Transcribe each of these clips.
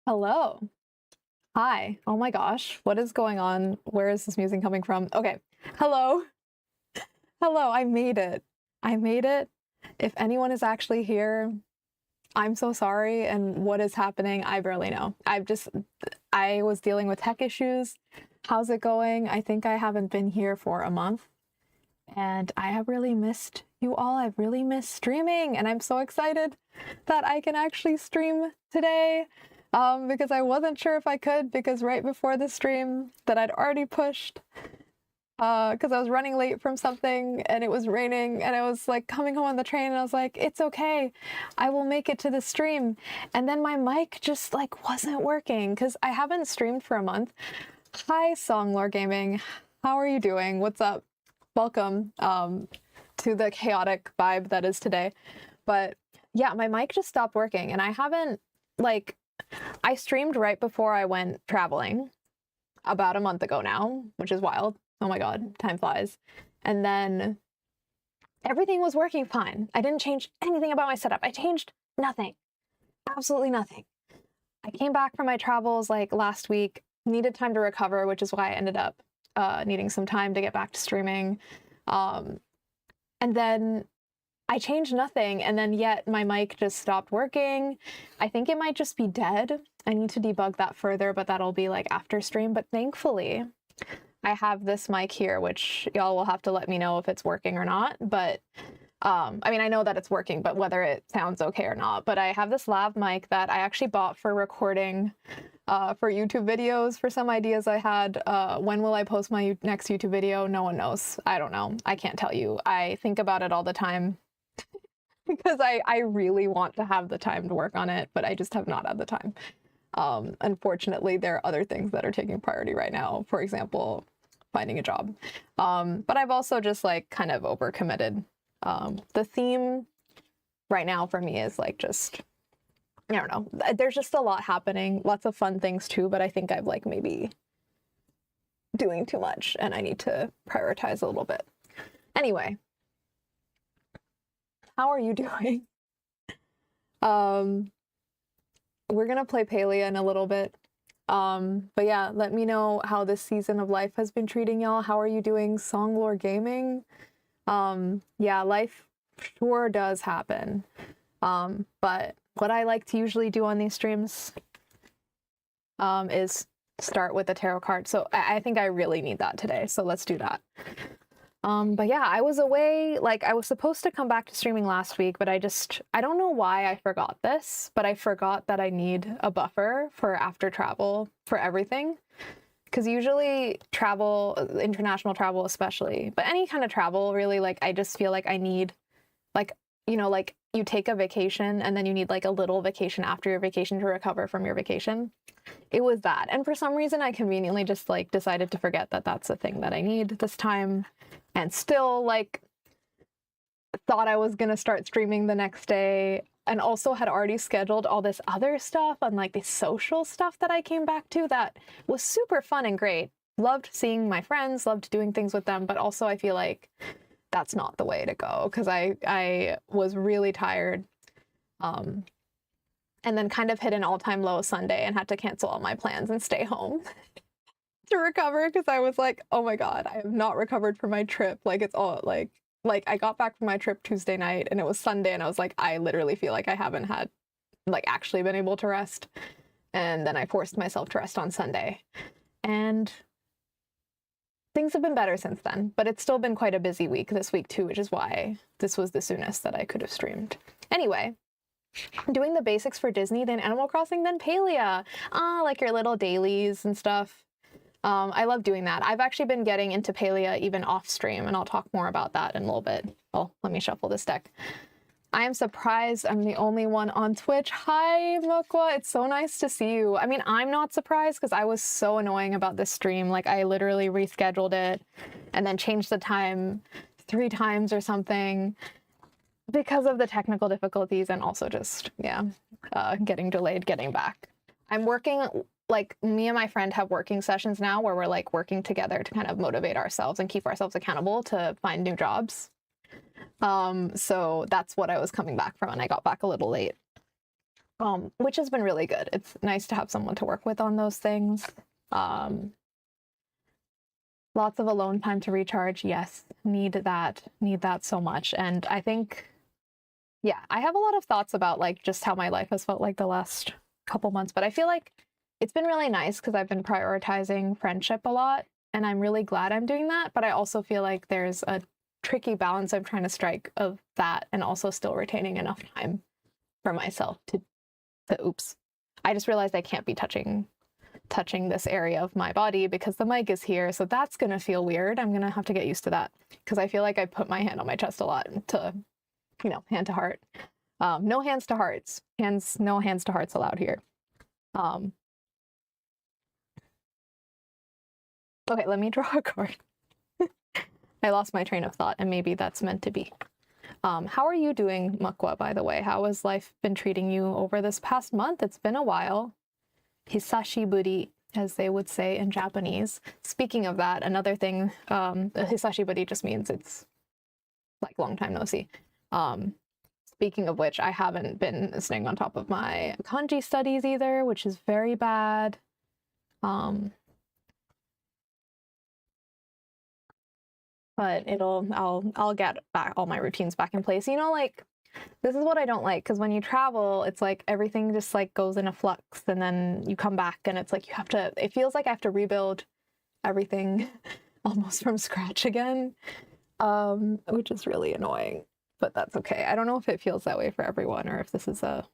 Hello. Hi. Oh my gosh. What is going on? Where is this music coming from? Okay. Hello. Hello. I made it. I made it. If anyone is actually here, I'm so sorry. And what is happening? I barely know. I was dealing with tech issues. How's it going? I think I haven't been here for a month and I have really missed you all. I've really missed streaming and I'm so excited that I can actually stream today. Because I wasn't sure if I could, because right before the stream that I'd already pushed, because I was running late from something and it was raining and I was like coming home on the train and I was like, it's okay, I will make it to the stream. And then my mic just like wasn't working because I haven't streamed for a month. Hi, Songlore Gaming. How are you doing? What's up? Welcome to the chaotic vibe that is today. But yeah, my mic just stopped working and I haven't like I streamed right before I went traveling about a month ago now, which is wild. Oh my God, time flies. And then everything was working fine. I didn't change anything about my setup. I changed nothing, absolutely nothing. I came back from my travels like last week, needed time to recover, which is why I ended up needing some time to get back to streaming. And then I changed nothing, and then yet my mic just stopped working. I think it might just be dead. I need to debug that further, but that'll be like after stream. But thankfully, I have this mic here, which y'all will have to let me know if it's working or not. But I mean, I know that it's working, but whether it sounds okay or not. But I have this lav mic that I actually bought for recording for YouTube videos for some ideas I had. When will I post my next YouTube video? No one knows. I don't know. I can't tell you. I think about it all the time. Because I really want to have the time to work on it, but I just have not had the time. Unfortunately, there are other things that are taking priority right now. For example, finding a job. But I've also just like kind of overcommitted. The theme right now for me is like just, I don't know. There's just a lot happening, lots of fun things too, but I think I've like maybe doing too much and I need to prioritize a little bit. Anyway. How are you doing? We're gonna play palia in a little bit. But yeah, let me know how this season of life has been treating y'all. How are you doing, Songlore Gaming? Yeah, life sure does happen. But what I like to usually do on these streams is start with the tarot card. So I think I really need that today. So let's do that. But yeah, I was away, like I was supposed to come back to streaming last week, but I don't know why I forgot this, but I forgot that I need a buffer for after travel for everything. Because usually travel, international travel especially, but any kind of travel really, like I just feel like I need, like, you know, like you take a vacation and then you need like a little vacation after your vacation to recover from your vacation. It was that. And for some reason, I conveniently just like decided to forget that that's a thing that I need this time. And still like thought I was gonna start streaming the next day and also had already scheduled all this other stuff and like the social stuff that I came back to that was super fun and great. Loved seeing my friends, loved doing things with them, but also I feel like that's not the way to go because I was really tired. And then kind of hit an all-time low Sunday and had to cancel all my plans and stay home to recover because I was like, oh my God, I have not recovered from my trip. Like it's all like I got back from my trip Tuesday night and it was Sunday and I was like, I literally feel like I haven't had like actually been able to rest. And then I forced myself to rest on Sunday. And things have been better since then, but it's still been quite a busy week this week too, which is why this was the soonest that I could have streamed. Anyway, doing the basics for Disney, then Animal Crossing, then Palia. Like your little dailies and stuff. I love doing that. I've actually been getting into Palia even off stream, and I'll talk more about that in a little bit. Oh, let me shuffle this deck. I am surprised I'm the only one on Twitch. Hi, Mukwa. It's so nice to see you. I mean, I'm not surprised because I was so annoying about this stream. Like, I literally rescheduled it and then changed the time 3 times or something because of the technical difficulties and also just, yeah, getting delayed getting back. I'm working, like, me and my friend have working sessions now where we're, like, working together to kind of motivate ourselves and keep ourselves accountable to find new jobs. So that's what I was coming back from, and I got back a little late. which has been really good. It's nice to have someone to work with on those things. Lots of alone time to recharge. Yes, need that so much. And I think, yeah, I have a lot of thoughts about like just how my life has felt like the last couple months, but I feel like it's been really nice because I've been prioritizing friendship a lot, and I'm really glad I'm doing that. But I also feel like there's a tricky balance I'm trying to strike of that and also still retaining enough time for myself to oops. I just realized I can't be touching this area of my body because the mic is here, so that's gonna feel weird. I'm gonna have to get used to that because I feel like I put my hand on my chest a lot to, hand to heart. No hands to hearts. No hands to hearts allowed here. Okay, let me draw a card. I lost my train of thought, and maybe that's meant to be. How are you doing, Mukwa, by the way? How has life been treating you over this past month? It's been a while. Hisashiburi, as they would say in Japanese. Speaking of that, another thing, hisashiburi just means it's like long time no see. Speaking of which, I haven't been staying on top of my kanji studies either, which is very bad. But I'll get back all my routines back in place. Like, this is what I don't like, because when you travel, it's like everything just like goes in a flux, and then you come back and it's like it feels like I have to rebuild everything almost from scratch again, which is really annoying, but that's okay. I don't know if it feels that way for everyone or if this is a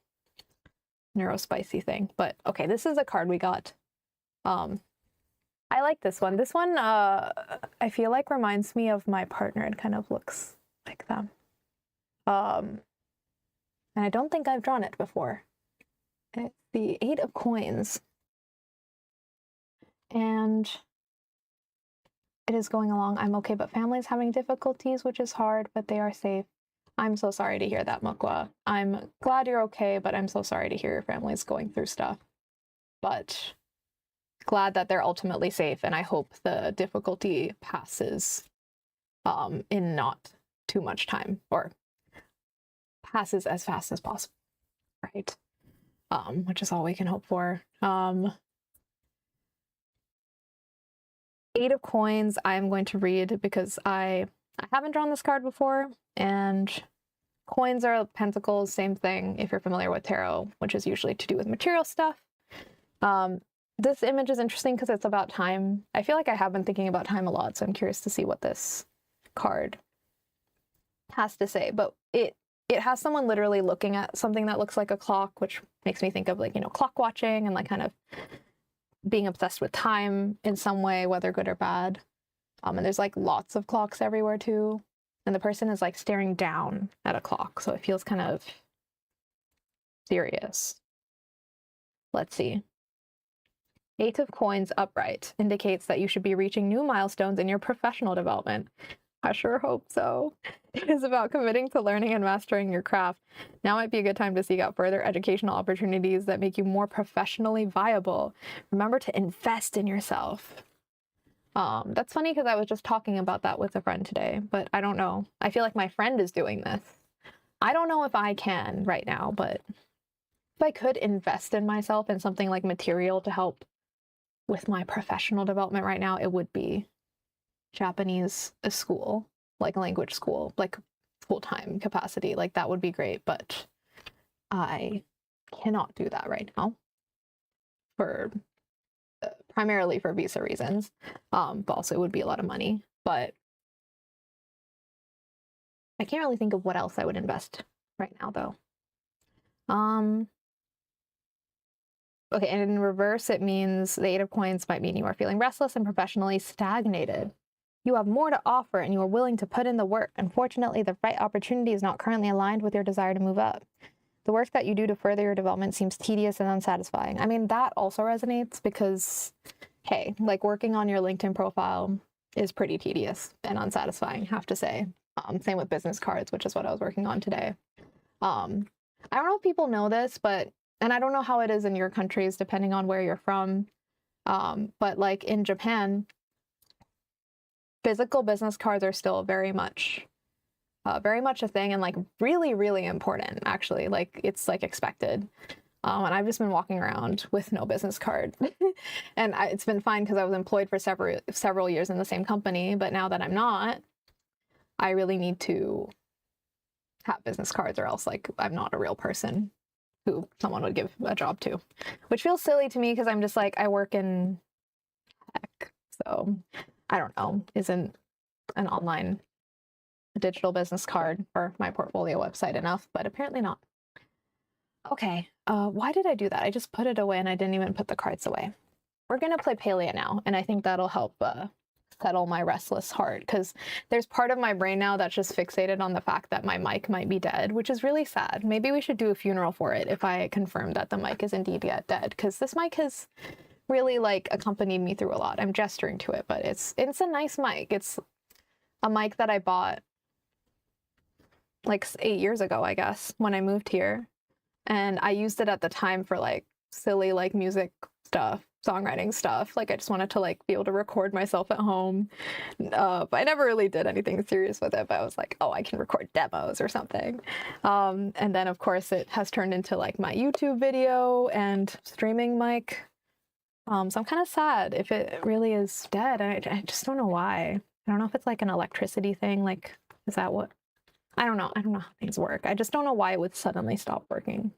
neurospicy thing, but okay, this is a card we got. I like this one. This one, I feel like reminds me of my partner. It kind of looks like them. And I don't think I've drawn it before. It's the 8 of Coins. And it is going along. I'm okay, but family's having difficulties, which is hard, but they are safe. I'm so sorry to hear that, Mukwa. I'm glad you're okay, but I'm so sorry to hear your family's going through stuff. But glad that they're ultimately safe, and I hope the difficulty passes in not too much time, or passes as fast as possible, right? Which is all we can hope for. 8 of Coins, I'm going to read because I haven't drawn this card before, and coins are pentacles, same thing if you're familiar with tarot, which is usually to do with material stuff. This image is interesting because it's about time. I feel like I have been thinking about time a lot, so I'm curious to see what this card has to say. But it has someone literally looking at something that looks like a clock, which makes me think of like, clock watching and like kind of being obsessed with time in some way, whether good or bad. And there's like lots of clocks everywhere too. And the person is like staring down at a clock, so it feels kind of serious. Let's see. 8 of Coins upright indicates that you should be reaching new milestones in your professional development. I sure hope so. It is about committing to learning and mastering your craft. Now might be a good time to seek out further educational opportunities that make you more professionally viable. Remember to invest in yourself. That's funny because I was just talking about that with a friend today, but I don't know. I feel like my friend is doing this. I don't know if I can right now, but if I could invest in myself in something like material to help with my professional development right now, it would be Japanese school, like language school, like full-time capacity. Like that would be great, but I cannot do that right now for primarily for visa reasons, but also it would be a lot of money. But I can't really think of what else I would invest right now though. Okay, and in reverse, it means the 8 of Coins might mean you are feeling restless and professionally stagnated. You have more to offer and you are willing to put in the work. Unfortunately, the right opportunity is not currently aligned with your desire to move up. The work that you do to further your development seems tedious and unsatisfying. I mean, that also resonates because, hey, like working on your LinkedIn profile is pretty tedious and unsatisfying, I have to say. Same with business cards, which is what I was working on today. I don't know if people know this, and I don't know how it is in your countries, depending on where you're from. But like in Japan, physical business cards are still very much a thing, and like really, really important, actually. Like it's like expected. And I've just been walking around with no business card. And it's been fine because I was employed for several years in the same company, but now that I'm not, I really need to have business cards, or else like I'm not a real person who someone would give a job to, which feels silly to me because I'm just like, I work in tech, so I don't know, isn't an online digital business card for my portfolio website enough? But apparently not. Okay, why did I do that? I just put it away and I didn't even put the cards away. We're gonna play palia now, and I think that'll help settle my restless heart, because there's part of my brain now that's just fixated on the fact that my mic might be dead, which is really sad. Maybe we should do a funeral for it if I confirm that the mic is indeed yet dead, because this mic has really like accompanied me through a lot. I'm gesturing to it, but it's a nice mic. It's a mic that I bought like 8 years ago, I guess, when I moved here. And I used it at the time for like silly like music stuff, songwriting stuff. Like I just wanted to like be able to record myself at home. But I never really did anything serious with it. But I was like, oh, I can record demos or something. And then of course it has turned into like my YouTube video and streaming mic. So I'm kind of sad if it really is dead. I just don't know why. I don't know if it's like an electricity thing. Like, is that what? I don't know. I don't know how things work. I just don't know why it would suddenly stop working.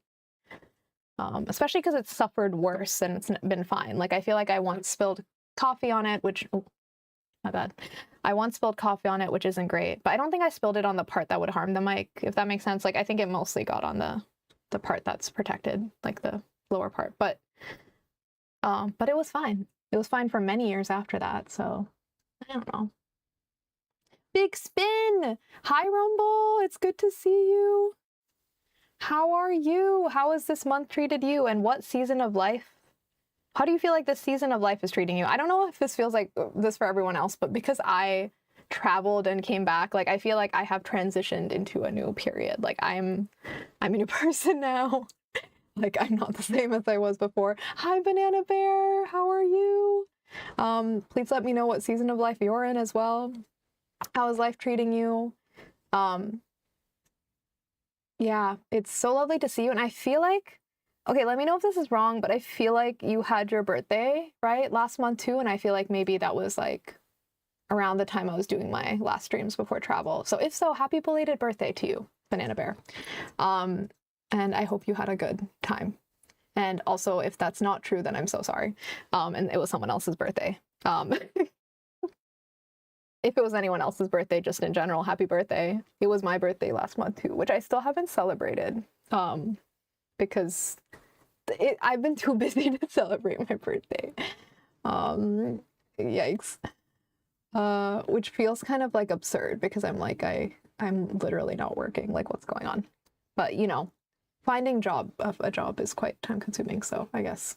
Especially because it's suffered worse and it's been fine. Like, I feel like I once spilled coffee on it, which, oh, my bad. I once spilled coffee on it, which isn't great. But I don't think I spilled it on the part that would harm the mic, if that makes sense. Like, I think it mostly got on the part that's protected, like the lower part. But it was fine. It was fine for many years after that. So, I don't know. Big Spin! Hi, Rumble! It's good to see you. How are you? How has this month treated you? And what season of life? How do you feel like this season of life is treating you? I don't know if this feels like this for everyone else, but because I traveled and came back, like I feel like I have transitioned into a new period. Like I'm a new person now. Like I'm not the same as I was before. Hi, Banana Bear! How are you? Please let me know what season of life you're in as well. How is life treating you? Yeah, it's so lovely to see you. And I feel like, okay, let me know if this is wrong, but I feel like you had your birthday, right? Last month too. And I feel like maybe that was like around the time I was doing my last streams before travel. So if so, happy belated birthday to you, Banana Bear. And I hope you had a good time. And also, if that's not true, then I'm so sorry. And it was someone else's birthday. If it was anyone else's birthday, just in general, happy birthday. It was my birthday last month too, which I still haven't celebrated because I've been too busy to celebrate my birthday. Yikes. Which feels kind of like absurd because I'm like, I'm literally not working. Like, what's going on? But you know, finding a job is quite time consuming. So I guess,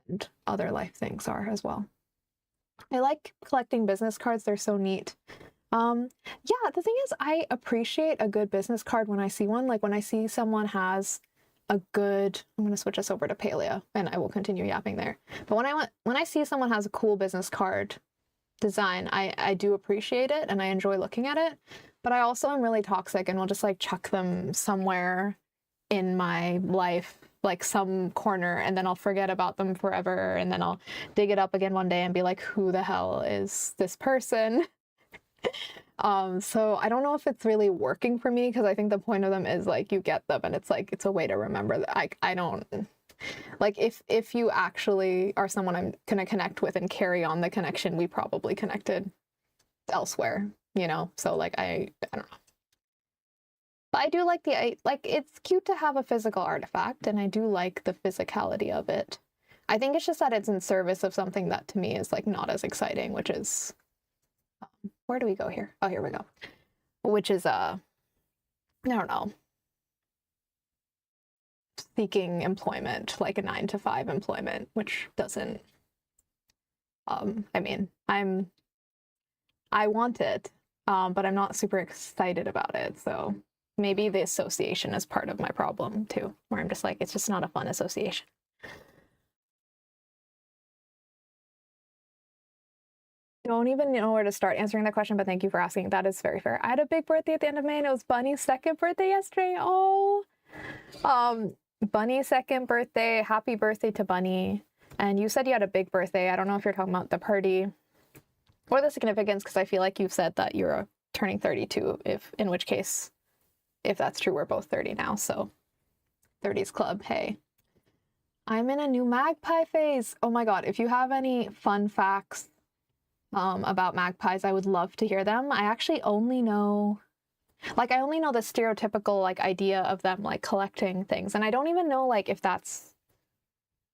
and other life things are as well. I like collecting business cards. They're so neat. Yeah, the thing is, I appreciate a good business card when I see one. Like when I see someone has a good, I'm going to switch us over to Palia and I will continue yapping there. But when I see someone has a cool business card design, I do appreciate it and I enjoy looking at it. But I also am really toxic and will just like chuck them somewhere in my life, like some corner, and then I'll forget about them forever, and then I'll dig it up again one day and be like, who the hell is this person? So I don't know if it's really working for me, because I think the point of them is like you get them and it's like it's a way to remember that I don't like if you actually are someone I'm gonna connect with and carry on the connection, we probably connected elsewhere, you know? So like I don't know. But I do like it's cute to have a physical artifact, and I do like the physicality of it. I think it's just that it's in service of something that to me is like not as exciting, which is, where do we go here? Oh, here we go. Which is, I don't know, seeking employment, like a 9-to-5 employment, which doesn't, I mean, I want it, but I'm not super excited about it, so maybe the association is part of my problem too, where I'm just like, it's just not a fun association. Don't even know where to start answering that question, but thank you for asking. That is very fair. I had a big birthday at the end of May, and it was Bunny's second birthday yesterday. Oh, Bunny's second birthday. Happy birthday to Bunny. And you said you had a big birthday. I don't know if you're talking about the party or the significance, because I feel like you've said that you're turning 32, in which case, if that's true, we're both 30 now, so 30s club, hey. I'm in a new magpie phase. Oh my god, if you have any fun facts about magpies, I would love to hear them. I actually only know, like, I only know the stereotypical, like, idea of them, like, collecting things, and I don't even know, like, if that's,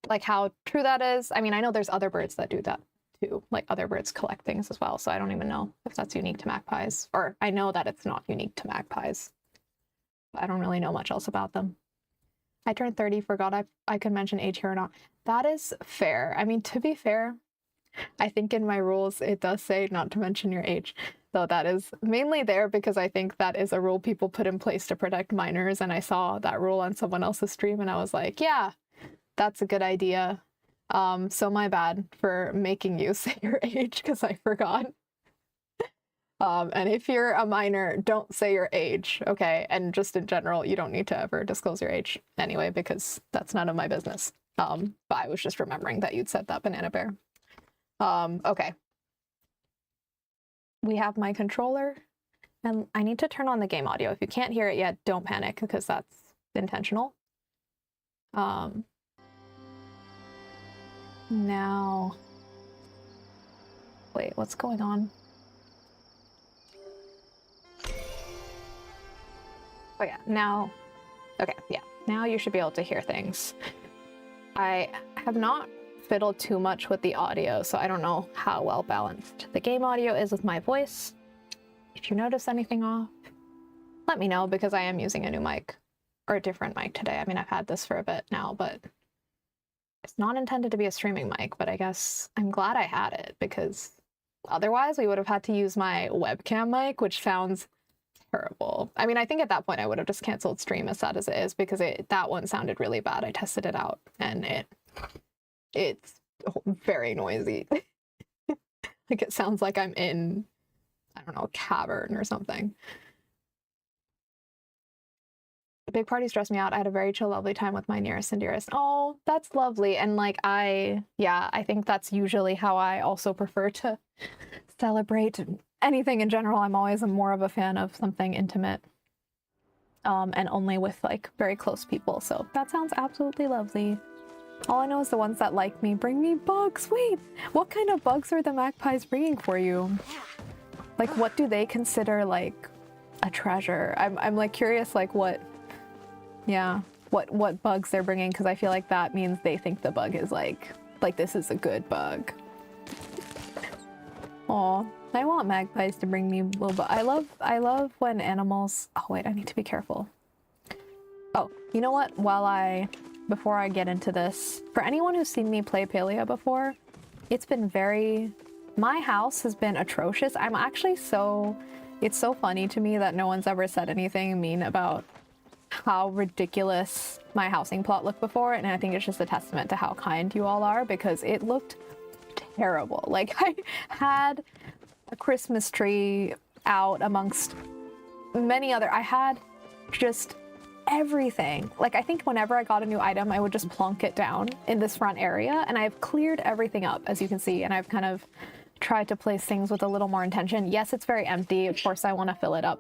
like, how true that is. I mean, I know there's other birds that do that too, like other birds collect things as well, so I don't even know if that's unique to magpies, or I know that it's not unique to magpies. I don't really know much else about them. I turned 30, forgot I could mention age here or not. That is fair. I mean, to be fair, I think in my rules it does say not to mention your age, though that is mainly there because I think that is a rule people put in place to protect minors, and I saw that rule on someone else's stream and I was like, yeah, that's a good idea. So my bad for making you say your age because I forgot. And if you're a minor, don't say your age, okay? And just in general, you don't need to ever disclose your age anyway, because that's none of my business. But I was just remembering that you'd said that, Banana Bear. Okay. We have my controller, and I need to turn on the game audio. If you can't hear it yet, don't panic, because that's intentional. Now, wait, what's going on? Oh yeah, now, okay, yeah, now you should be able to hear things. I have not fiddled too much with the audio, so I don't know how well balanced the game audio is with my voice. If you notice anything off, let me know, because I am using a new mic, or a different mic today. I mean, I've had this for a bit now, but it's not intended to be a streaming mic, but I guess I'm glad I had it, because otherwise we would have had to use my webcam mic, which sounds terrible. I mean, I think at that point I would have just canceled stream, as sad as it is, because that one sounded really bad. I tested it out, and it's very noisy. Like, it sounds like I'm in, I don't know, a cavern or something. Big party stressed me out. I had a very chill, lovely time with my nearest and dearest. Oh, that's lovely. And like, I think that's usually how I also prefer to celebrate anything in general. I'm always more of a fan of something intimate, and only with like very close people. So that sounds absolutely lovely. All I know is the ones that like me bring me bugs. Wait, what kind of bugs are the magpies bringing for you? Like, what do they consider like a treasure? I'm like curious, like what bugs they're bringing, because I feel like that means they think the bug is like this is a good bug. Aw, I want magpies to bring me little bugs. I love when animals. Oh wait, I need to be careful. Oh, you know what? Before I get into this, for anyone who's seen me play Palia before, it's been my house has been atrocious. I'm actually it's so funny to me that no one's ever said anything mean about how ridiculous my housing plot looked before, and I think it's just a testament to how kind you all are, because it looked terrible. Like, I had a Christmas tree out amongst many other, I had just everything. Like, I think whenever I got a new item, I would just plonk it down in this front area, and I've cleared everything up, as you can see, and I've kind of tried to place things with a little more intention. Yes, it's very empty. Of course, I want to fill it up,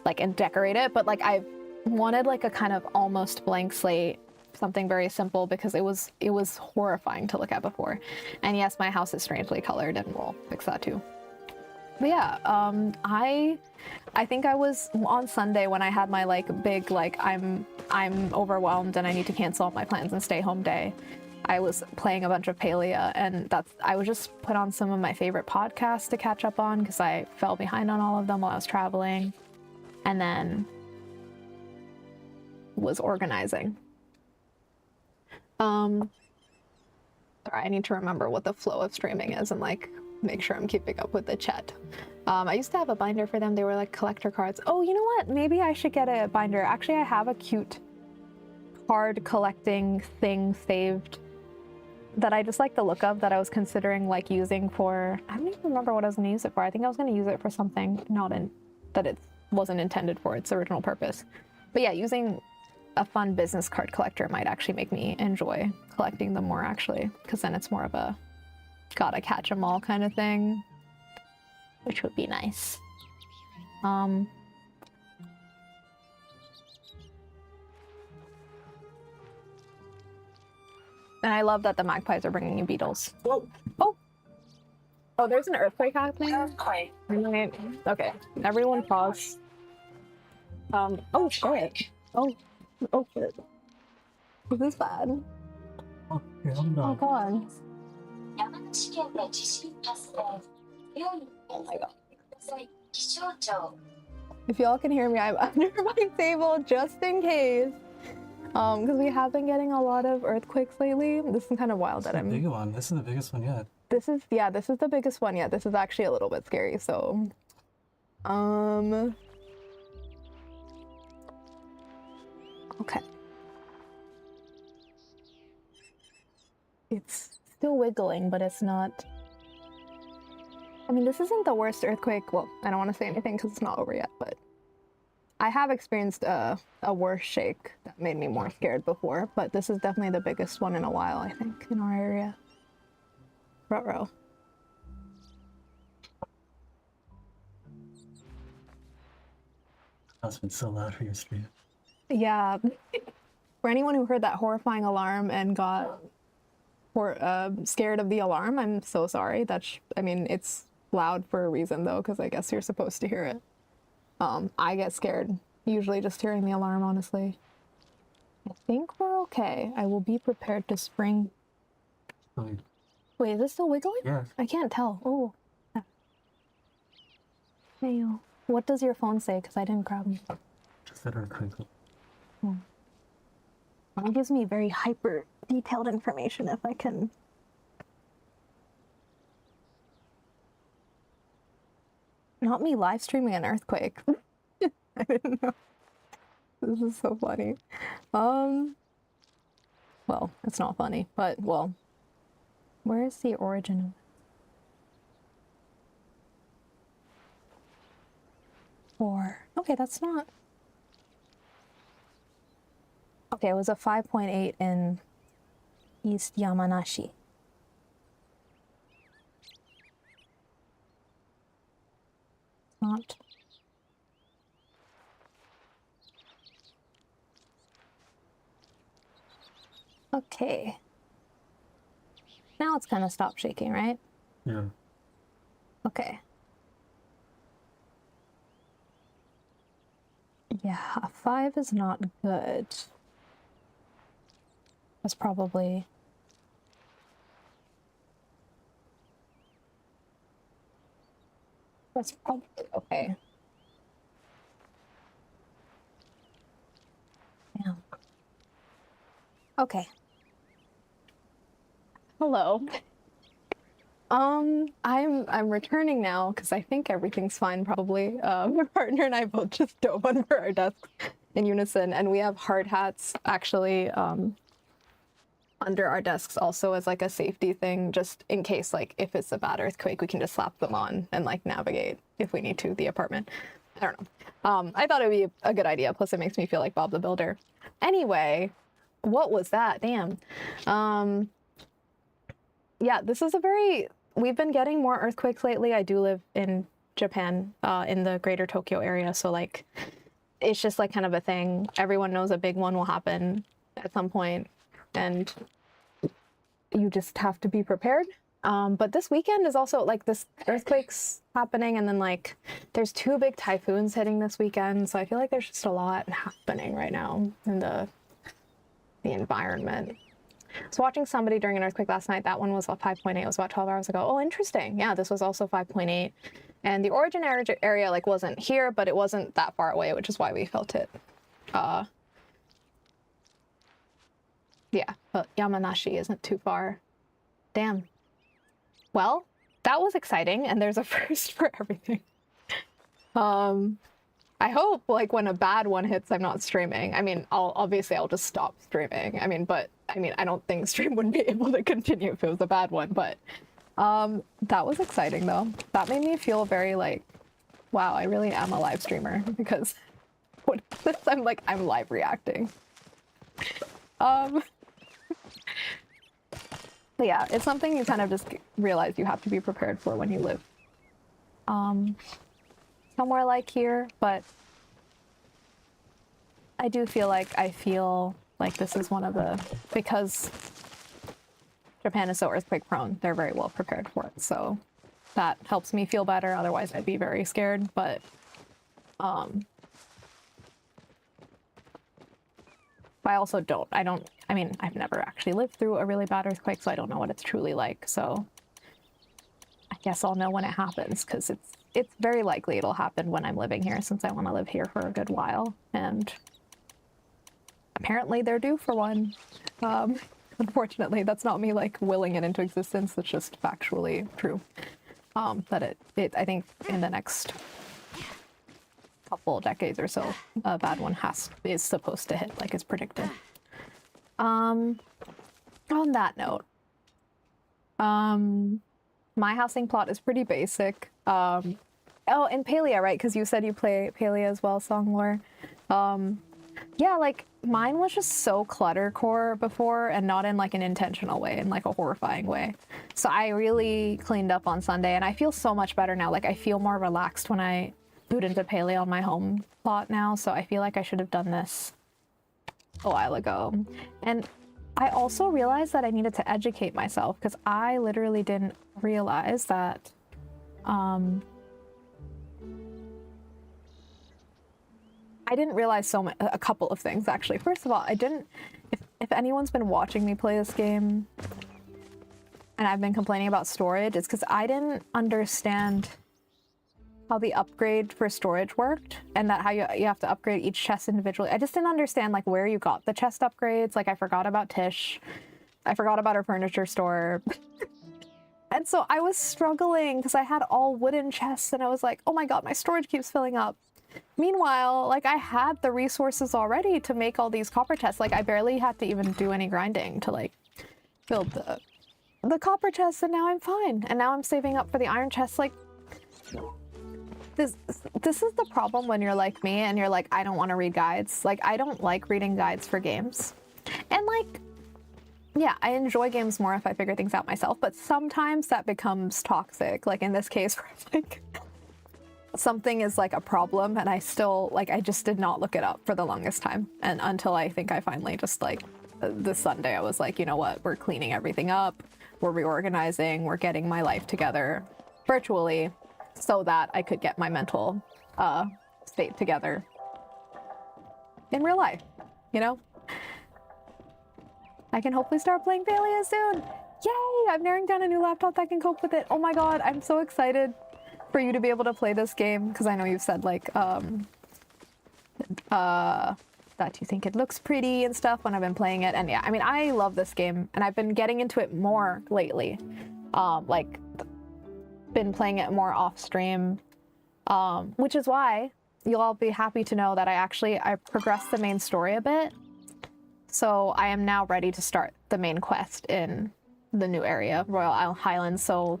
like, and decorate it, but like, I've wanted like a kind of almost blank slate, something very simple, because it was horrifying to look at before. And yes, my house is strangely colored, and we'll fix that too. But yeah, I think I was on Sunday when I had my like big like I'm overwhelmed and I need to cancel all my plans and stay home day. I was playing a bunch of Palia, and I was just put on some of my favorite podcasts to catch up on, because I fell behind on all of them while I was traveling, and then was organizing. Sorry, I need to remember what the flow of streaming is and like make sure I'm keeping up with the chat. I used to have a binder for them. They were like collector cards. Oh, you know what? Maybe I should get a binder. Actually, I have a cute card collecting thing saved that I just like the look of, that I was considering like using for, I don't even remember what I was going to use it for. I think I was going to use it for something that it wasn't intended for its original purpose. But yeah, using a fun business card collector might actually make me enjoy collecting them more, actually, because then it's more of a gotta catch 'em all kind of thing, which would be nice. And I love that the magpies are bringing you beetles. Whoa. Oh, there's an earthquake happening? Earthquake. Okay, everyone pause. Oh shit. Oh shit. Is this bad? Oh god. Oh my god. If y'all can hear me, I'm under my table just in case. Because we have been getting a lot of earthquakes lately. This is kind of wild that I'm... Big one. This is the biggest one yet. This is the biggest one yet. This is actually a little bit scary, so... Okay. It's still wiggling, but it's not... I mean, this isn't the worst earthquake. Well, I don't want to say anything because it's not over yet, but I have experienced a worse shake that made me more scared before, but this is definitely the biggest one in a while, I think, in our area. Ruh-roh. That's been so loud for your stream. Yeah. For anyone who heard that horrifying alarm and got scared of the alarm, I'm so sorry. I mean, it's loud for a reason though, because I guess you're supposed to hear it. I get scared usually just hearing the alarm, honestly. I think we're okay. I will be prepared to spring. Wait, is it still wiggling? Yes. I can't tell. Oh. Hey, what does your phone say? Because I didn't grab it. Just said earthquake. It gives me very hyper detailed information if I can. Not me live streaming an earthquake. I didn't know. This is so funny. Well, it's not funny, but well, where is the origin of it? Okay, that's not. Okay, it was a 5.8 in East Yamanashi. Not. Okay. Now it's kind of stopped shaking, right? Yeah. Okay. Yeah, a 5 is not good. That's probably... That's probably okay. Yeah. Okay. Hello. I'm returning now because I think everything's fine probably. My partner and I both just dove under our desks in unison, and we have hard hats actually under our desks also as like a safety thing, just in case, like if it's a bad earthquake, we can just slap them on and like navigate if we need to the apartment. I don't know. I thought it would be a good idea. Plus it makes me feel like Bob the Builder. Anyway, what was that? Damn. Yeah, this is we've been getting more earthquakes lately. I do live in Japan, in the greater Tokyo area. So like, it's just like kind of a thing. Everyone knows a big one will happen at some point, and you just have to be prepared. But this weekend is also like this earthquakes happening, and then like there's 2 big typhoons hitting this weekend. So I feel like there's just a lot happening right now in the environment. I was watching somebody during an earthquake last night. That one was a 5.8. It was about 12 hours ago. Oh, interesting. Yeah, this was also 5.8. And the origin area like wasn't here, but it wasn't that far away, which is why we felt it. Yeah, but Yamanashi isn't too far. Damn. Well, that was exciting, and there's a first for everything. I hope, like, when a bad one hits, I'm not streaming. I mean, I'll just stop streaming. I mean, I don't think stream wouldn't be able to continue if it was a bad one, but that was exciting, though. That made me feel very, like, wow, I really am a live streamer, because I'm live reacting. But yeah, it's something you kind of just realize you have to be prepared for when you live somewhere like here, but I do feel like this is one of the, because Japan is so earthquake prone, they're very well prepared for it. So that helps me feel better. Otherwise I'd be very scared, but I also I mean, I've never actually lived through a really bad earthquake, so I don't know what it's truly like. So I guess I'll know when it happens, because it's very likely it'll happen when I'm living here, since I want to live here for a good while. And apparently they're due for one. Unfortunately, that's not me like willing it into existence. It's just factually true. That I think in the next couple decades or so, a bad one is supposed to hit, like it's predicted. On that note, my housing plot is pretty basic. Oh, and palia, right? Because you said you play palia as well, Songlore. Yeah, like mine was just so cluttercore before, and not in like an intentional way, in like a horrifying way. So I really cleaned up on Sunday, and I feel so much better now. Like I feel more relaxed when I boot into Paleo on my home plot now, so I feel like I should have done this a while ago. And I also realized that I needed to educate myself, because I literally didn't realize that I didn't realize a couple of things, actually. First of all, if anyone's been watching me play this game and I've been complaining about storage, it's because I didn't understand how the upgrade for storage worked, and that how you have to upgrade each chest individually. I just didn't understand like where you got the chest upgrades. Like I forgot about Tish. I forgot about her furniture store. And so I was struggling because I had all wooden chests, and I was like, oh my god, my storage keeps filling up. Meanwhile, like I had the resources already to make all these copper chests. Like I barely had to even do any grinding to like build the copper chests, and now I'm fine. And now I'm saving up for the iron chests. Like this is the problem when you're like me and you're like, I don't want to read guides. Like I don't like reading guides for games. And like, yeah, I enjoy games more if I figure things out myself, but sometimes that becomes toxic. Like in this case where like something is like a problem and I just did not look it up for the longest time. And until I think I finally just like this Sunday, I was like, you know what, we're cleaning everything up. We're reorganizing. We're getting my life together virtually so that I could get my mental state together in real life, you know? I can hopefully start playing Palia soon. Yay! I'm narrowing down a new laptop that can cope with it. Oh my god, I'm so excited for you to be able to play this game, because I know you've said like that you think it looks pretty and stuff when I've been playing it. And yeah, I mean, I love this game and I've been getting into it more lately. Like been playing it more off stream, which is why you'll all be happy to know that I progressed the main story a bit. So I am now ready to start the main quest in the new area, Royal Isle Highlands. So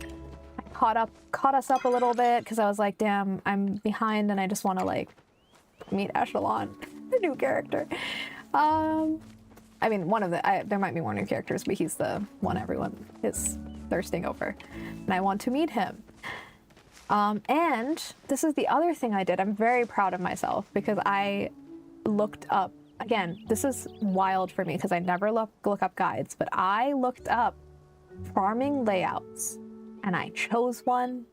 I caught us up a little bit because I was like, damn, I'm behind and I just want to like meet Eshelon, the new character. I mean, there might be more new characters, but he's the one everyone is thirsting over, and I want to meet him. And this is the other thing I did. I'm very proud of myself because I looked up, again, this is wild for me because I never look up guides, but I looked up farming layouts and I chose one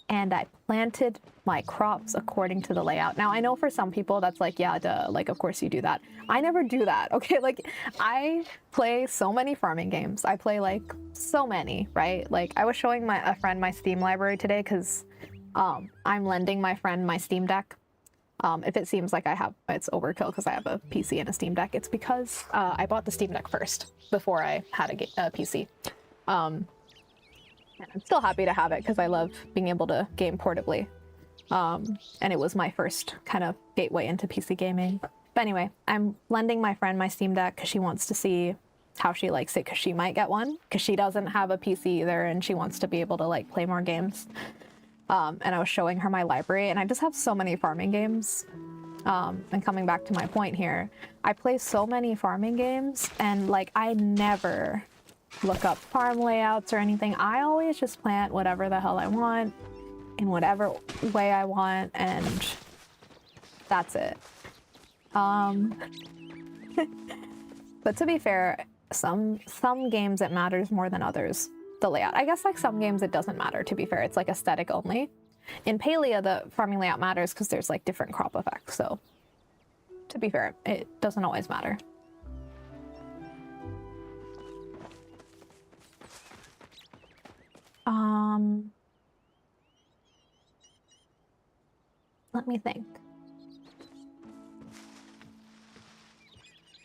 and I planted my crops according to the layout. Now, I know for some people that's like, yeah, duh, like, of course you do that. I never do that, okay? Like, I play so many farming games. I play, like, so many, right? Like, I was showing a friend my Steam library today because I'm lending my friend my Steam Deck. If it seems like it's overkill because I have a PC and a Steam Deck, it's because I bought the Steam Deck first before I had a PC. And I'm still happy to have it because I love being able to game portably. And it was my first kind of gateway into PC gaming. But anyway, I'm lending my friend my Steam Deck because she wants to see how she likes it, because she might get one because she doesn't have a PC either and she wants to be able to like play more games. And I was showing her my library and I just have so many farming games. And coming back to my point here, I play so many farming games and like I never look up farm layouts or anything. I always just plant whatever the hell I want in whatever way I want, and that's it. But to be fair, some games it matters more than others, the layout. I guess like some games it doesn't matter, to be fair. It's like aesthetic only. In Palia, the farming layout matters because there's like different crop effects. So to be fair, it doesn't always matter. Let me think.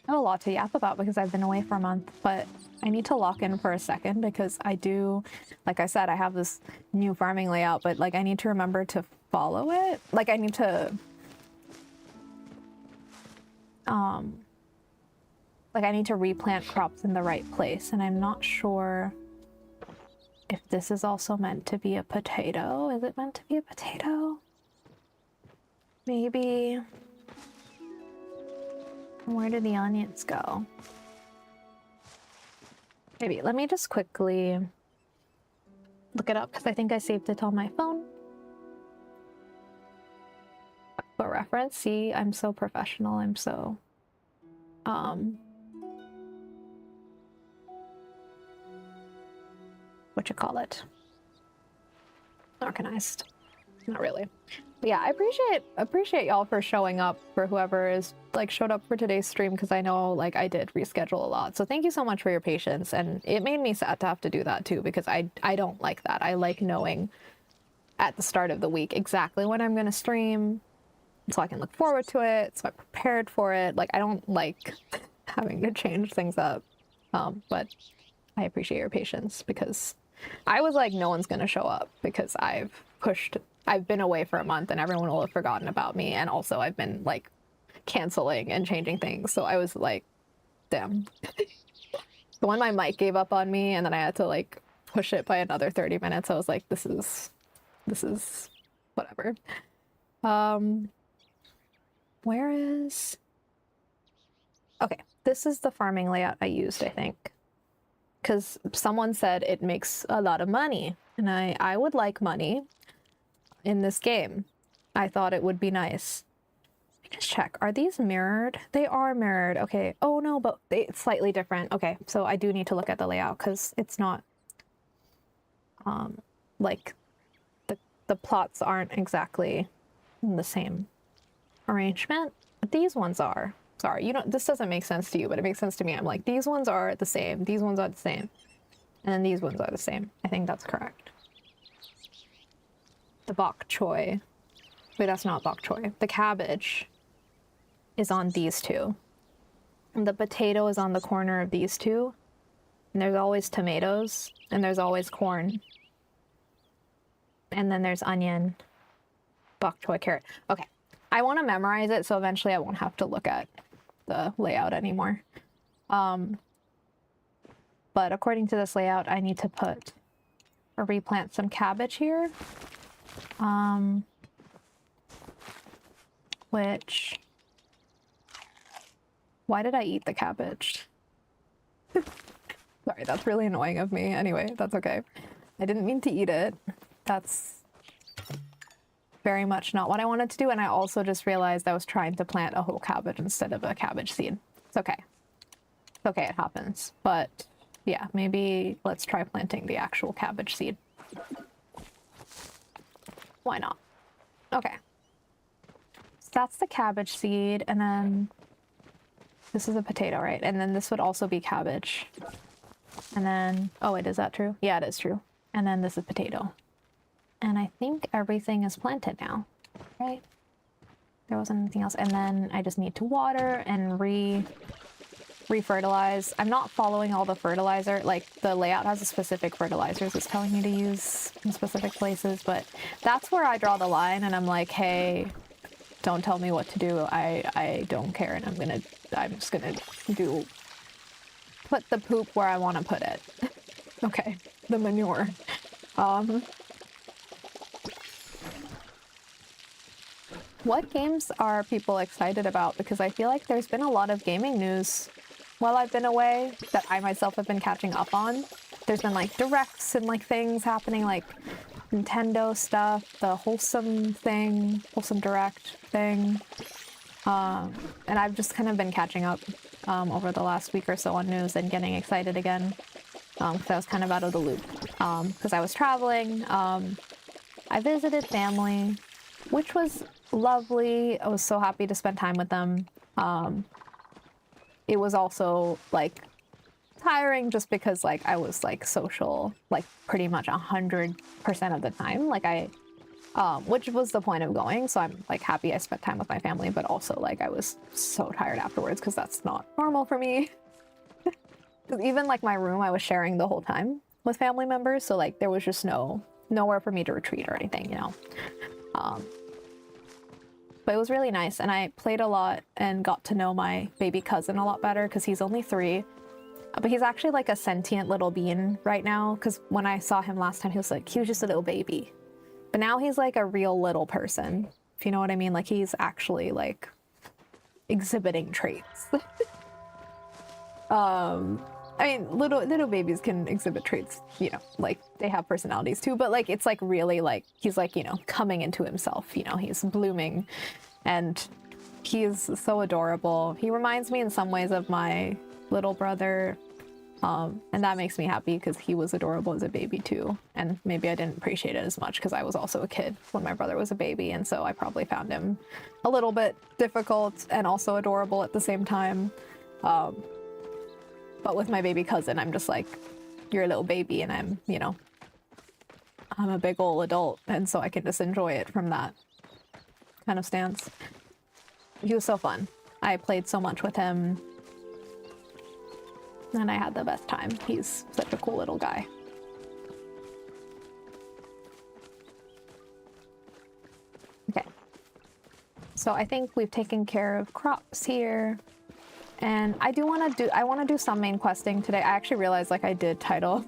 I have a lot to yap about because I've been away for a month, but I need to lock in for a second because I do, like I said, I have this new farming layout, but like I need to remember to follow it. Like I need to, replant crops in the right place, and I'm not sure if this is also meant to be a potato. Is it meant to be a potato? Maybe. Where did the onions go? Maybe. Let me just quickly look it up because I think I saved it on my phone. For reference, see, I'm so professional. I'm so what you call it? Organized. Not really. But yeah, I appreciate y'all for showing up, for whoever is like showed up for today's stream, because I know like I did reschedule a lot. So thank you so much for your patience, and it made me sad to have to do that too, because I don't like that. I like knowing at the start of the week exactly when I'm gonna stream so I can look forward to it, so I'm prepared for it. Like I don't like having to change things up. But I appreciate your patience because I was like, no one's gonna show up because I've been away for a month and everyone will have forgotten about me. And also I've been like canceling and changing things. So I was like, damn. So when my mic gave up on me and then I had to like push it by another 30 minutes, I was like, this is whatever. Where is... Okay, this is the farming layout I used, I think. Because someone said it makes a lot of money. And I would like money in this game. I thought it would be nice. Let me just check. Are these mirrored? They are mirrored. Okay. Oh no, but it's slightly different. Okay, so I do need to look at the layout because it's not like the plots aren't exactly in the same arrangement. But these ones are. Sorry, this doesn't make sense to you, but it makes sense to me. I'm like, these ones are the same. These ones are the same. And then these ones are the same. I think that's correct. The bok choy. Wait, that's not bok choy. The cabbage is on these two. And the potato is on the corner of these two. And there's always tomatoes. And there's always corn. And then there's onion, bok choy, carrot. Okay. I want to memorize it so eventually I won't have to look at the layout anymore. But according to this layout, I need to put or replant some cabbage here. Which... Why did I eat the cabbage? Sorry, that's really annoying of me. Anyway, that's okay. I didn't mean to eat it. That's very much not what I wanted to do, and I also just realized I was trying to plant a whole cabbage instead of a cabbage seed. It's okay. It's okay, it happens. But yeah, maybe let's try planting the actual cabbage seed. Why not? Okay. So that's the cabbage seed, and then this is a potato, right? And then this would also be cabbage. And then, oh wait, is that true? Yeah, it is true. And then this is potato. And I think everything is planted now, right? There wasn't anything else. And then I just need to water and re-fertilize. I'm not following all the fertilizer. Like the layout has a specific fertilizers it's telling me to use in specific places, but that's where I draw the line and I'm like, hey, don't tell me what to do. I don't care, and I'm just gonna put the poop where I want to put it. Okay, the manure. What games are people excited about? Because I feel like there's been a lot of gaming news while I've been away that I myself have been catching up on. There's been like directs and like things happening, like Nintendo stuff, the wholesome direct thing. And I've just kind of been catching up over the last week or so on news and getting excited again because I was kind of out of the loop because I was traveling. I visited family, which was lovely. I was so happy to spend time with them. It was also like tiring just because like I was like social like pretty much 100% of the time. Like which was the point of going. So I'm like happy I spent time with my family, but also like I was so tired afterwards because that's not normal for me. Because even like my room, I was sharing the whole time with family members. So like there was just nowhere for me to retreat or anything, you know. But it was really nice, and I played a lot and got to know my baby cousin a lot better because he's only 3. But he's actually like a sentient little being right now because when I saw him last time, he was just a little baby. But now he's like a real little person, if you know what I mean. Like he's actually like exhibiting traits. I mean, little babies can exhibit traits, you know, like they have personalities too, but like it's like really like he's like, you know, coming into himself, you know, he's blooming and he's so adorable. He reminds me in some ways of my little brother, and that makes me happy because he was adorable as a baby too. And maybe I didn't appreciate it as much because I was also a kid when my brother was a baby, and so I probably found him a little bit difficult and also adorable at the same time. But with my baby cousin, I'm just like, you're a little baby and I'm, you know, I'm a big old adult, and so I can just enjoy it from that kind of stance. He was so fun. I played so much with him and I had the best time. He's such a cool little guy. Okay. So I think we've taken care of crops here. And I want to do some main questing today. I actually realized like I did title.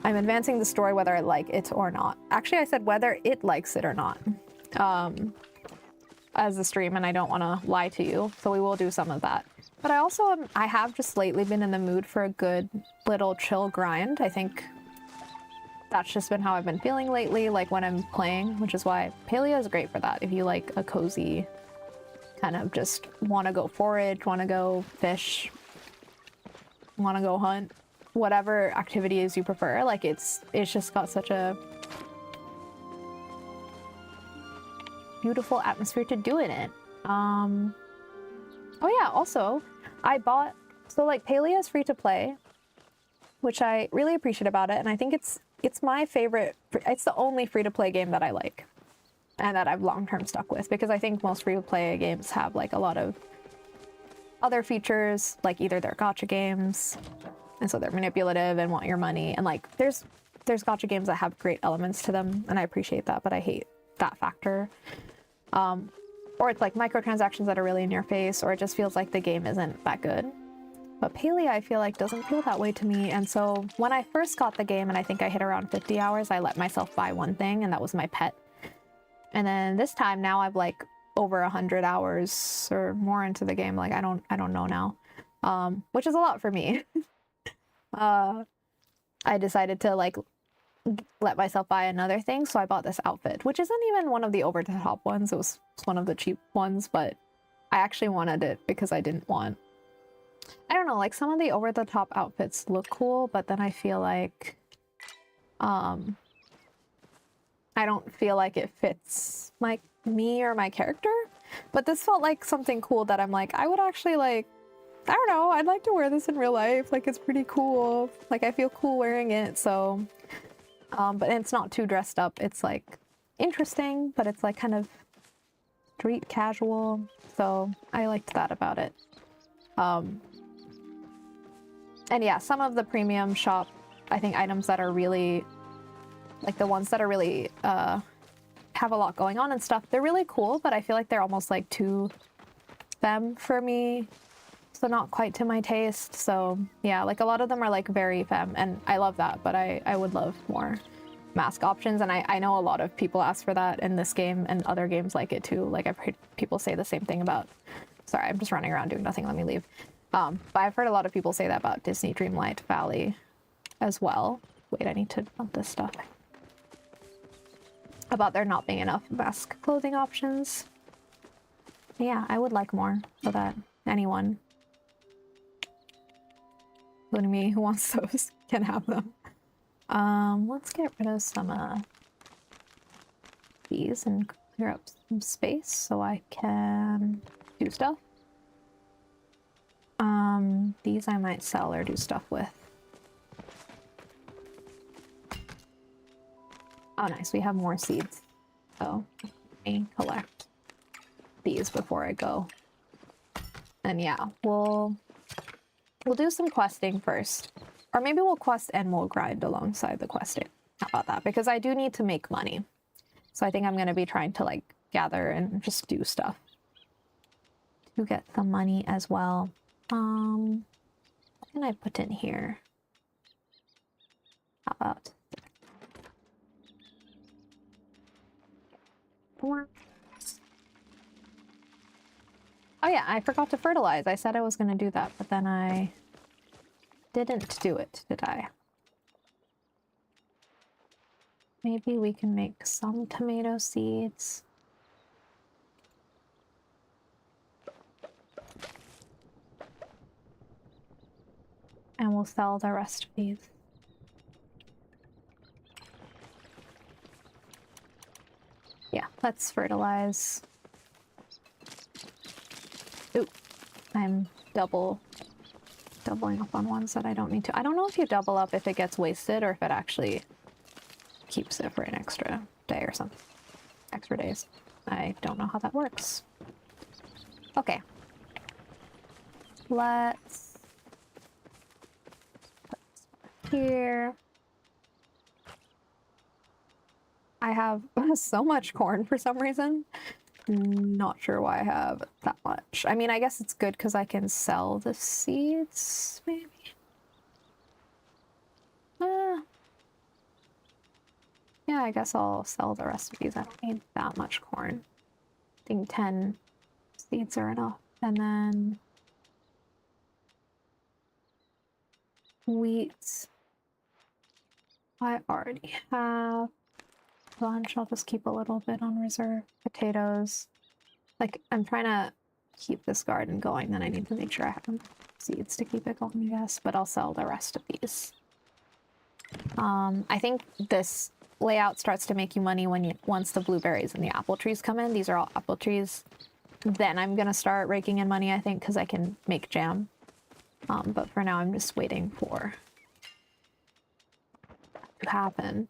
I'm advancing the story whether I like it or not. Actually, I said whether it likes it or not as the stream, and I don't want to lie to you. So we will do some of that. But I have just lately been in the mood for a good little chill grind. I think that's just been how I've been feeling lately, like when I'm playing, which is why Palia is great for that. If you like a cozy kind of just want to go forage, want to go fish, want to go hunt, whatever activities you prefer, like it's just got such a beautiful atmosphere to do it in. Oh yeah, also so like Palia is free to play, which I really appreciate about it, and I think it's my favorite. It's the only free to play game that I like and that I've long-term stuck with, because I think most free-to-play games have like a lot of other features, like either they're gacha games and so they're manipulative and want your money, and like there's gacha games that have great elements to them and I appreciate that, but I hate that factor. Or it's like microtransactions that are really in your face, or it just feels like the game isn't that good. But Palia, I feel like, doesn't feel that way to me, and so when I first got the game, and I think I hit around 50 hours, I let myself buy one thing, and that was my pet. And then this time now I've like over 100 hours or more into the game. Like I don't know now, which is a lot for me. I decided to like let myself buy another thing. So I bought this outfit, which isn't even one of the over the top ones. It was one of the cheap ones, but I actually wanted it because I don't know, like some of the over the top outfits look cool, but then I feel like, I don't feel like it fits like me or my character, but this felt like something cool that I'm like, I would actually like, I don't know, I'd like to wear this in real life. Like it's pretty cool. Like I feel cool wearing it. So, but it's not too dressed up. It's like interesting, but it's like kind of street casual. So I liked that about it. And yeah, some of the premium shop, I think items that are really like the ones that are really have a lot going on and stuff, they're really cool, but I feel like they're almost like too femme for me, so not quite to my taste. So yeah, like a lot of them are like very femme, and I love that, but I would love more mask options, and I know a lot of people ask for that in this game and other games like it too. Like I've heard people say the same thing about, sorry, I'm just running around doing nothing, let me leave. But I've heard a lot of people say that about Disney Dreamlight Valley as well. Wait, I need to dump this stuff. About there not being enough mask clothing options. Yeah, I would like more so that anyone, including me, who wants those can have them. Let's get rid of some these and clear up some space so I can do stuff. These I might sell or do stuff with. Oh nice, we have more seeds. So let me collect these before I go. And yeah, we'll do some questing first. Or maybe we'll quest and we'll grind alongside the questing. How about that? Because I do need to make money. So I think I'm going to be trying to like gather and just do stuff to get some money as well. What can I put in here? How about more? Oh yeah, I forgot to fertilize. I said I was going to do that, but then I didn't do it, did I? Maybe we can make some tomato seeds. And we'll sell the rest of these. Yeah, let's fertilize. Ooh, I'm doubling up on ones that I don't need to. I don't know if you double up if it gets wasted or if it actually keeps it for an extra day or something. Extra days. I don't know how that works. Okay. Let's put this here. I have so much corn for some reason. Not sure why I have that much. I mean, I guess it's good because I can sell the seeds, maybe? Yeah, I guess I'll sell the rest of these. I don't need that much corn. I think 10 seeds are enough. And then wheat. I already have a bunch. I'll just keep a little bit on reserve. Potatoes. Like, I'm trying to keep this garden going, then I need to make sure I have enough seeds to keep it going, I guess. But I'll sell the rest of these. I think this layout starts to make you money when once the blueberries and the apple trees come in. These are all apple trees. Then I'm gonna start raking in money, I think, because I can make jam. But for now, I'm just waiting for that to happen.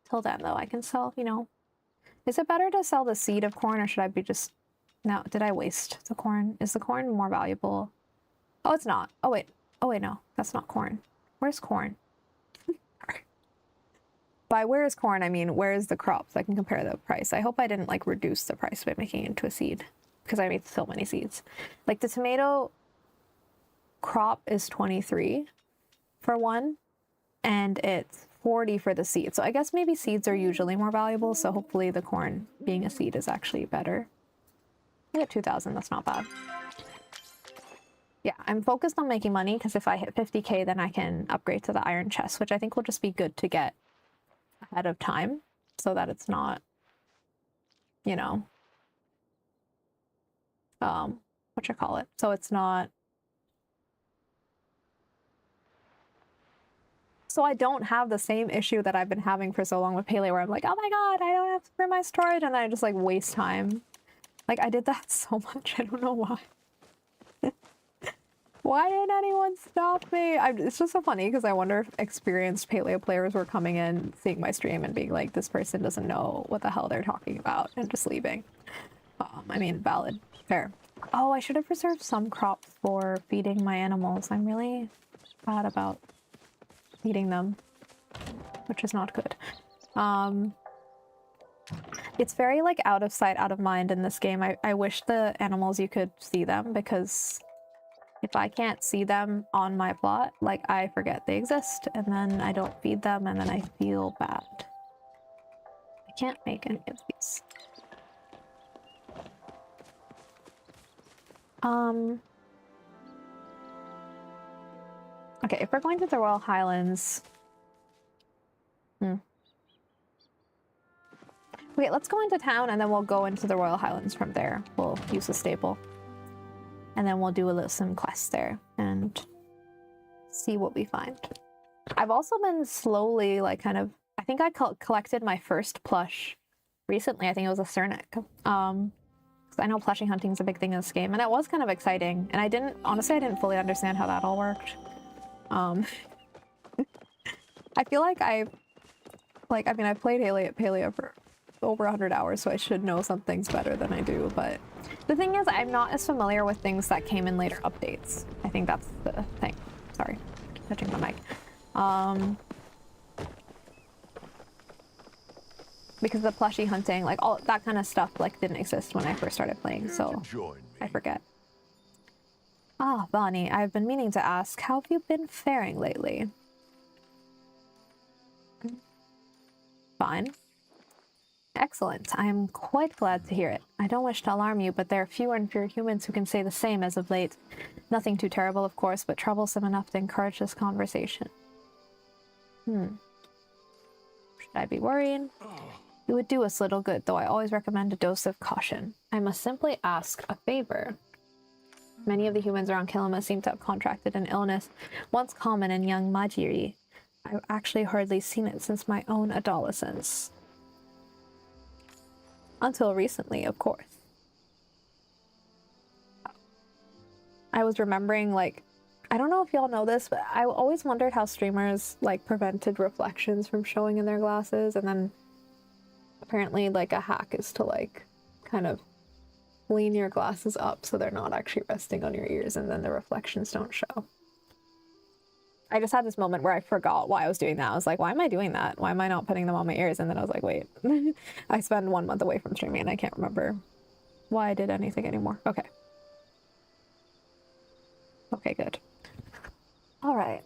Till then, though, I can sell, you know. Is it better to sell the seed of corn, or should I be just... No, did I waste the corn? Is the corn more valuable? Oh, it's not. Oh, wait. Oh, wait, no. That's not corn. Where's corn? By where is corn, I mean, where is the crop? So I can compare the price. I hope I didn't, like, reduce the price by making it into a seed. Because I made so many seeds. Like, the tomato crop is 23 for one. And it's 40 for the seed. So I guess maybe seeds are usually more valuable. So hopefully the corn being a seed is actually better. I get 2,000. That's not bad. Yeah, I'm focused on making money because if I hit 50k, then I can upgrade to the iron chest, which I think will just be good to get ahead of time so that it's not, you know, what you call it? So it's not, so I don't have the same issue that I've been having for so long with Palia where I'm like, oh my god, I don't have for my storage, and I just like waste time. Like I did that so much, I don't know why. Why didn't anyone stop me? It's just so funny because I wonder if experienced Paleo players were coming in, seeing my stream and being like, this person doesn't know what the hell they're talking about, and just leaving. I mean, valid. Fair. Oh, I should have preserved some crops for feeding my animals. I'm really bad about feeding them, which is not good. It's very like out of sight, out of mind in this game. I wish the animals you could see them because If I can't see them on my plot, like I forget they exist, and then I don't feed them, and then I feel bad. I can't make any of these. Okay, if we're going to the Royal Highlands... Okay, let's go into town and then we'll go into the Royal Highlands from there. We'll use the staple. And then we'll do some quests there and see what we find. I've also been slowly, like, kind of... I think I collected my first plush recently. I think it was a Cernic. Because I know plushie hunting is a big thing in this game, and it was kind of exciting. And I didn't... Honestly, I didn't fully understand how that all worked. I feel like I've played Palia for over 100 hours, so I should know some things better than I do, but the thing is, I'm not as familiar with things that came in later updates. I think that's the thing. Sorry, touching the mic. Because the plushie hunting, like all that kind of stuff, like didn't exist when I first started playing, so I forget. Ah, Bonnie, I've been meaning to ask, how have you been faring lately? Fine. Excellent. I am quite glad to hear it. I don't wish to alarm you, but there are fewer and fewer humans who can say the same as of late. Nothing too terrible, of course, but troublesome enough to encourage this conversation. Should I be worrying? It would do us little good, though I always recommend a dose of caution. I must simply ask a favor. Many of the humans around Kilima seem to have contracted an illness once common in young Majiri. I've actually hardly seen it since my own adolescence. Until recently, of course. I was remembering, like, I don't know if y'all know this, but I always wondered how streamers, like, prevented reflections from showing in their glasses, and then apparently, like, a hack is to, like, kind of lean your glasses up so they're not actually resting on your ears, and then the reflections don't show. I just had this moment where I forgot why I was doing that. I was like, why am I doing that? Why am I not putting them on my ears? And then I was like, wait, I spent 1 month away from streaming and I can't remember why I did anything anymore. Okay. Okay, good. All right.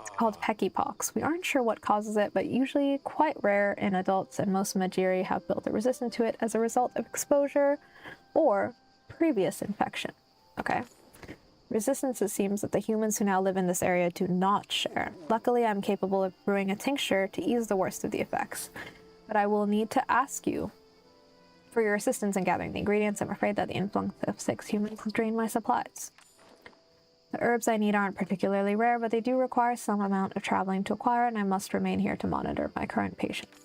It's called peckypox. We aren't sure what causes it, but usually quite rare in adults, and most Majiri have built a resistance to it as a result of exposure or previous infection. Okay. Resistance, it seems that the humans who now live in this area do not share. Luckily, I'm capable of brewing a tincture to ease the worst of the effects, but I will need to ask you for your assistance in gathering the ingredients. I'm afraid that the influx of 6 humans has drained my supplies. The herbs I need aren't particularly rare, but they do require some amount of traveling to acquire, and I must remain here to monitor my current patients.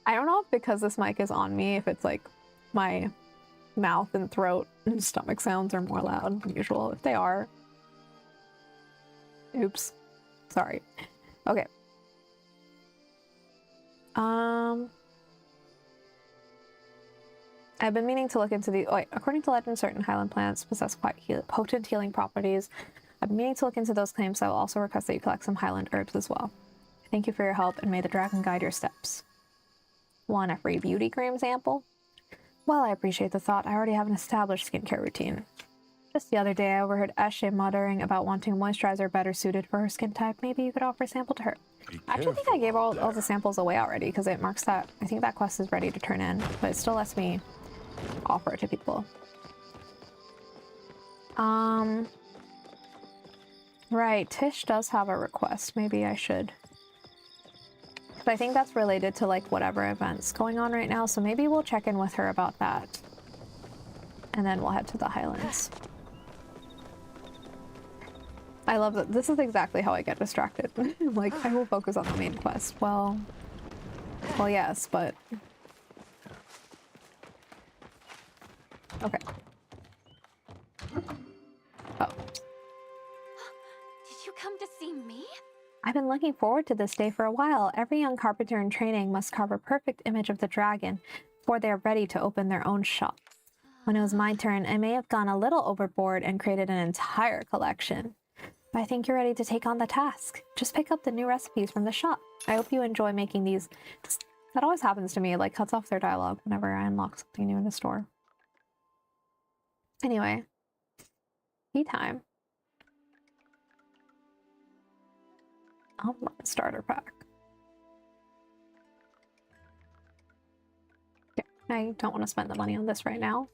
I don't know if because this mic is on me, if it's like my mouth and throat and stomach sounds are more loud than usual. If they are, oops, sorry. Okay. I've been meaning to look into the... wait, according to legend, certain highland plants possess quite potent healing properties. I've been meaning to look into those claims, so I will also request that you collect some highland herbs as well. Thank you for your help, and may the dragon guide your steps. Want a free beauty cream sample? Well, I appreciate the thought. I already have an established skincare routine. Just the other day, I overheard Eshe muttering about wanting a moisturizer better suited for her skin type. Maybe you could offer a sample to her. I actually think I gave all the samples away already, because it marks that... I think that quest is ready to turn in, but it still lets me offer it to people. Right, Tish does have a request. Maybe I should. But I think that's related to, like, whatever event's going on right now, so maybe we'll check in with her about that. And then we'll head to the Highlands. I love that. This is exactly how I get distracted. Like, I will focus on the main quest. Well, yes, but... okay. Oh. Did you come to see me? I've been looking forward to this day for a while. Every young carpenter in training must carve a perfect image of the dragon before they are ready to open their own shop. When it was my turn, I may have gone a little overboard and created an entire collection. but I think you're ready to take on the task. Just pick up the new recipes from the shop. I hope you enjoy making these. That always happens to me, it like cuts off their dialogue whenever I unlock something new in the store. Anyway, tea time. Starter pack. Okay, I don't want to spend the money on this right now.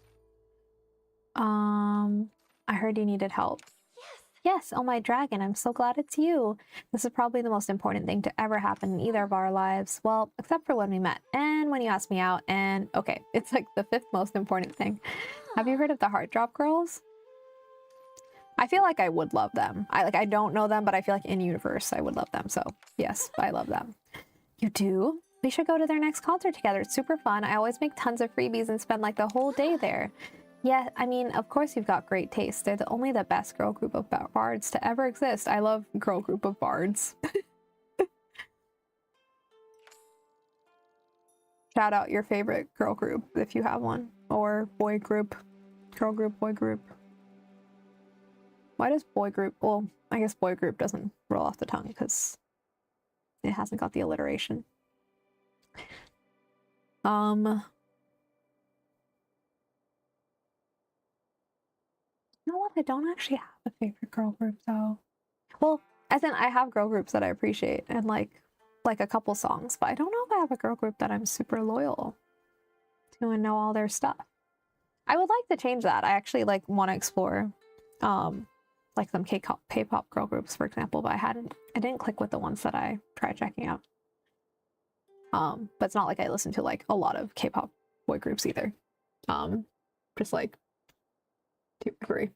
I heard you needed help. Yes, oh my dragon, I'm so glad it's you. This is probably the most important thing to ever happen in either of our lives. Well, except for when we met and when you asked me out and okay, it's like the 5th most important thing. Have you heard of the Heart Drop Girls? I feel like I would love them. I don't know them, but I feel like in universe I would love them. So yes, I love them. You do? We should go to their next concert together. It's super fun. I always make tons of freebies and spend like the whole day there. Yeah, I mean, of course you've got great taste. They're only the best girl group of bards to ever exist. I love girl group of bards. Shout out your favorite girl group if you have one. Or boy group. Girl group, boy group. Why does boy group... Well, I guess boy group doesn't roll off the tongue because it hasn't got the alliteration. You know what? I don't actually have a favorite girl group though. Well, as in I have girl groups that I appreciate and like a couple songs, but I don't know if I have a girl group that I'm super loyal to and know all their stuff. I would like to change that. I actually like want to explore like some K-pop girl groups, for example, but I didn't click with the ones that I tried checking out. But it's not like I listen to like a lot of K-pop boy groups either. Just like 2 or 3.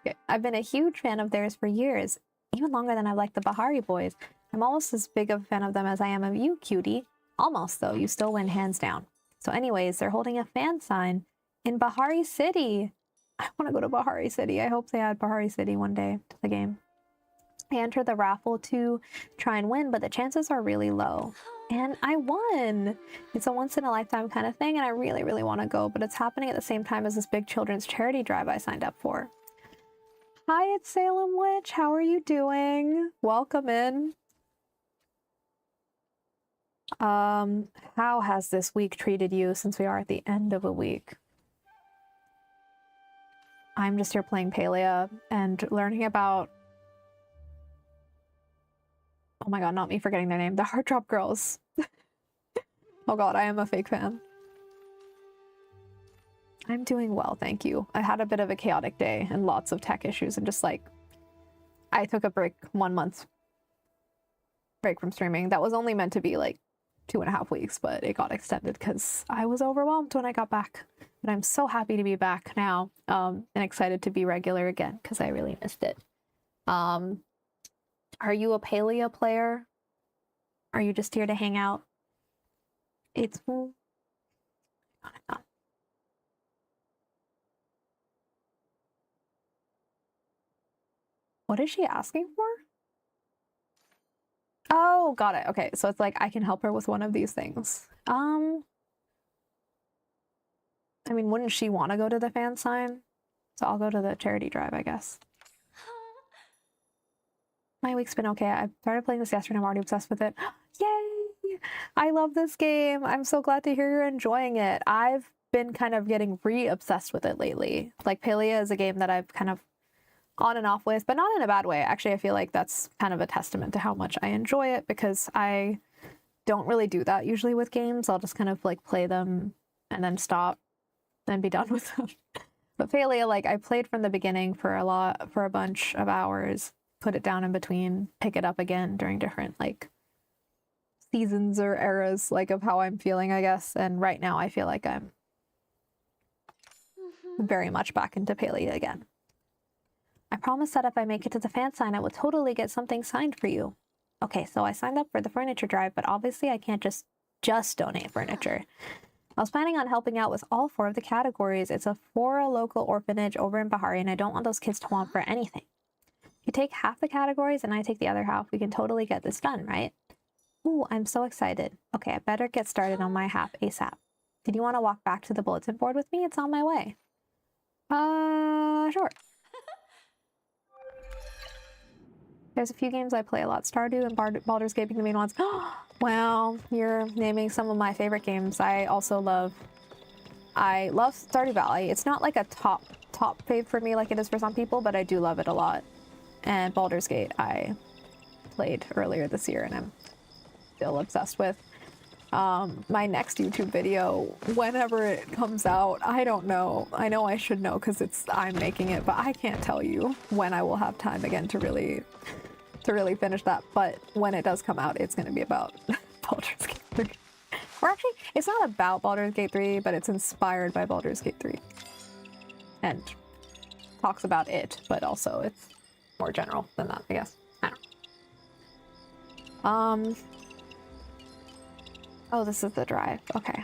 Okay. I've been a huge fan of theirs for years, even longer than I've liked the Bahari boys. I'm almost as big of a fan of them as I am of you, cutie. Almost, though. You still win hands down. So anyways, they're holding a fan sign in Bahari City. I want to go to Bahari City. I hope they add Bahari City one day to the game. I entered the raffle to try and win, but the chances are really low. And I won! It's a once-in-a-lifetime kind of thing, and I really, really want to go, but it's happening at the same time as this big children's charity drive I signed up for. Hi, it's Salem Witch. How are you doing? Welcome in. How has this week treated you since we are at the end of a week? I'm just here playing Palia and learning about... Oh my god, not me forgetting their name. The Heart Drop Girls. Oh god, I am a fake fan. I'm doing well, thank you. I had a bit of a chaotic day and lots of tech issues and just like... I took a break, 1 month break from streaming. That was only meant to be like 2.5 weeks, but it got extended because I was overwhelmed when I got back. But I'm so happy to be back now and excited to be regular again because I really missed it. Are you a Palia player? Are you just here to hang out? It's... What is she asking for? Oh, got it. Okay, so it's like I can help her with one of these things. I mean, wouldn't she want to go to the fan sign? So I'll go to the charity drive, I guess. My week's been okay. I started playing this yesterday and I'm already obsessed with it. Yay! I love this game. I'm so glad to hear you're enjoying it. I've been kind of getting re-obsessed with it lately. Like, Palia is a game that I've kind of on and off with, but not in a bad way. Actually, I feel like that's kind of a testament to how much I enjoy it because I don't really do that usually with games. I'll just kind of like play them and then stop and be done with them. But Palia, like, I played from the beginning for a bunch of hours, put it down in between, pick it up again during different like seasons or eras like of how I'm feeling, I guess. And right now I feel like I'm very much back into Palia again. I promised that if I make it to the fan sign, I will totally get something signed for you. Okay, so I signed up for the furniture drive, but obviously I can't just donate furniture. I was planning on helping out with all 4 of the categories. It's for a local orphanage over in Bahari, and I don't want those kids to want for anything. You take half the categories and I take the other half. We can totally get this done, right? Ooh, I'm so excited. Okay, I better get started on my half ASAP. Did you want to walk back to the bulletin board with me? It's on my way. Sure. There's a few games I play a lot. Stardew and Baldur's Gate being the main ones. Wow, you're naming some of my favorite games. I love Stardew Valley. It's not like a top fave for me like it is for some people, but I do love it a lot. And Baldur's Gate I played earlier this year and I'm still obsessed with. My next YouTube video, whenever it comes out, I don't know. I know I should know because I'm making it, but I can't tell you when I will have time again to really finish that. But when it does come out, it's going to be about Baldur's Gate 3. Or actually, it's not about Baldur's Gate 3, but it's inspired by Baldur's Gate 3. And talks about it, but also it's more general than that, I guess. I don't know. Oh, this is the drive. Okay.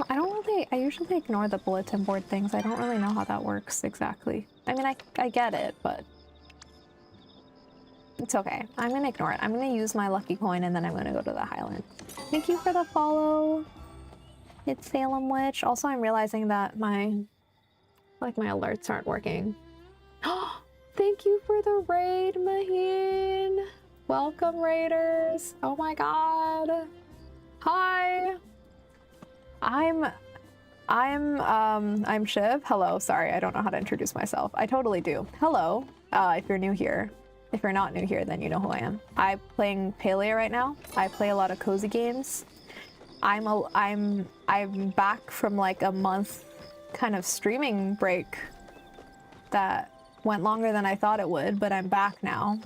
I usually ignore the bulletin board things. I don't really know how that works exactly. I mean, I get it, but it's okay. I'm gonna ignore it. I'm gonna use my lucky coin and then I'm gonna go to the Highland. Thank you for the follow. It's Salem Witch. Also, I'm realizing that my alerts aren't working. Thank you for the raid, Maheen. Welcome, raiders. Oh my god. Hi. I'm Shiv. Hello. Sorry, I don't know how to introduce myself. I totally do. Hello. If you're new here. If you're not new here, then you know who I am. I'm playing Palia right now. I play a lot of cozy games. I'm back from like a month kind of streaming break that went longer than I thought it would, but I'm back now,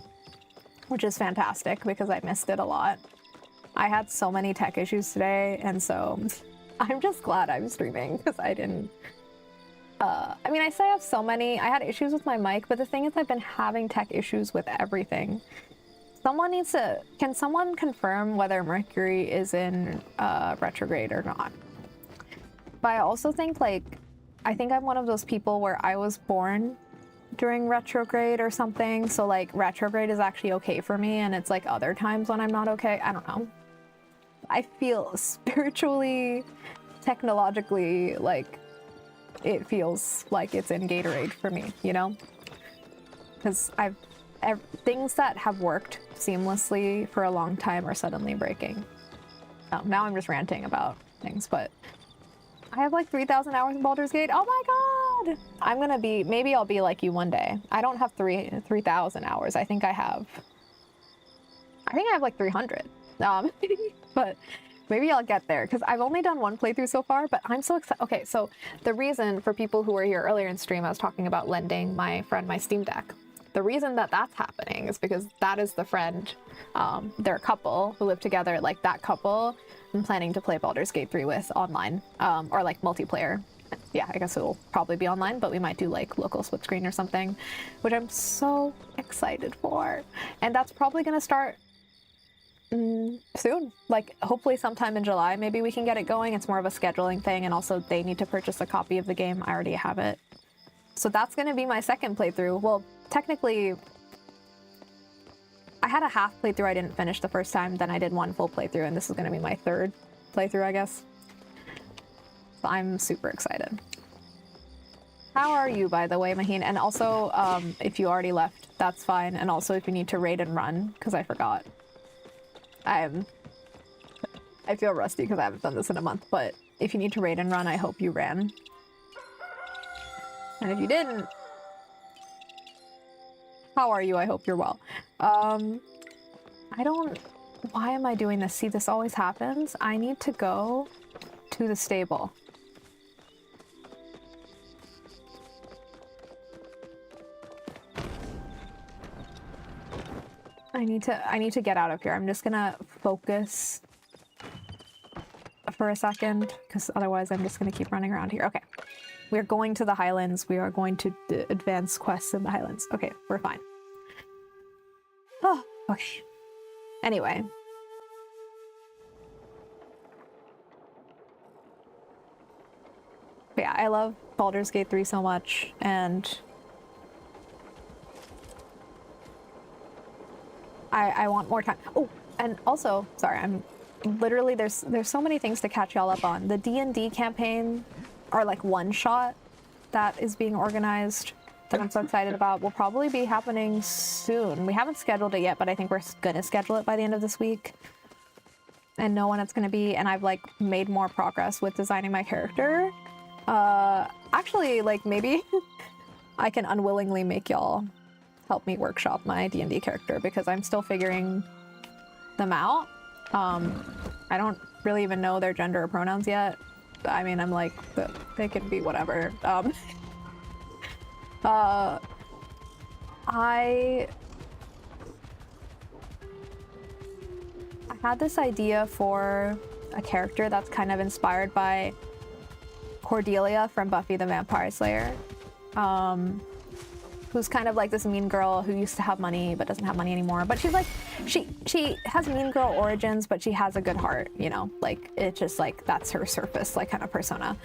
which is fantastic because I missed it a lot. I had so many tech issues today, and so I'm just glad I'm streaming because I didn't. I mean, I say I have so many. I had issues with my mic, but the thing is, I've been having tech issues with everything. Can someone confirm whether Mercury is in retrograde or not? But I also think, I think I'm one of those people where I was born during retrograde or something, so retrograde is actually okay for me, and it's other times when I'm not okay. I don't know. I feel spiritually, technologically, it feels like it's in Gatorade for me, you know? Because things that have worked seamlessly for a long time are suddenly breaking. Now I'm just ranting about things, but I have 3,000 hours in Baldur's Gate. Oh my god! Maybe I'll be like you one day. I don't have 3,000 hours. I think I have 300. But maybe I'll get there because I've only done one playthrough so far, but I'm so excited. Okay, so the reason for people who were here earlier in stream, I was talking about lending my friend my Steam Deck. The reason that that's happening is because that is the friend, they're a couple who live together, that couple I'm planning to play Baldur's Gate 3 with online, or multiplayer. Yeah, I guess it'll probably be online, but we might do local split screen or something, which I'm so excited for. And that's probably gonna start soon, hopefully sometime in July. Maybe we can get it going. It's more of a scheduling thing, and also they need to purchase a copy of the game. I already have it, so that's gonna be my second playthrough. Well, technically I had a half playthrough I didn't finish the first time, then I did one full playthrough, and this is gonna be my third playthrough, I guess. So I'm super excited. How are you, by the way, Maheen? And also, if you already left, that's fine. And also if you need to raid and run, because I forgot. I feel rusty because I haven't done this in a month, but if you need to raid and run, I hope you ran. And if you didn't, how are you? I hope you're well. Why am I doing this? See, this always happens. I need to go to the stable. I need to get out of here. I'm just gonna focus for a second because otherwise I'm just gonna keep running around here. Okay. We're going to the Highlands. We are going to advance quests in the Highlands. Okay, we're fine. Oh, okay. Anyway. But yeah, I love Baldur's Gate 3 so much, and I want more time. Oh, and also, sorry, I'm literally, there's so many things to catch y'all up on. The D&D campaign, or one shot that is being organized that I'm so excited about will probably be happening soon. We haven't scheduled it yet, but I think we're gonna schedule it by the end of this week and know when it's gonna be. And I've like made more progress with designing my character. Actually, like maybe I can unwillingly make y'all help me workshop my D&D character because I'm still figuring them out. I don't really even know their gender or pronouns yet. I mean, I'm like, they can be whatever. I had this idea for a character that's kind of inspired by Cordelia from Buffy the Vampire Slayer, who's kind of like this mean girl who used to have money but doesn't have money anymore. But she's like, she has mean girl origins, but she has a good heart, you know? Like, it's just like, that's her surface, like, kind of persona.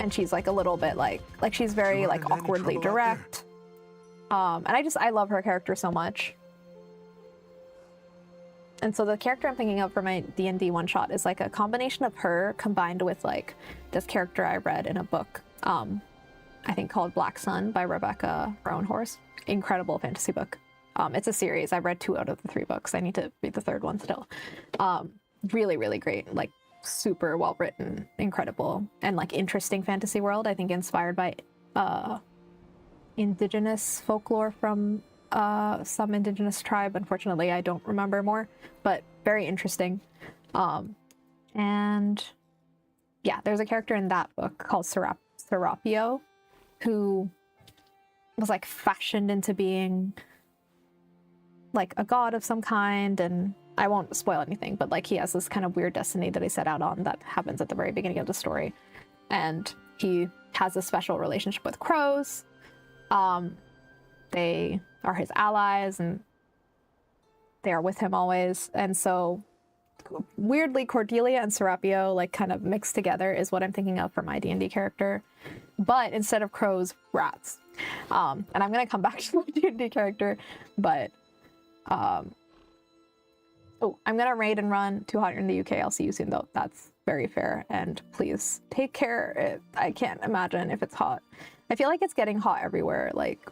And she's like a little bit like she's very like awkwardly direct. And I love her character so much. And so the character I'm thinking of for my D&D one shot is like a combination of her combined with like this character I read in a book, I think called Black Sun by Rebecca Roanhorse. Incredible fantasy book. It's a series. I read 2 out of the 3 books. I need to read the 3rd one still. Really, really great. Like super well written, incredible, and like interesting fantasy world. I think inspired by indigenous folklore from some indigenous tribe. Unfortunately, I don't remember more, but very interesting. And yeah, there's a character in that book called Serapio who was like fashioned into being like a god of some kind, and I won't spoil anything, but like he has this kind of weird destiny that he set out on that happens at the very beginning of the story. And he has a special relationship with crows. They are his allies and they are with him always. And so weirdly, Cordelia and Serapio like kind of mixed together is what I'm thinking of for my D&D character. But instead of crows, rats. And I'm gonna come back to my D&D character, but oh, I'm gonna raid and run. Too hot in the UK. I'll see you soon though. That's very fair. And please take care. I can't imagine if it's hot. I feel like it's getting hot everywhere, like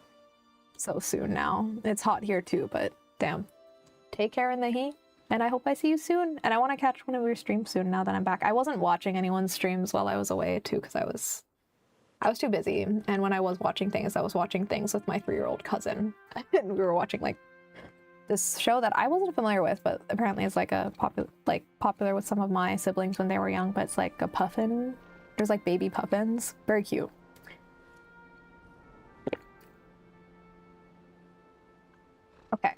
so soon now. It's hot here too, but damn. Take care in the heat. And I hope I see you soon. And I want to catch one of your streams soon now that I'm back. I wasn't watching anyone's streams while I was away too, because I was too busy. And when I was watching things, I was watching things with my 3-year-old cousin. And we were watching like this show that I wasn't familiar with, but apparently it's like a popular with some of my siblings when they were young, but it's like a puffin. There's like baby puffins. Very cute. Okay.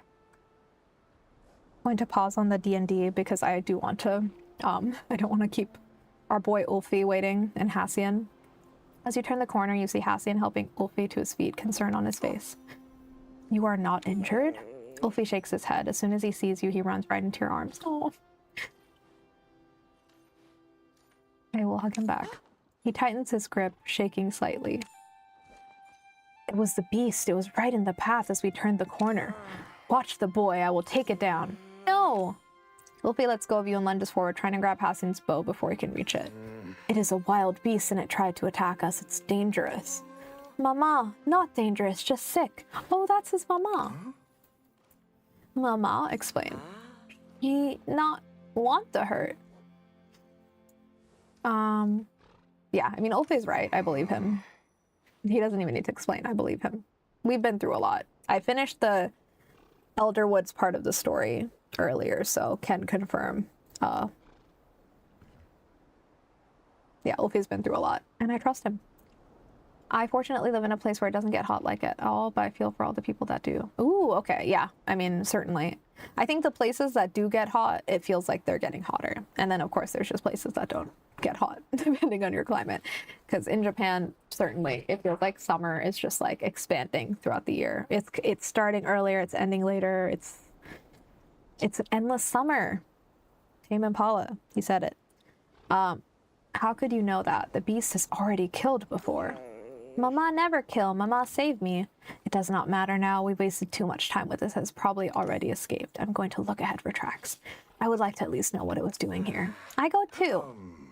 Going to pause on the D&D because I do want to, I don't want to keep our boy Ulfi waiting and Hassian. As you turn the corner, you see Hassian helping Ulfi to his feet, concern on his face. You are not injured? Ulfi shakes his head. As soon as he sees you, he runs right into your arms. Oh. I will hug him back. He tightens his grip, shaking slightly. It was the beast. It was right in the path as we turned the corner. Watch the boy. I will take it down. No! Ulfi lets go of you and lunges forward, trying to grab Hassian's bow before he can reach it. It is a wild beast and it tried to attack us. It's dangerous. Mama, not dangerous, just sick. Oh, that's his mama. Mama, explain. He not want to hurt. Yeah, I mean, Ulfi's right. I believe him. He doesn't even need to explain. I believe him. We've been through a lot. I finished the Elderwoods part of the story earlier, so can confirm. Yeah, Ulfi's been through a lot, and I trust him. I fortunately live in a place where it doesn't get hot like at all, but I feel for all the people that do. Ooh, okay, yeah. I mean, certainly. I think the places that do get hot, it feels like they're getting hotter. And then, of course, there's just places that don't get hot, depending on your climate. Because in Japan, certainly, it feels like summer is just like expanding throughout the year. It's starting earlier, it's ending later. It's an endless summer. Tame Impala, he said it. How could you know that? The beast has already killed before. Mama never kill. Mama saved me. It does not matter now. We've wasted too much time with this. Has probably already escaped. I'm going to look ahead for tracks. I would like to at least know what it was doing here. I go too.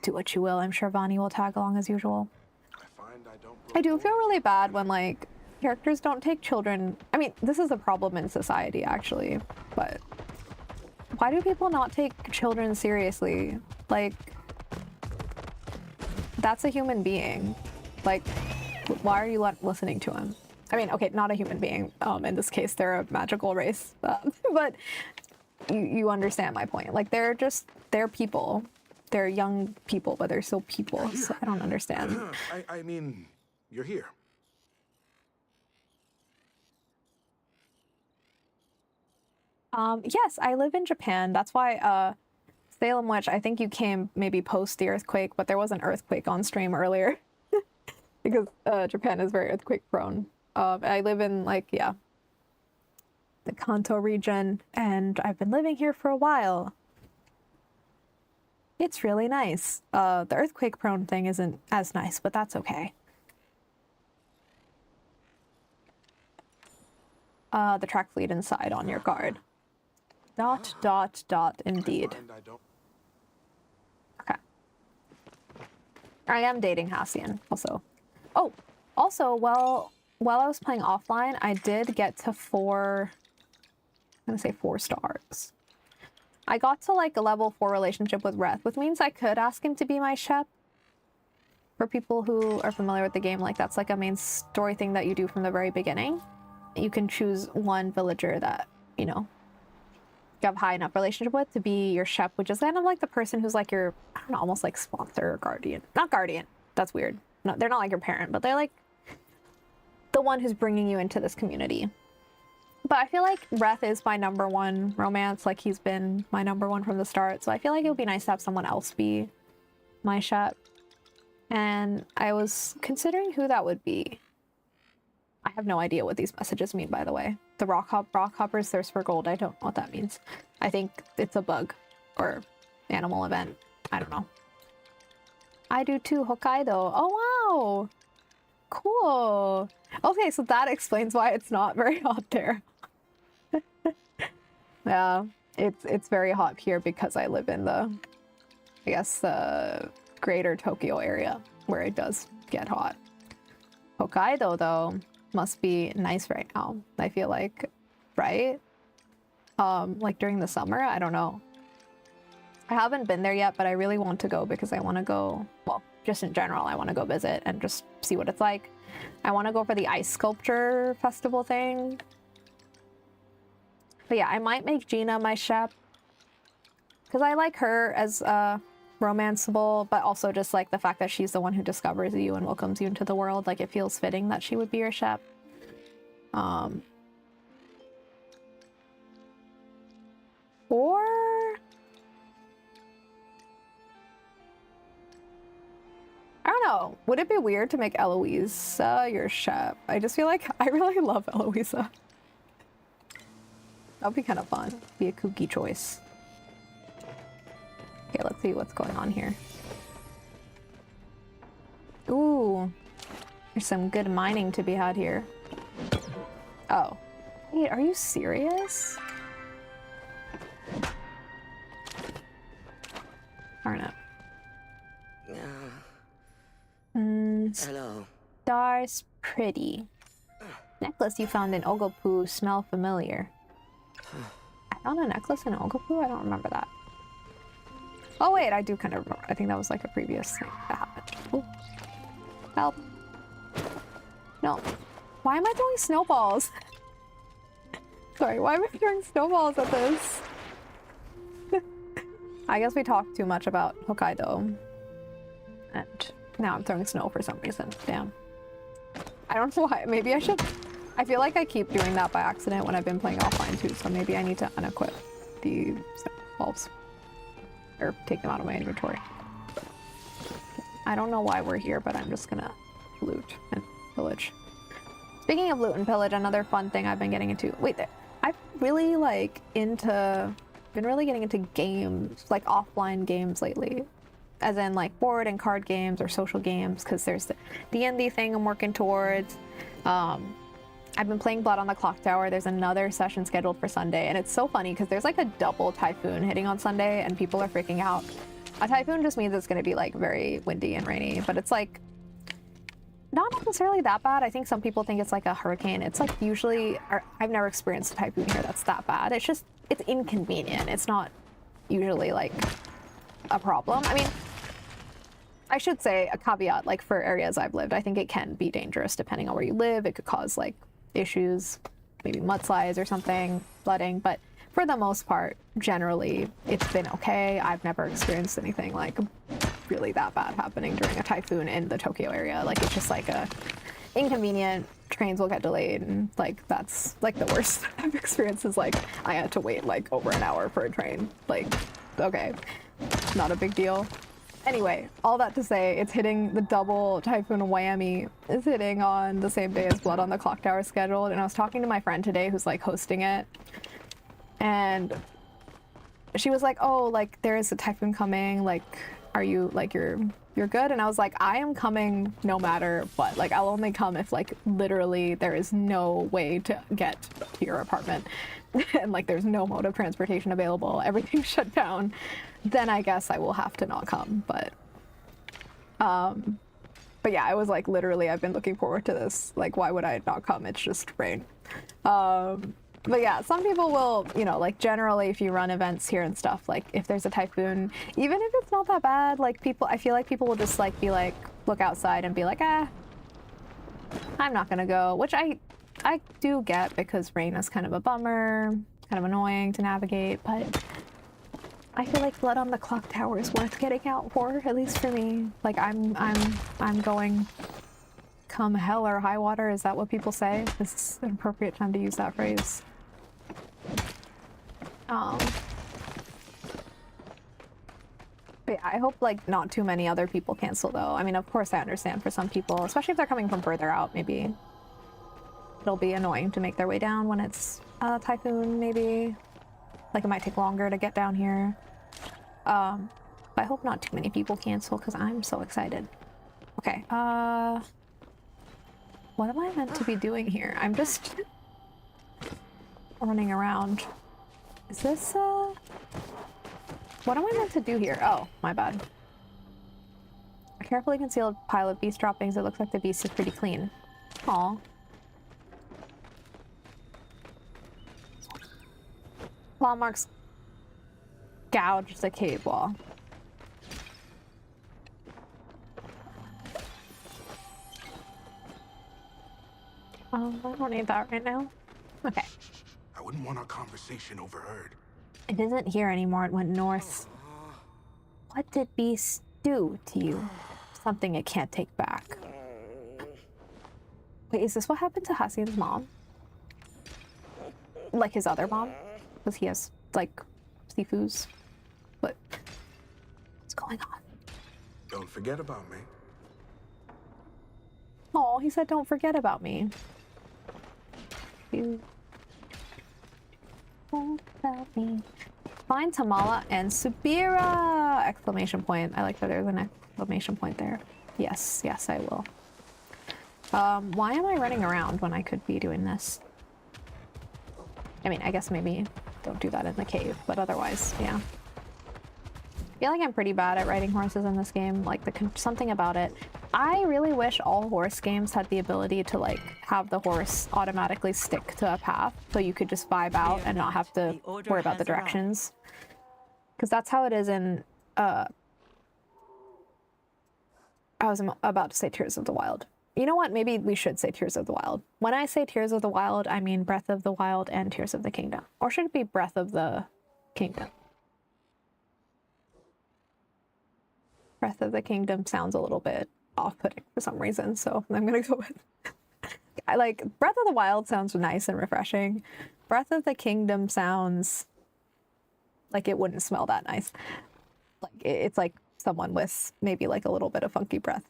Do what you will. I'm sure Vani will tag along as usual. I do feel really bad when like characters don't take children. I mean, this is a problem in society actually, but why do people not take children seriously? Like, that's a human being. Like, why are you listening to him? I mean, okay, not a human being. In this case, they're a magical race, but you understand my point. Like, they're people. They're young people, but they're still people. So I don't understand. I mean, you're here. Yes, I live in Japan. That's why Salem Witch, I think you came maybe post the earthquake, but there was an earthquake on stream earlier because Japan is very earthquake prone. I live in like, yeah, the Kanto region, and I've been living here for a while. It's really nice. The earthquake prone thing isn't as nice, but that's okay. The track fleet inside on your guard. ... Indeed. Okay. I am dating Hassian also. Oh, also, well, while I was playing offline, I did get to 4, I'm gonna say 4 stars. I got to like a level 4 relationship with Reth, which means I could ask him to be my shep. For people who are familiar with the game, like that's like a main story thing that you do from the very beginning. You can choose one villager that, you know, you have high enough relationship with to be your shep, which is kind of like the person who's like your, I don't know, almost like sponsor or guardian. Not guardian, that's weird. No, they're not like your parent, but they're like the one who's bringing you into this community. But I feel like Reth is my #1 romance, like he's been my #1 from the start, so I feel like it would be nice to have someone else be my shep. And I was considering who that would be. I have no idea what these messages mean, by the way. The rockhoppers thirst for gold. I don't know what that means. I think it's a bug or animal event. I don't know. I do too, Hokkaido. Oh, wow. Cool. Okay, so that explains why it's not very hot there. Yeah, it's very hot here because I live in the, I guess, the greater Tokyo area where it does get hot. Hokkaido, though, must be nice right now. I feel like, right? Like during the summer, I don't know. I haven't been there yet, but I really want to go because I want to go, well, just in general, I want to go visit and just see what it's like. I want to go for the ice sculpture festival thing. But yeah, I might make Gina my shep because I like her as romanceable, but also just like the fact that she's the one who discovers you and welcomes you into the world. Like it feels fitting that she would be your shep. Or I don't know. Would it be weird to make Eloisa your shep? I just feel like I really love Eloisa. That'd be kind of fun. Be a kooky choice. Okay, let's see what's going on here. Ooh, there's some good mining to be had here. Oh, wait, are you serious? Darn it. Hello. Stars pretty. Necklace you found in Ogopu smell familiar. I found a necklace in Ogopu? I don't remember that. Oh wait, I do kind of remember. I think that was like a previous thing that happened. Ooh. Help. No. Why am I throwing snowballs? Sorry, why am I throwing snowballs at this? I guess we talked too much about Hokkaido. And now I'm throwing snow for some reason. Damn. I don't know why. Maybe I should... I feel like I keep doing that by accident when I've been playing offline too, so maybe I need to unequip the snowballs. Or take them out of my inventory. I don't know why we're here, but I'm just gonna loot and pillage. Speaking of loot and pillage, another fun thing I've been getting into... Wait, I've really been really getting into games, like offline games lately. As in like board and card games or social games, because there's the D&D thing I'm working towards. I've been playing Blood on the Clock Tower. There's another session scheduled for Sunday, and it's so funny because there's like a double typhoon hitting on Sunday and people are freaking out. A typhoon just means it's going to be like very windy and rainy, but it's like not necessarily that bad. I think some people think it's like a hurricane. It's like usually, I've never experienced a typhoon here that's that bad. It's just, it's inconvenient. It's not usually like a problem. I mean, I should say a caveat, like for areas I've lived, I think it can be dangerous depending on where you live. It could cause like issues, maybe mudslides or something, flooding, but for the most part, generally, it's been okay. I've never experienced anything like really that bad happening during a typhoon in the Tokyo area. Like it's just like a inconvenient, trains will get delayed, and like that's like the worst I've experienced is like I had to wait like over an hour for a train. Like, okay, not a big deal. Anyway, all that to say, it's hitting the double typhoon whammy. It's hitting on the same day as Blood on the Clock Tower scheduled, and I was talking to my friend today who's like hosting it, and she was like, oh, like there is a typhoon coming, like are you like you're good? And I was like, I am coming no matter what. Like I'll only come if like literally there is no way to get to your apartment and like there's no mode of transportation available, everything's shut down, then I guess I will have to not come. But yeah, I was like, literally I've been looking forward to this, like why would I not come? It's just rain. But yeah, some people will, you know, like generally if you run events here and stuff, like if there's a typhoon, even if it's not that bad, like people, I feel like people will just like be like, look outside and be like, I'm not gonna go, which I do get because rain is kind of a bummer, kind of annoying to navigate, but I feel like Blood on the Clock Tower is worth getting out for, at least for me. Like I'm going come hell or high water, is that what people say? This is an appropriate time to use that phrase. But yeah, I hope like not too many other people cancel though. I mean, of course I understand for some people, especially if they're coming from further out, maybe it'll be annoying to make their way down when it's a typhoon, maybe. Like it might take longer to get down here. But I hope not too many people cancel because I'm so excited. Okay, what am I meant to be doing here? I'm just running around. Is this, what am I meant to do here? Oh, my bad. A carefully concealed pile of beast droppings. It looks like the beast is pretty clean. Aw. Claw marks gouged the cave wall. I don't need that right now. Okay. I wouldn't want our conversation overheard. It isn't here anymore. It went north. What did beasts do to you? Something it can't take back. Wait, is this what happened to Hassan's mom? Like his other mom? Because he has, like, Sifus. But what's going on? Don't forget about me. Oh, he said don't forget about me. You about me. Find Tamala and Subira! Exclamation point. I like that there's an exclamation point there. Yes, yes, I will. Why am I running around when I could be doing this? I mean, I guess maybe don't do that in the cave, but otherwise, yeah. I feel like I'm pretty bad at riding horses in this game. Like, something about it. I really wish all horse games had the ability to, like, have the horse automatically stick to a path, so you could just vibe out and not have to worry about the directions. Because that's how it is in, I was about to say Tears of the Wild. You know what? Maybe we should say Tears of the Wild. When I say Tears of the Wild, I mean Breath of the Wild and Tears of the Kingdom. Or should it be Breath of the Kingdom? Breath of the Kingdom sounds a little bit off-putting for some reason, so I'm gonna go with... I like, Breath of the Wild sounds nice and refreshing. Breath of the Kingdom sounds like it wouldn't smell that nice. Like, it's like someone with maybe like a little bit of funky breath.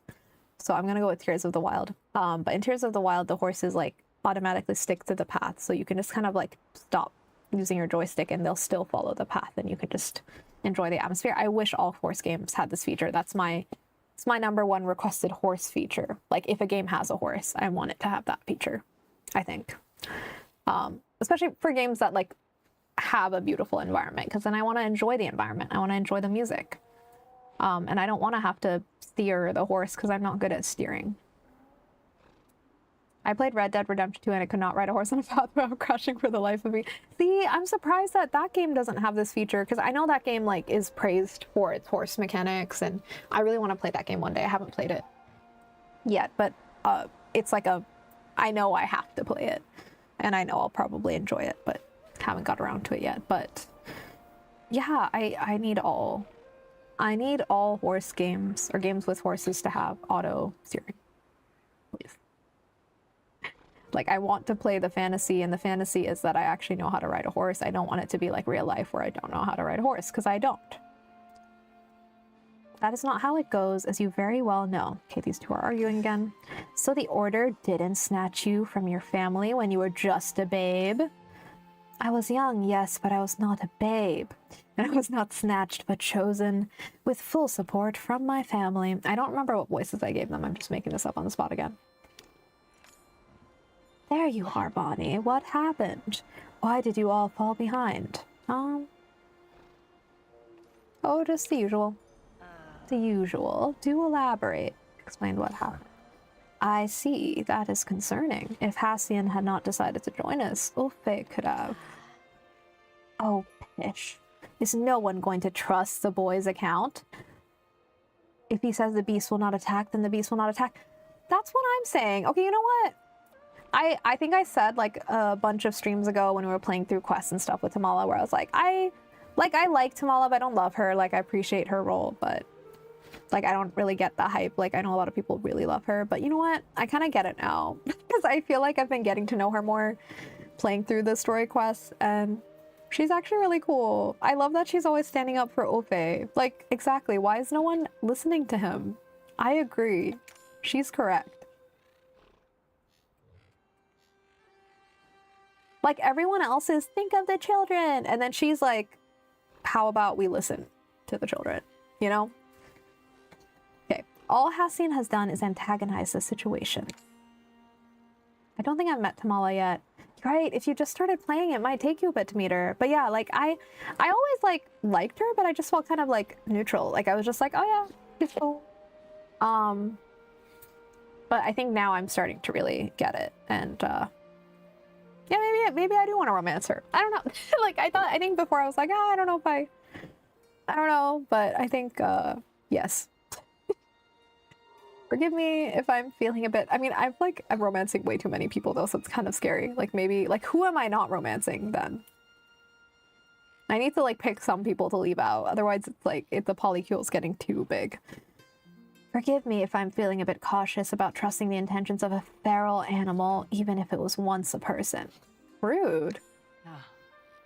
So I'm gonna go with Tears of the Wild. But in Tears of the Wild, the horses like automatically stick to the path, so you can just kind of like stop using your joystick and they'll still follow the path and you can just enjoy the atmosphere. I wish all horse games had this feature. It's my number one requested horse feature. Like if a game has a horse, I want it to have that feature, I think. Especially for games that like have a beautiful environment, because then I want to enjoy the environment. I want to enjoy the music. And I don't want to have to steer the horse because I'm not good at steering. I played Red Dead Redemption 2 and I could not ride a horse on a path without crashing for the life of me. See, I'm surprised that that game doesn't have this feature because I know that game like is praised for its horse mechanics and I really want to play that game one day. I haven't played it yet, but it's like I know I have to play it and I know I'll probably enjoy it, but haven't got around to it yet. But yeah, I need all horse games or games with horses to have auto steering, please. Like, I want to play the fantasy, and the fantasy is that I actually know how to ride a horse. I don't want it to be like real life where I don't know how to ride a horse, because I don't. That is not how it goes, as you very well know. Okay, these two are arguing again. So the order didn't snatch you from your family when you were just a babe? I was young, yes, but I was not a babe. And I was not snatched, but chosen, with full support from my family. I don't remember what voices I gave them. I'm just making this up on the spot again. There you are, Bonnie. What happened? Why did you all fall behind? Oh, just the usual. The usual. Do elaborate. Explain what happened. I see. That is concerning. If Hassian had not decided to join us, Ulfe could have. Oh, pish. Is no one going to trust the boy's account? If he says the beast will not attack, then the beast will not attack. That's what I'm saying. Okay, you know what? I think I said like a bunch of streams ago when we were playing through quests and stuff with Tamala where I was like, I like Tamala, but I don't love her. Like, I appreciate her role, but like, I don't really get the hype. Like, I know a lot of people really love her, but you know what? I kind of get it now because I feel like I've been getting to know her more playing through the story quests, and she's actually really cool. I love that she's always standing up for Ulfe. Like, exactly. Why is no one listening to him? I agree. She's correct. Like, everyone else is, think of the children. And then she's like, how about we listen to the children? You know? Okay. All Hassian has done is antagonize the situation. I don't think I've met Tamala yet. Right, if you just started playing, it might take you a bit to meet her. But yeah, like, I always, liked her, but I just felt kind of, neutral. Like, I was just like, oh yeah, she's cool. But I think now I'm starting to really get it. And, yeah, maybe I do want to romance her. I don't know. Like, I think before I was like, I don't know if I don't know, but I think, yes. Forgive me if I'm feeling a bit, I mean, I'm romancing way too many people though, so it's kind of scary. Like, maybe, who am I not romancing then? I need to, pick some people to leave out. Otherwise, it's the polycule's getting too big. Forgive me if I'm feeling a bit cautious about trusting the intentions of a feral animal, even if it was once a person. Rude.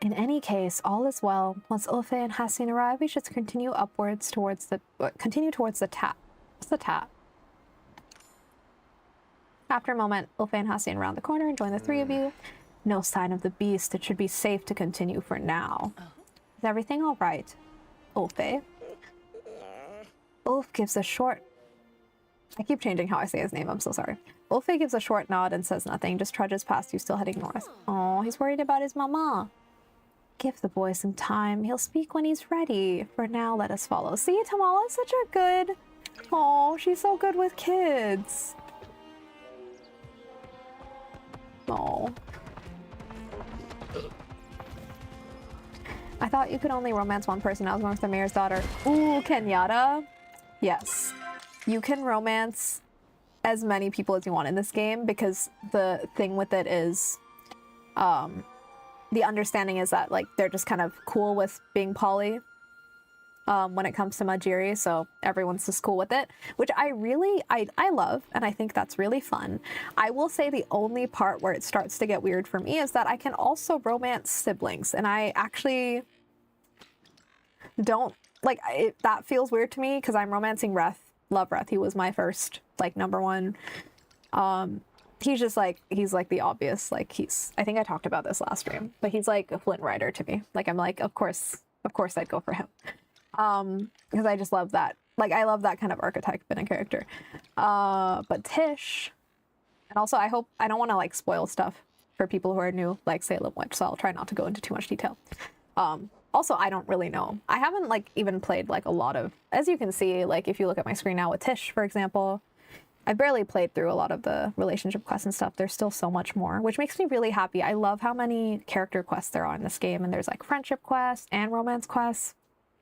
In any case, all is well. Once Ulfe and Hassian arrive, we should continue upwards towards the tap. What's the tap? After a moment, Ulfe and Hassian round the corner and join the three of you. No sign of the beast. It should be safe to continue for now. Is everything all right, Ulfe? Ulf gives a short... I keep changing how I say his name, I'm so sorry. Ulfe gives a short nod and says nothing, just trudges past you, still heading north. Oh, he's worried about his mama. Give the boy some time. He'll speak when he's ready. For now, let us follow. See, Tamala's such a good... Oh, she's so good with kids. Oh. I thought you could only romance one person. I was going with the mayor's daughter. Ooh, Kenyatta. Yes. You can romance as many people as you want in this game because the thing with it is the understanding is that they're just kind of cool with being poly when it comes to Majiri, so everyone's just cool with it, which I love, and I think that's really fun. I will say the only part where it starts to get weird for me is that I can also romance siblings, and I actually don't that feels weird to me because I'm romancing Reth. Love Reth. He was my first number one. He's just he's the obvious, I think I talked about this last stream, but he's like a Flint Rider to me. I'm of course I'd go for him. Because I just love that. I love that kind of archetype in a character. But Tish, and also I don't want to spoil stuff for people who are new, like Salem Witch, so I'll try not to go into too much detail. Also, I don't really know. I haven't even played a lot of, as you can see, if you look at my screen now with Tish, for example, I barely played through a lot of the relationship quests and stuff. There's still so much more, which makes me really happy. I love how many character quests there are in this game, and there's like friendship quests and romance quests.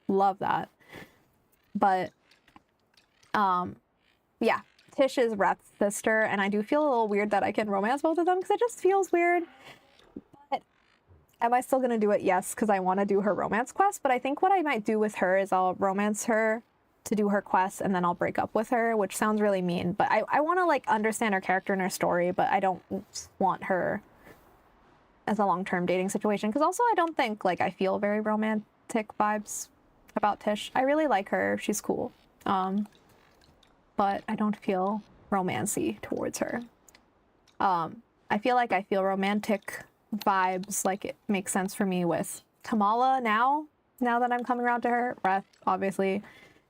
Love that. But yeah, Tish is Reth's sister, and I do feel a little weird that I can romance both of them because it just feels weird. But am I still gonna do it? Yes, because I want to do her romance quest. But I think what I might do with her is I'll romance her to do her quests, and then I'll break up with her, which sounds really mean. But I want to like understand her character and her story, but I don't want her as a long-term dating situation. Because also I don't think like I feel very romantic vibes about Tish. I really like her. She's cool. But I don't feel romancy towards her. I feel like I feel romantic vibes, like it makes sense for me with Kamala now that I'm coming around to her. Reth, obviously.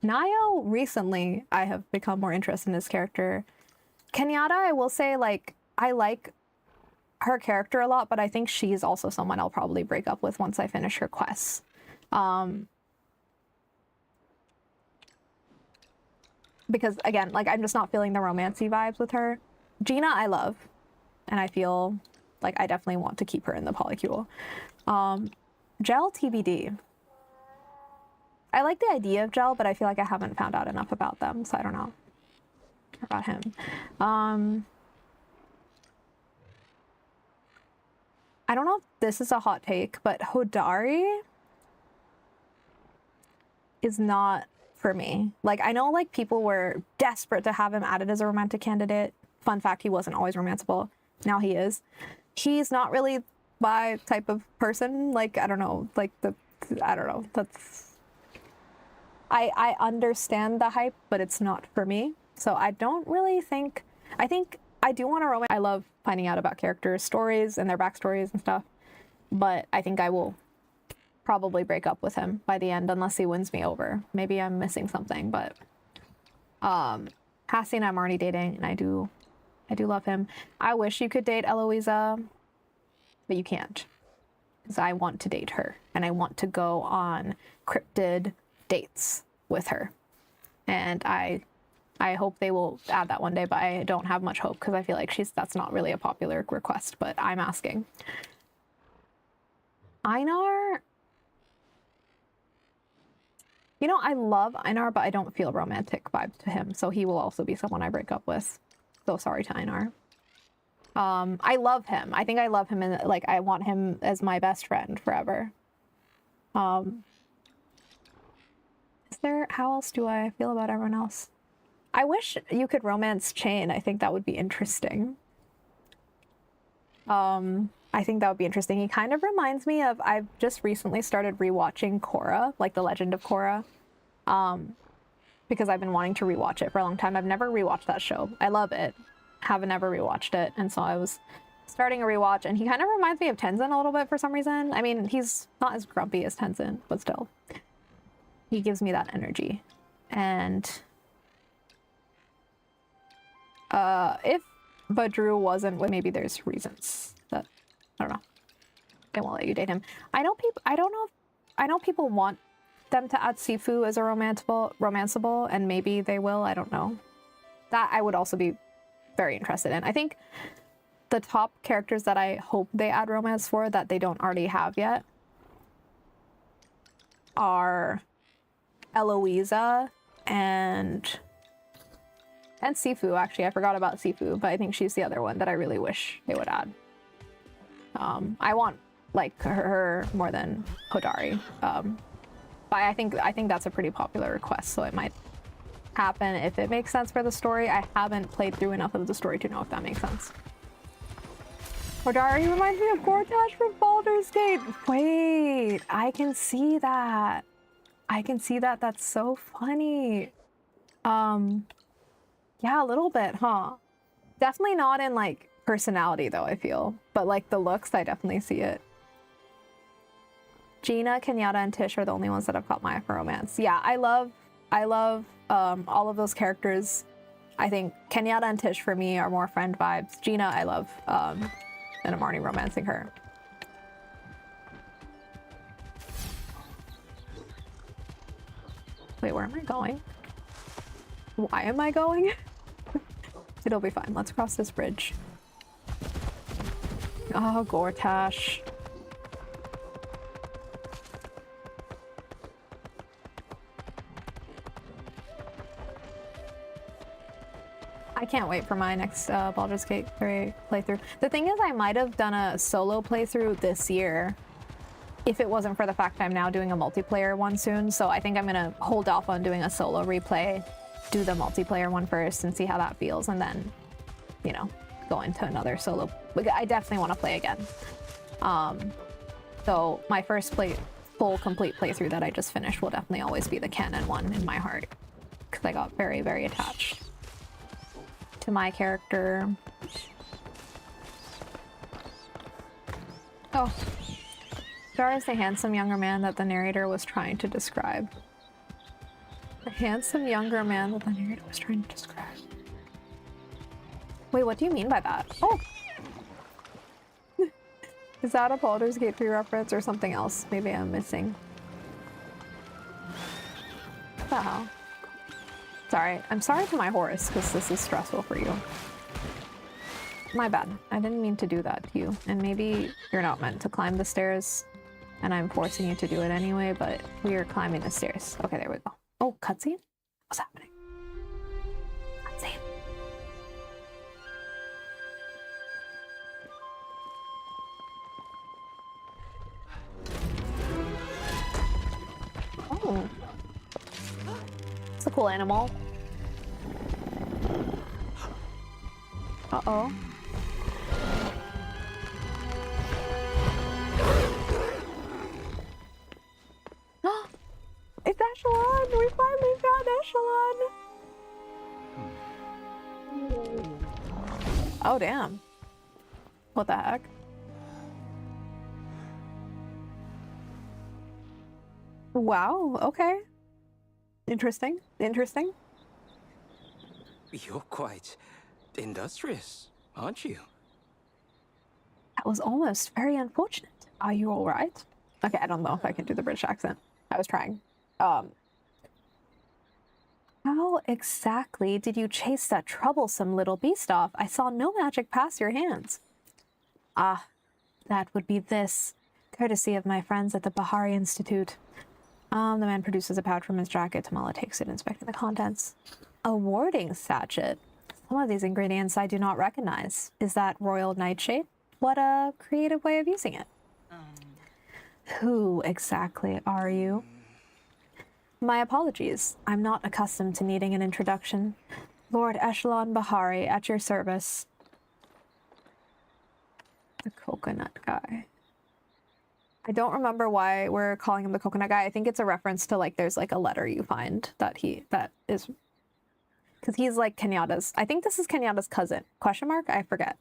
Nayo, recently, I have become more interested in this character. Kenyatta, I will say, like, I like her character a lot, but I think she's also someone I'll probably break up with once I finish her quests. Because, again, like, I'm just not feeling the romancy vibes with her. Gina, I love, and I feel like I definitely want to keep her in the polycule. Gel, TBD. I like the idea of Gel, but I feel like I haven't found out enough about them, so I don't know about him. I don't know if this is a hot take, but Hodari is not for me. Like, I know like people were desperate to have him added as a romantic candidate. Fun fact, he wasn't always romanceable. Now he is. He's not really my type of person. Like, I don't know, like I don't know, that's... I understand the hype, but it's not for me. So I don't really think... I think I do want to romance. I love finding out about characters' stories and their backstories and stuff. But I think I will probably break up with him by the end unless he wins me over. Maybe I'm missing something, but... Hassie and I'm already dating, and I do love him. I wish you could date Eloisa, but you can't. Because I want to date her, and I want to go on cryptid dates with her, and I hope they will add that one day, but I don't have much hope because I feel like that's not really a popular request, but I'm asking. Einar, you know, I love Einar, but I don't feel romantic vibes to him, so he will also be someone I break up with. So sorry to Einar. I love him. I think I love him, and like I want him as my best friend forever. How else do I feel about everyone else? I wish you could romance Chain. I think that would be interesting. I think that would be interesting. He kind of reminds me of, I've just recently started rewatching Korra, like The Legend of Korra, because I've been wanting to rewatch it for a long time. I've never rewatched that show. I love it. Haven't ever rewatched it, and so I was starting a rewatch, and he kind of reminds me of Tenzin a little bit for some reason. I mean, he's not as grumpy as Tenzin, but still. He gives me that energy. And if Badru wasn't, well, maybe there's reasons that I don't know. They won't let you date him. I know people want them to add Sifu as a romanceable, and maybe they will. I don't know. That I would also be very interested in. I think the top characters that I hope they add romance for that they don't already have yet are Eloisa and Sifu. Actually, I forgot about Sifu, but I think she's the other one that I really wish they would add. I want like her more than Hodari. But I think that's a pretty popular request, so it might happen if it makes sense for the story. I haven't played through enough of the story to know if that makes sense. Hodari reminds me of Gortash from Baldur's Gate. Wait, I can see that. I can see that. That's so funny. Yeah, a little bit, huh? Definitely not in like personality though, I feel. But like the looks, I definitely see it. Gina, Kenyatta, and Tish are the only ones that have caught my eye for romance. Yeah, I love all of those characters. I think Kenyatta and Tish for me are more friend vibes. Gina, I love, and I'm already romancing her. Wait, where am I going? Why am I going? It'll be fine. Let's cross this bridge. Oh, Gortash. I can't wait for my next Baldur's Gate 3 playthrough. The thing is, I might have done a solo playthrough this year if it wasn't for the fact I'm now doing a multiplayer one soon. So I think I'm gonna hold off on doing a solo replay, do the multiplayer one first and see how that feels, and then, you know, go into another solo. I definitely want to play again. So my first full complete playthrough that I just finished will definitely always be the canon one in my heart, because I got very, very attached to my character. Oh, Gar is the handsome younger man that the narrator was trying to describe. The handsome younger man that the narrator was trying to describe. Wait, what do you mean by that? Oh! Is that a Baldur's Gate 3 reference or something else? Maybe I'm missing. What the hell? Sorry. I'm sorry to my horse, because this is stressful for you. My bad. I didn't mean to do that to you. And maybe you're not meant to climb the stairs, and I'm forcing you to do it anyway, but we are climbing the stairs. Okay, there we go. Oh, cutscene? What's happening? Cutscene. Oh. It's a cool animal. Uh-oh. It's Eshelon! We finally found Eshelon! Oh, damn. What the heck? Wow, okay. Interesting. Interesting. You're quite industrious, aren't you? That was almost very unfortunate. Are you all right? Okay, I don't know if I can do the British accent. I was trying. How exactly did you chase that troublesome little beast off? I saw no magic pass your hands. Ah, that would be this. Courtesy of my friends at the Bahari Institute. The man produces a pouch from his jacket. Tamala takes it, inspecting the contents. A warding sachet. Some of these ingredients I do not recognize. Is that royal nightshade? What a creative way of using it. Who exactly are you? My apologies. I'm not accustomed to needing an introduction. Lord Eshelon Bahari, at your service. The coconut guy. I don't remember why we're calling him the coconut guy. I think it's a reference to, like, there's like a letter you find that is, because he's like Kenyatta's. I think this is Kenyatta's cousin. Question mark? I forget.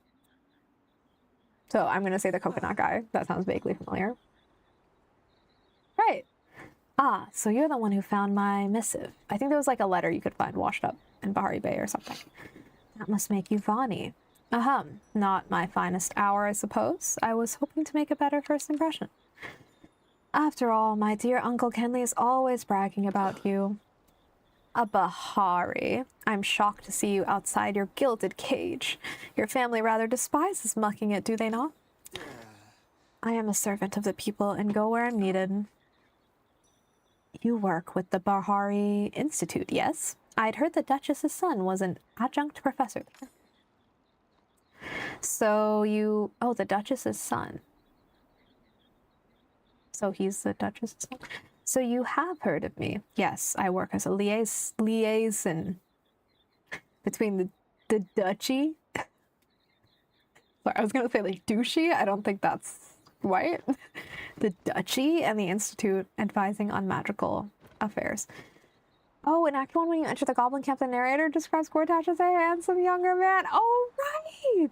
So I'm gonna say the coconut guy. That sounds vaguely familiar. Right. Ah, so you're the one who found my missive. I think there was like a letter you could find washed up in Bahari Bay or something. That must make you Vani. Not my finest hour, I suppose. I was hoping to make a better first impression. After all, my dear Uncle Kenley is always bragging about you. A Bahari. I'm shocked to see you outside your gilded cage. Your family rather despises mucking it, do they not? I am a servant of the people and go where I'm needed. You work with the Bahari Institute, yes? I'd heard the Duchess's son was an adjunct professor there. So you... Oh, the Duchess's son. So he's the Duchess's son? So you have heard of me. Yes, I work as a liaison between the duchy. Sorry, I was going to say like douchey. I don't think that's right. The duchy and the institute, advising on magical affairs. Oh, in Act 1, when you enter the goblin camp, the narrator describes Gortash as a handsome younger man. Oh, right!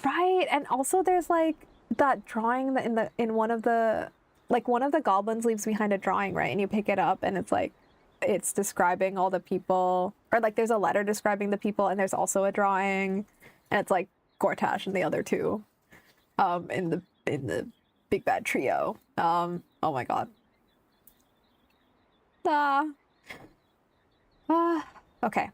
Right, and also there's like that drawing that in one of the... Like, one of the goblins leaves behind a drawing, right? And you pick it up, and it's like, it's describing all the people. Or, like, there's a letter describing the people, and there's also a drawing. And it's, like, Gortash and the other two in the Big Bad Trio. Oh, my God. Okay.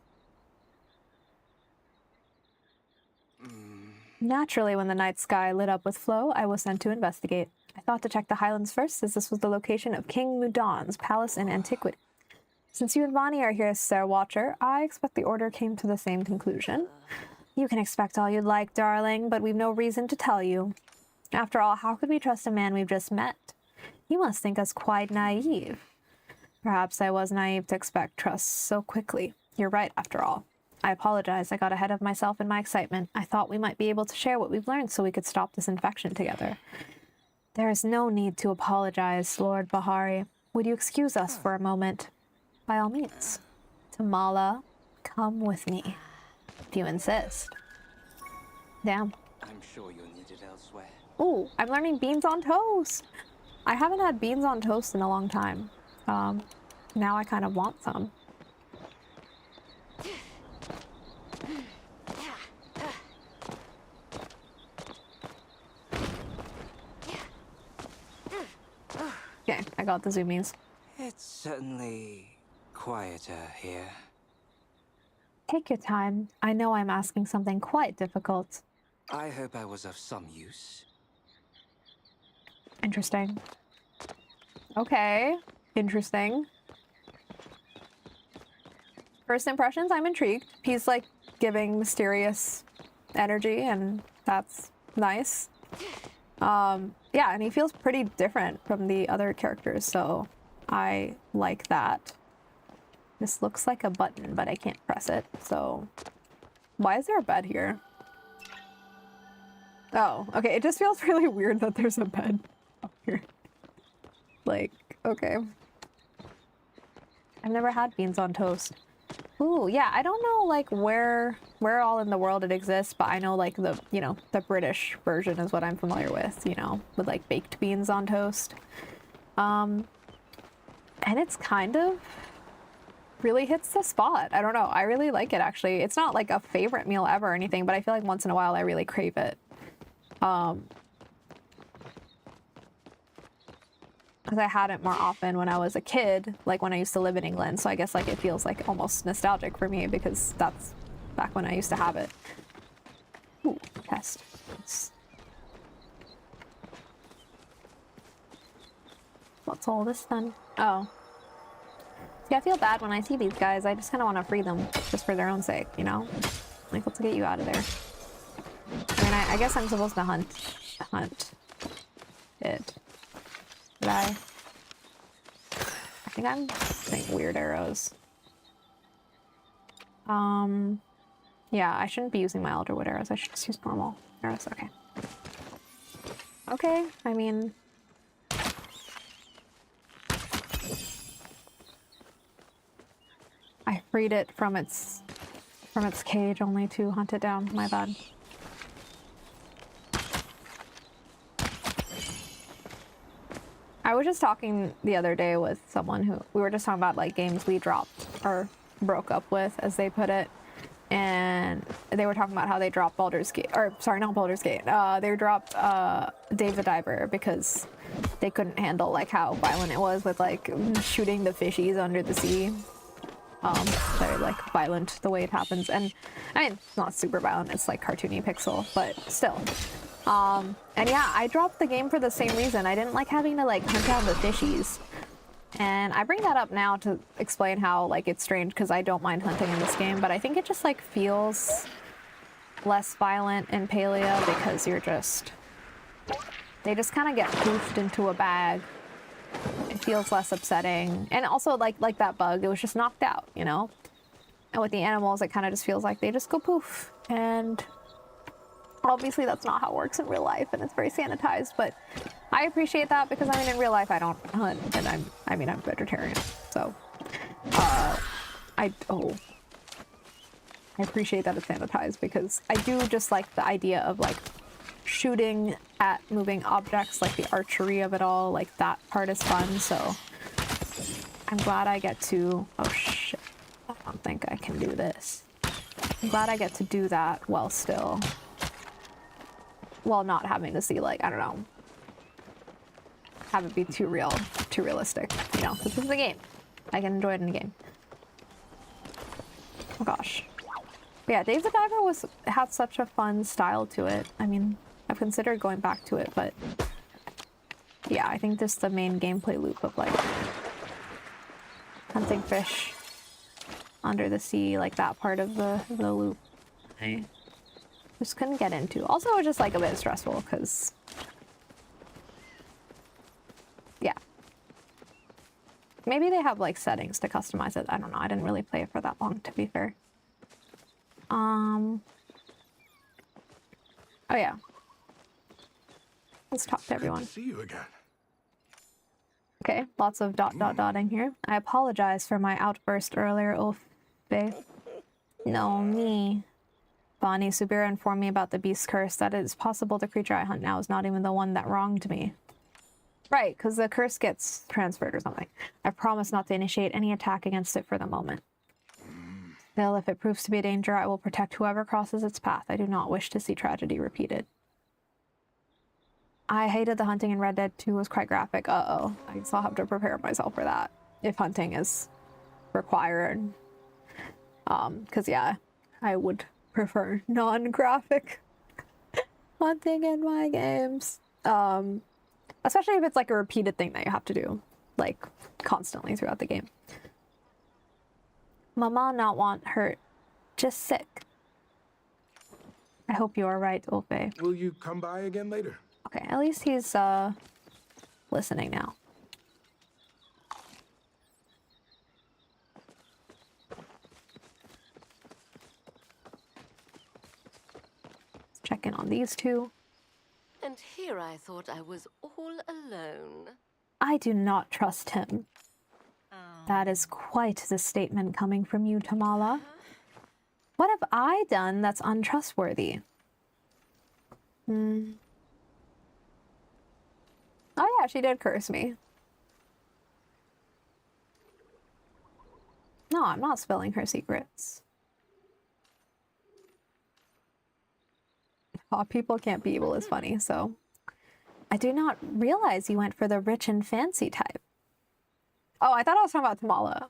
Naturally, when the night sky lit up with Flo, I was sent to investigate. I thought to check the highlands first, as this was the location of King Mudan's palace in antiquity. Since you and Vani are here as Star Watcher, I expect the Order came to the same conclusion. You can expect all you'd like, darling, but we've no reason to tell you. After all, how could we trust a man we've just met? You must think us quite naive. Perhaps I was naive to expect trust so quickly. You're right, after all. I apologize. I got ahead of myself in my excitement. I thought we might be able to share what we've learned so we could stop this infection together. There is no need to apologize, Lord Bahari. Would you excuse us for a moment? By all means. Tamala, come with me, if you insist. Damn. I'm sure you'll need it elsewhere. Ooh, I'm learning beans on toast. I haven't had beans on toast in a long time. Now I kind of want some. Okay, I got the zoomies. It's certainly quieter here. Take your time. I know I'm asking something quite difficult. I hope I was of some use. Interesting. Okay, interesting. First impressions, I'm intrigued. He's like giving mysterious energy, and that's nice. Yeah, and he feels pretty different from the other characters, so I like that. This looks like a button, but I can't press it, so... Why is there a bed here? Oh, okay, it just feels really weird that there's a bed up here. Like, okay. I've never had beans on toast. Ooh, yeah, I don't know, like, where all in the world it exists, but I know, like, the, you know, the British version is what I'm familiar with, you know, with, like, baked beans on toast. And it's kind of really hits the spot. I don't know. I really like it, actually. It's not, like, a favorite meal ever or anything, but I feel like once in a while I really crave it. Because I had it more often when I was a kid, like when I used to live in England. So I guess like it feels like almost nostalgic for me because that's back when I used to have it. Ooh, test. What's all this then? Oh. Yeah, I feel bad when I see these guys. I just kind of want to free them just for their own sake, you know? Like, let's get you out of there. I mean, I guess I'm supposed to hunt it. Did I think I'm using weird arrows. Yeah, I shouldn't be using my Elderwood arrows. I should just use normal arrows. Okay. Okay, I mean... I freed it from its cage only to hunt it down. My bad. I was just talking the other day with someone who we were just talking about like games we dropped or broke up with, as they put it, and they were talking about how they dropped Baldur's Gate, or sorry, not Baldur's Gate. They dropped Dave the Diver because they couldn't handle like how violent it was with like shooting the fishies under the sea. Very like violent the way it happens, and I mean it's not super violent. It's like cartoony pixel, but still. And yeah, I dropped the game for the same reason. I didn't like having to like hunt down the fishies. And I bring that up now to explain how like it's strange because I don't mind hunting in this game, but I think it just like feels less violent in Palia because they just kind of get poofed into a bag. It feels less upsetting. And also like that bug, it was just knocked out, you know? And with the animals, it kind of just feels like they just go poof. And obviously that's not how it works in real life, and it's very sanitized, but I appreciate that because I mean in real life I don't hunt, and I'm vegetarian, so I appreciate that it's sanitized because I do just like the idea of like shooting at moving objects, like the archery of it all, like that part is fun. So I'm glad I get to, oh shit, I don't think I can do this. I'm glad I get to do that while not having to see, like, I don't know, have it be too realistic, you know, this is a game. I can enjoy it in a game. Oh gosh. But yeah, Dave the Diver had such a fun style to it. I mean, I've considered going back to it, but yeah, I think just the main gameplay loop of like hunting fish under the sea, like that part of the loop, I just couldn't get into. Also, it was just like a bit stressful because, yeah. Maybe they have like settings to customize it. I don't know. I didn't really play it for that long, to be fair. Oh yeah. Let's talk to everyone. Good to see you again. Okay, lots of dotting here. I apologize for my outburst earlier, Ulfe. No, me. Bonnie, Subira informed me about the beast curse, that it is possible the creature I hunt now is not even the one that wronged me. Right, because the curse gets transferred or something. I promise not to initiate any attack against it for the moment. Still, if it proves to be a danger, I will protect whoever crosses its path. I do not wish to see tragedy repeated. I hated the hunting in Red Dead 2 was quite graphic. Uh-oh. I guess I'll have to prepare myself for that if hunting is required. Because yeah, I would prefer non-graphic hunting in my games. Especially if it's like a repeated thing that you have to do, like, constantly throughout the game. Mama not want hurt, just sick. I hope you are right, Ulfe. Will you come by again later? Okay, at least he's listening now. Let's check in on these two. And here I thought I was all alone. I do not trust him. That is quite the statement coming from you, Tamala. What have I done that's untrustworthy? Oh yeah, she did curse me. No, I'm not spilling her secrets. Oh, people can't be evil is funny, so. I do not realize you went for the rich and fancy type. Oh, I thought I was talking about Tamala.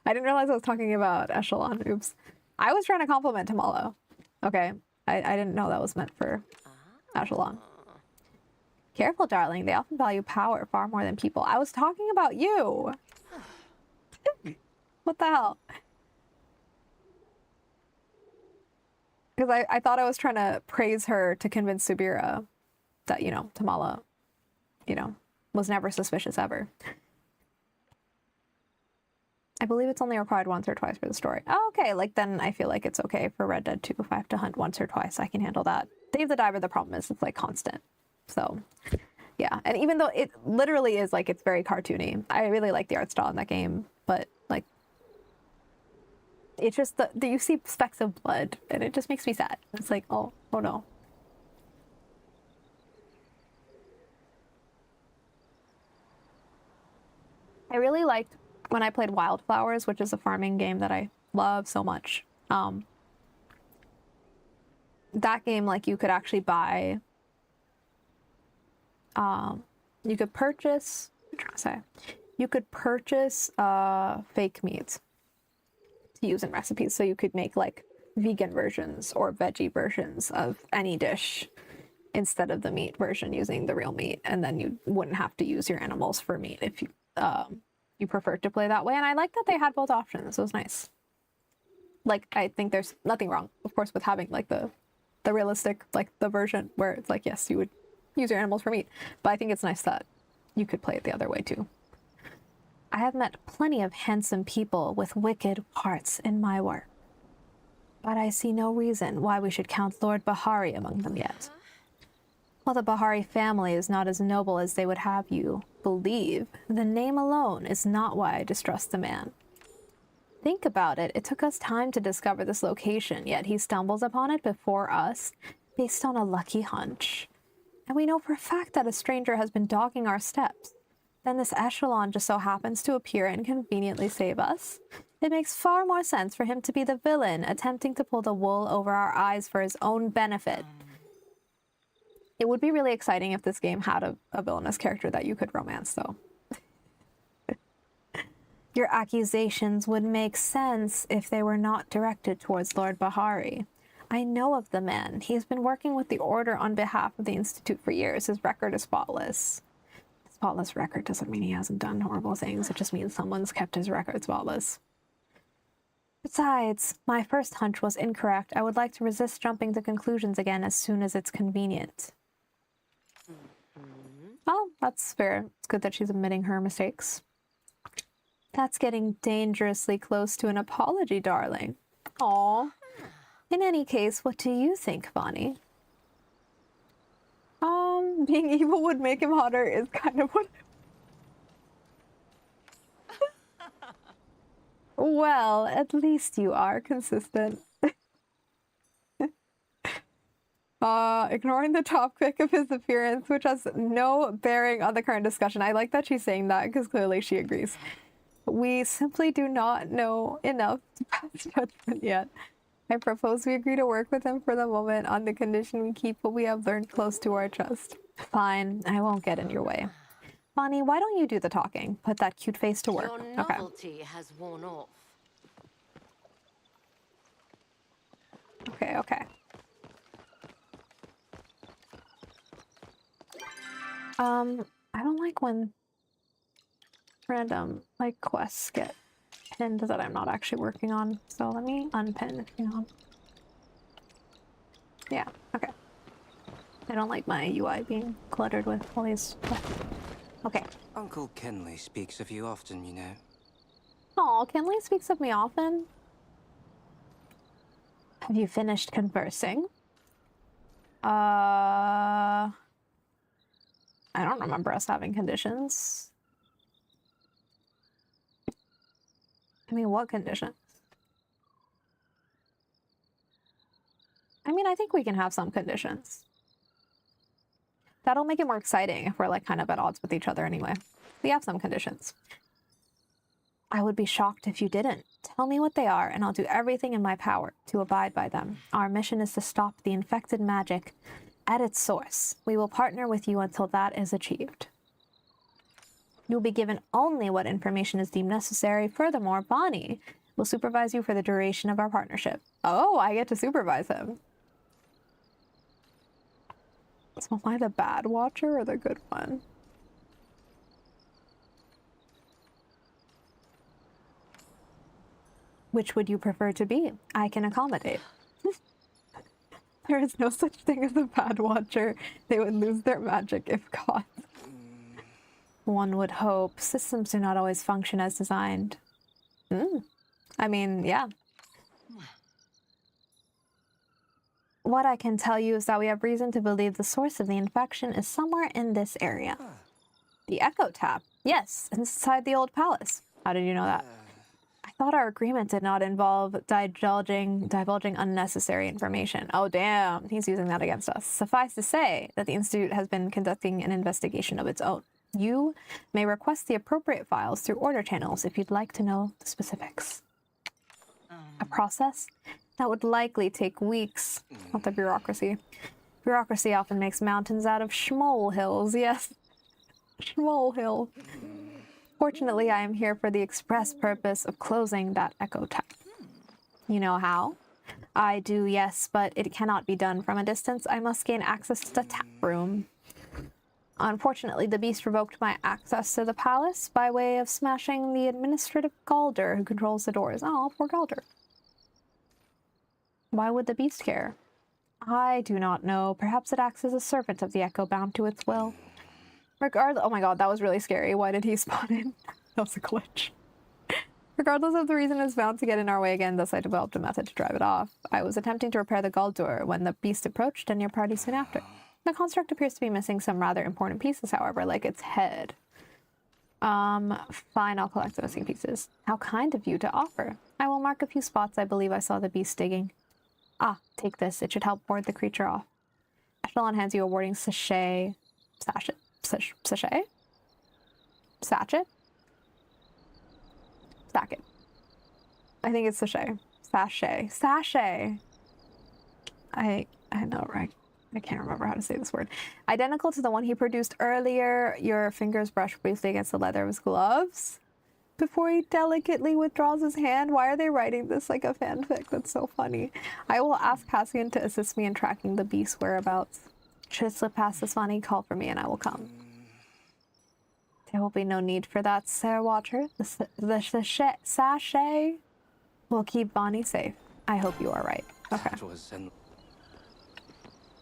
I didn't realize I was talking about Eshelon. Oops. I was trying to compliment Tamala. Okay. I didn't know that was meant for Eshelon. Careful, darling. They often value power far more than people. I was talking about you. What the hell? Because I thought I was trying to praise her to convince Subira that, you know, Tamala, you know, was never suspicious ever. I believe it's only required once or twice for the story. Oh, okay, like then I feel like it's okay for Red Dead 2. If I have to hunt once or twice, I can handle that. Dave the Diver, the problem is it's like constant. So yeah, and even though it literally is like, it's very cartoony. I really like the art style in that game, but like, it's just the you see specks of blood and it just makes me sad. It's like, oh no. I really liked when I played Wildflowers, which is a farming game that I love so much. That game, like, you could actually buy, you could purchase, I'm trying to say, you could purchase fake meat to use in recipes. So you could make like vegan versions or veggie versions of any dish instead of the meat version using the real meat. And then you wouldn't have to use your animals for meat if you, you prefer to play that way. And I like that they had both options. It was nice. Like, I think there's nothing wrong, of course, with having like the realistic, like the version where it's like, yes, you would use your animals for meat. But I think it's nice that you could play it the other way too. I have met plenty of handsome people with wicked hearts in my work. But I see no reason why we should count Lord Bahari among them yet. While the Bahari family is not as noble as they would have you believe, the name alone is not why I distrust the man. Think about it. It took us time to discover this location, yet he stumbles upon it before us based on a lucky hunch. And we know for a fact that a stranger has been dogging our steps. Then this eshelon just so happens to appear and conveniently save us. It makes far more sense for him to be the villain, attempting to pull the wool over our eyes for his own benefit. It would be really exciting if this game had a villainous character that you could romance, though. Your accusations would make sense if they were not directed towards Lord Bahari. I know of the man. He has been working with the Order on behalf of the Institute for years. His record is spotless. Spotless record doesn't mean he hasn't done horrible things. It just means someone's kept his record spotless. Besides, my first hunch was incorrect. I would like to resist jumping to conclusions again as soon as it's convenient. Oh, that's fair. It's good that she's admitting her mistakes. That's getting dangerously close to an apology, darling. Aw. In any case, what do you think, Bonnie? Being evil would make him hotter is kind of what... Well, at least you are consistent. Ignoring the topic of his appearance, which has no bearing on the current discussion. I like that she's saying that because clearly she agrees. We simply do not know enough to pass judgment yet. I propose we agree to work with him for the moment on the condition we keep what we have learned close to our chest. Fine, I won't get in your way. Bonnie, why don't you do the talking? Put that cute face to work. Your novelty has worn off. Okay. I don't like when random, like, quests get pinned that I'm not actually working on. So let me unpin. Hang on. Yeah, okay. I don't like my UI being cluttered with all these stuff. Okay. Uncle Kenley speaks of you often, you know. Oh, Kenley speaks of me often. Have you finished conversing? I don't remember us having conditions. I mean, what conditions? I mean, I think we can have some conditions. That'll make it more exciting if we're like kind of at odds with each other anyway. We have some conditions. I would be shocked if you didn't. Tell me what they are, and I'll do everything in my power to abide by them. Our mission is to stop the infected magic at its source. We will partner with you until that is achieved. You'll be given only what information is deemed necessary. Furthermore, Bonnie will supervise you for the duration of our partnership. Oh, I get to supervise him. So am I the bad watcher or the good one? Which would you prefer to be? I can accommodate. There is no such thing as a bad watcher. They would lose their magic if caught. One would hope. Systems do not always function as designed. I mean, yeah. What I can tell you is that we have reason to believe the source of the infection is somewhere in this area. The Echo Tap. Yes, inside the old palace. How did you know that? I thought our agreement did not involve divulging unnecessary information. Oh, damn. He's using that against us. Suffice to say that the Institute has been conducting an investigation of its own. You may request the appropriate files through order channels if you'd like to know the specifics. A process that would likely take weeks. Not the bureaucracy. Bureaucracy often makes mountains out of schmolehills. Yes. Schmolehill. Fortunately, I am here for the express purpose of closing that Echo Tap. You know how? I do, yes, but it cannot be done from a distance. I must gain access to the tap room. Unfortunately, the beast revoked my access to the palace by way of smashing the administrative Galder who controls the doors. Oh, poor Galder. Why would the beast care? I do not know. Perhaps it acts as a servant of the Echo, bound to its will. Regardless, oh my god, that was really scary. Why did he spawn in? That was a glitch. Regardless of the reason, it's bound to get in our way again, thus I developed a method to drive it off. I was attempting to repair the Galdur when the beast approached and your party soon after. The construct appears to be missing some rather important pieces, however, like its head. Fine, I'll collect the missing pieces. How kind of you to offer. I will mark a few spots I believe I saw the beast digging. Ah, take this. It should help ward the creature off. Eshelon hands you a warding sachet. Sachet? Sachet? Sacket. I think it's sachet. Sachet. I know, right? I can't remember how to say this word. Identical to the one he produced earlier. Your fingers brushed briefly against the leather of his gloves. before he delicately withdraws his hand. Why are they writing this like a fanfic? That's so funny. I will ask Cassian to assist me in tracking the beast's whereabouts. Should it slip past this funny, call for me and I will come. There will be no need for that, Sir Watcher. The sachet will keep Bonnie safe. I hope you are right. Okay. That was an...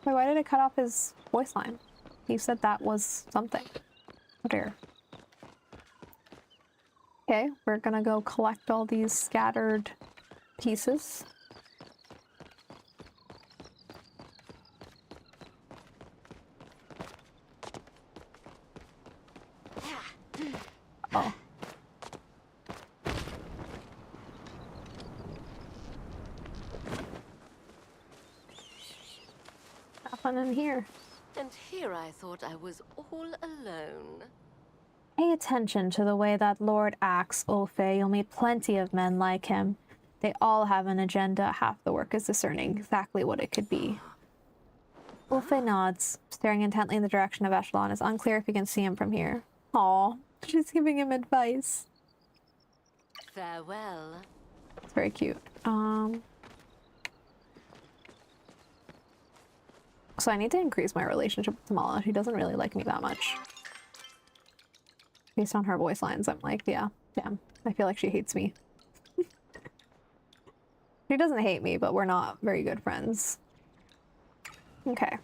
Wait, why did it cut off his voice line? He said that was something. Oh dear. Okay, we're gonna go collect all these scattered pieces. Oh. Nothing in here. And here I thought I was all alone. Pay attention to the way that Lord acts, Ulfe. You'll meet plenty of men like him. They all have an agenda. Half the work is discerning exactly what it could be. Ulfe nods, staring intently in the direction of Eshelon. It's unclear if you can see him from here. Aw, she's giving him advice. Farewell. It's very cute. So I need to increase my relationship with Tamala. She doesn't really like me that much. Based on her voice lines, I'm like, yeah, damn. I feel like she hates me. She doesn't hate me, but we're not very good friends. Okay.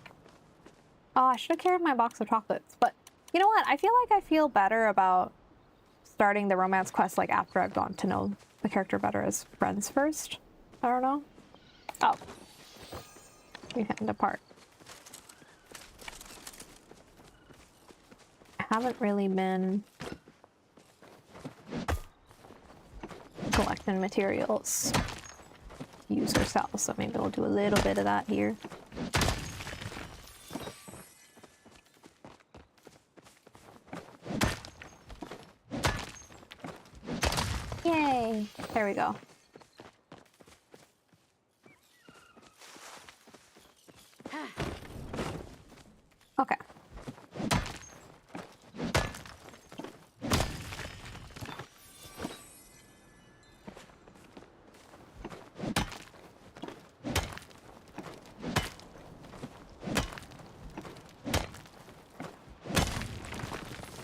Oh, I should have carried my box of chocolates. But you know what? I feel like I feel better about starting the romance quest like after I've gotten to know the character better as friends first. I don't know. Oh. We hit apart. I haven't really been collecting materials use ourselves, so maybe we'll do a little bit of that here. Yay! There we go. Okay.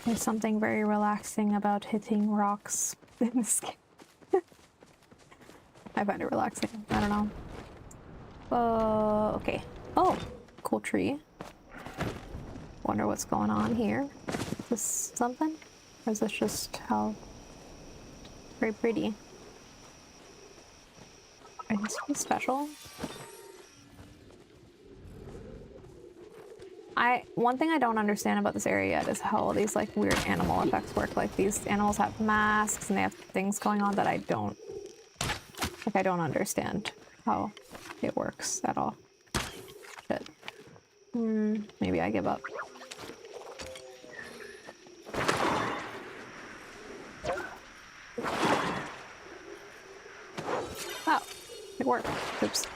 There's something very relaxing about hitting rocks in this game. I find it relaxing. I don't know. Okay. Oh, cool tree. Wonder what's going on here. Is this something? Or is this just how... Very pretty. Is this special? One thing I don't understand about this area yet is how all these like weird animal effects work. Like these animals have masks and they have things going on that I don't understand how it works at all. Shit. Maybe I give up. Oh, it worked. Oops.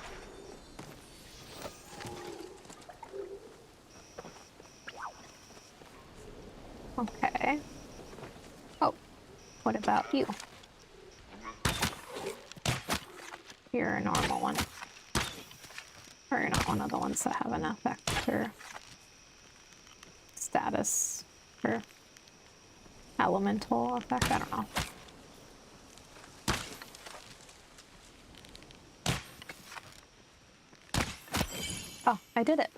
Okay. Oh, what about you? You're a normal one. Or you're not one of the ones that have an effect or status or elemental effect. I don't know. Oh, I did it.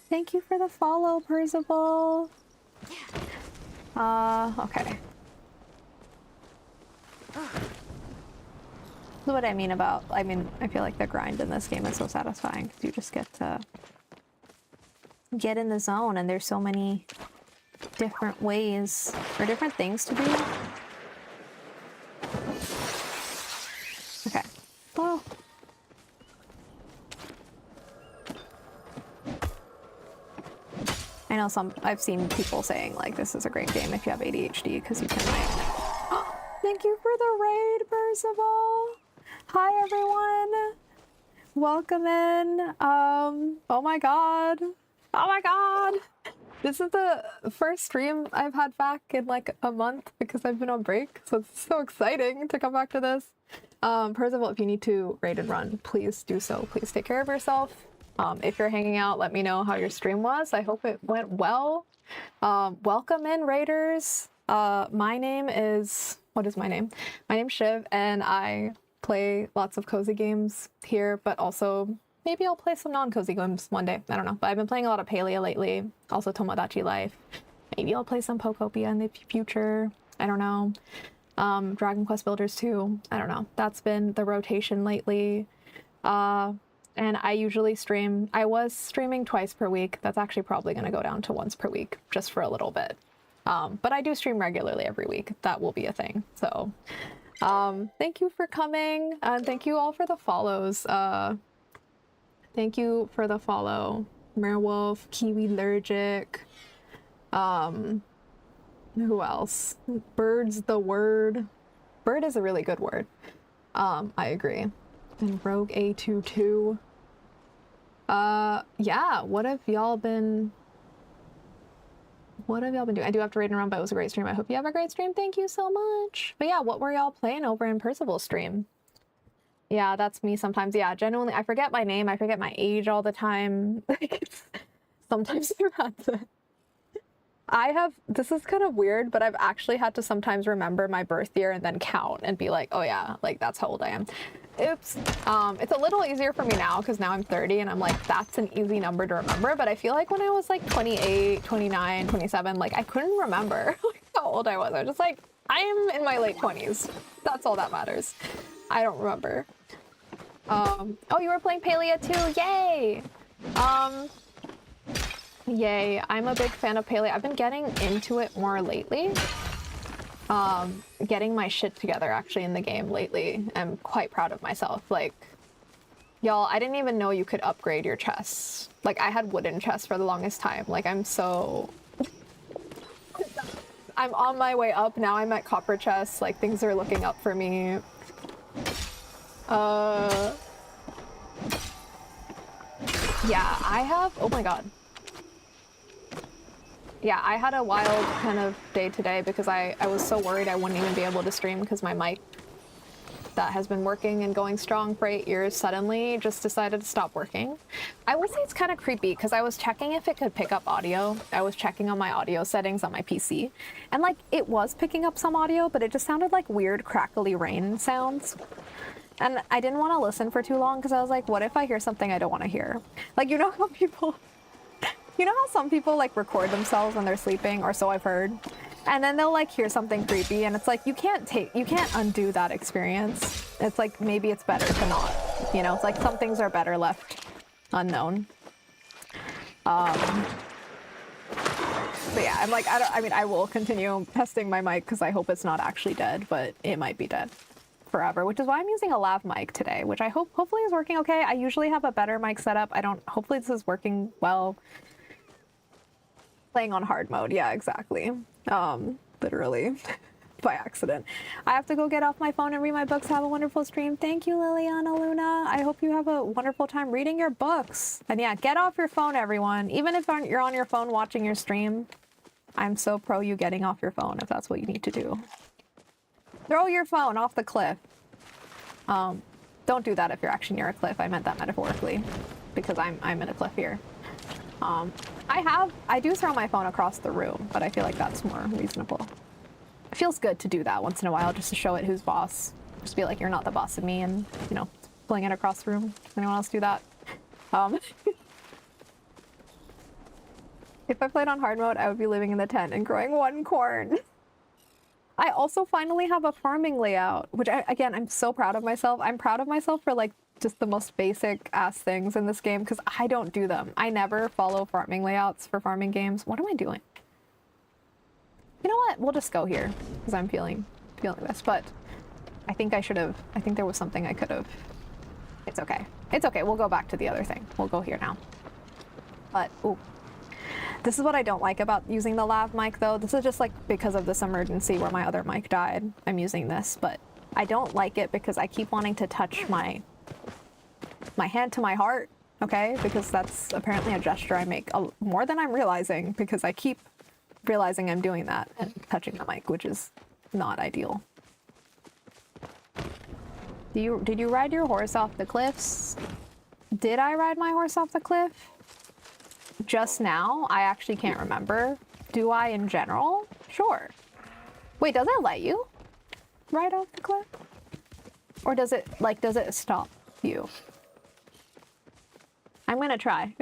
Thank you for the follow, Percival. Okay. What I mean about, I feel like the grind in this game is so satisfying because you just get to get in the zone and there's so many different ways or different things to do. Okay. Well. I know I've seen people saying like this is a great game if you have ADHD because you can like, thank you for the raid, Percival. Hi everyone. Welcome in. Oh my god. Oh my god. This is the first stream I've had back in like a month because I've been on break, so it's so exciting to come back to this. Percival, if you need to raid and run, please do so. Please take care of yourself. If you're hanging out, let me know how your stream was. I hope it went well. Welcome in, raiders. My name is... What is my name? My name's Shiv, and I play lots of cozy games here, but also maybe I'll play some non-cozy games one day. I don't know. But I've been playing a lot of Palia lately. Also Tomodachi Life. Maybe I'll play some Pokopia in the future. I don't know. Dragon Quest Builders 2. I don't know. That's been the rotation lately. And I usually stream. I was streaming twice per week. That's actually probably going to go down to once per week just for a little bit. But I do stream regularly every week. That will be a thing. So thank you for coming. And thank you all for the follows. Thank you for the follow. Merewolf, Kiwi Allergic. Who else? Bird's the word. Bird is a really good word. I agree. And Rogue A22. Yeah, what have y'all been doing? I do have to raid and run, but it was a great stream. I hope you have a great stream. Thank you so much. But yeah, what were y'all playing over in Percival's stream? Yeah, that's me sometimes. Yeah, genuinely, I forget my name. I forget my age all the time. Sometimes you have to... this is kind of weird, but I've actually had to sometimes remember my birth year and then count and be like, oh yeah, like that's how old I am. Oops. It's a little easier for me now because now I'm 30 and I'm like, that's an easy number to remember. But I feel like when I was like 28, 29, 27, like I couldn't remember how old I was. I was just like, I am in my late 20s. That's all that matters. I don't remember. Oh, you were playing Palia too. Yay. Yay. I'm a big fan of Palia. I've been getting into it more lately. Getting my shit together actually in the game lately. I'm quite proud of myself. Like, y'all, I didn't even know you could upgrade your chests. Like, I had wooden chests for the longest time. Like, I'm on my way up. Now I'm at copper chests. Like, things are looking up for me. Yeah, I have... Oh my god. Yeah, I had a wild kind of day today because I was so worried I wouldn't even be able to stream because my mic that has been working and going strong for 8 years suddenly just decided to stop working. I would say it's kind of creepy because I was checking if it could pick up audio. I was checking on my audio settings on my PC and like it was picking up some audio, but it just sounded like weird crackly rain sounds. And I didn't want to listen for too long because I was like, what if I hear something I don't want to hear? Like, you know how people... You know how some people like record themselves when they're sleeping, or so I've heard, and then they'll like hear something creepy and it's like you can't undo that experience. It's like maybe it's better to not, you know, it's like some things are better left unknown. But yeah, I'm like, I will continue testing my mic because I hope it's not actually dead, but it might be dead forever, which is why I'm using a lav mic today, which I hopefully is working okay. I usually have a better mic setup. Hopefully this is working well. Playing on hard mode, yeah, exactly. Literally by accident. I have to go get off my phone and read my books. Have a wonderful stream. Thank you, Liliana Luna. I hope you have a wonderful time reading your books. And yeah, get off your phone, everyone. Even if you're on your phone watching your stream, I'm so pro you getting off your phone if that's what you need to do. Throw your phone off the cliff. Don't do that if you're actually near a cliff. I meant that metaphorically because I'm in a cliff here. I do throw my phone across the room, but I feel like that's more reasonable. It feels good to do that once in a while just to show it who's boss. Just be like, you're not the boss of me, and, you know, fling it across the room. Does anyone else do that? If I played on hard mode, I would be living in the tent and growing one corn. I also finally have a farming layout, which again, I'm so proud of myself. I'm proud of myself for like just the most basic ass things in this game because I don't do them. I never follow farming layouts for farming games. What am I doing? You know what? We'll just go here because I'm feeling this, but I think there was something I could have. It's okay. It's okay. We'll go back to the other thing. We'll go here now. But, ooh. This is what I don't like about using the lav mic though. This is just like because of this emergency where my other mic died. I'm using this, but I don't like it because I keep wanting to touch my hand to my heart okay? Because that's apparently a gesture I make more than I'm realizing, because I keep realizing I'm doing that and touching the mic, which is not ideal. Did you ride your horse off the cliffs? Did I ride my horse off the cliff? Just now? I actually can't remember. Do I in general? Sure. Wait, does it let you ride off the cliff? Or does it, like, does it stop you? I'm gonna try.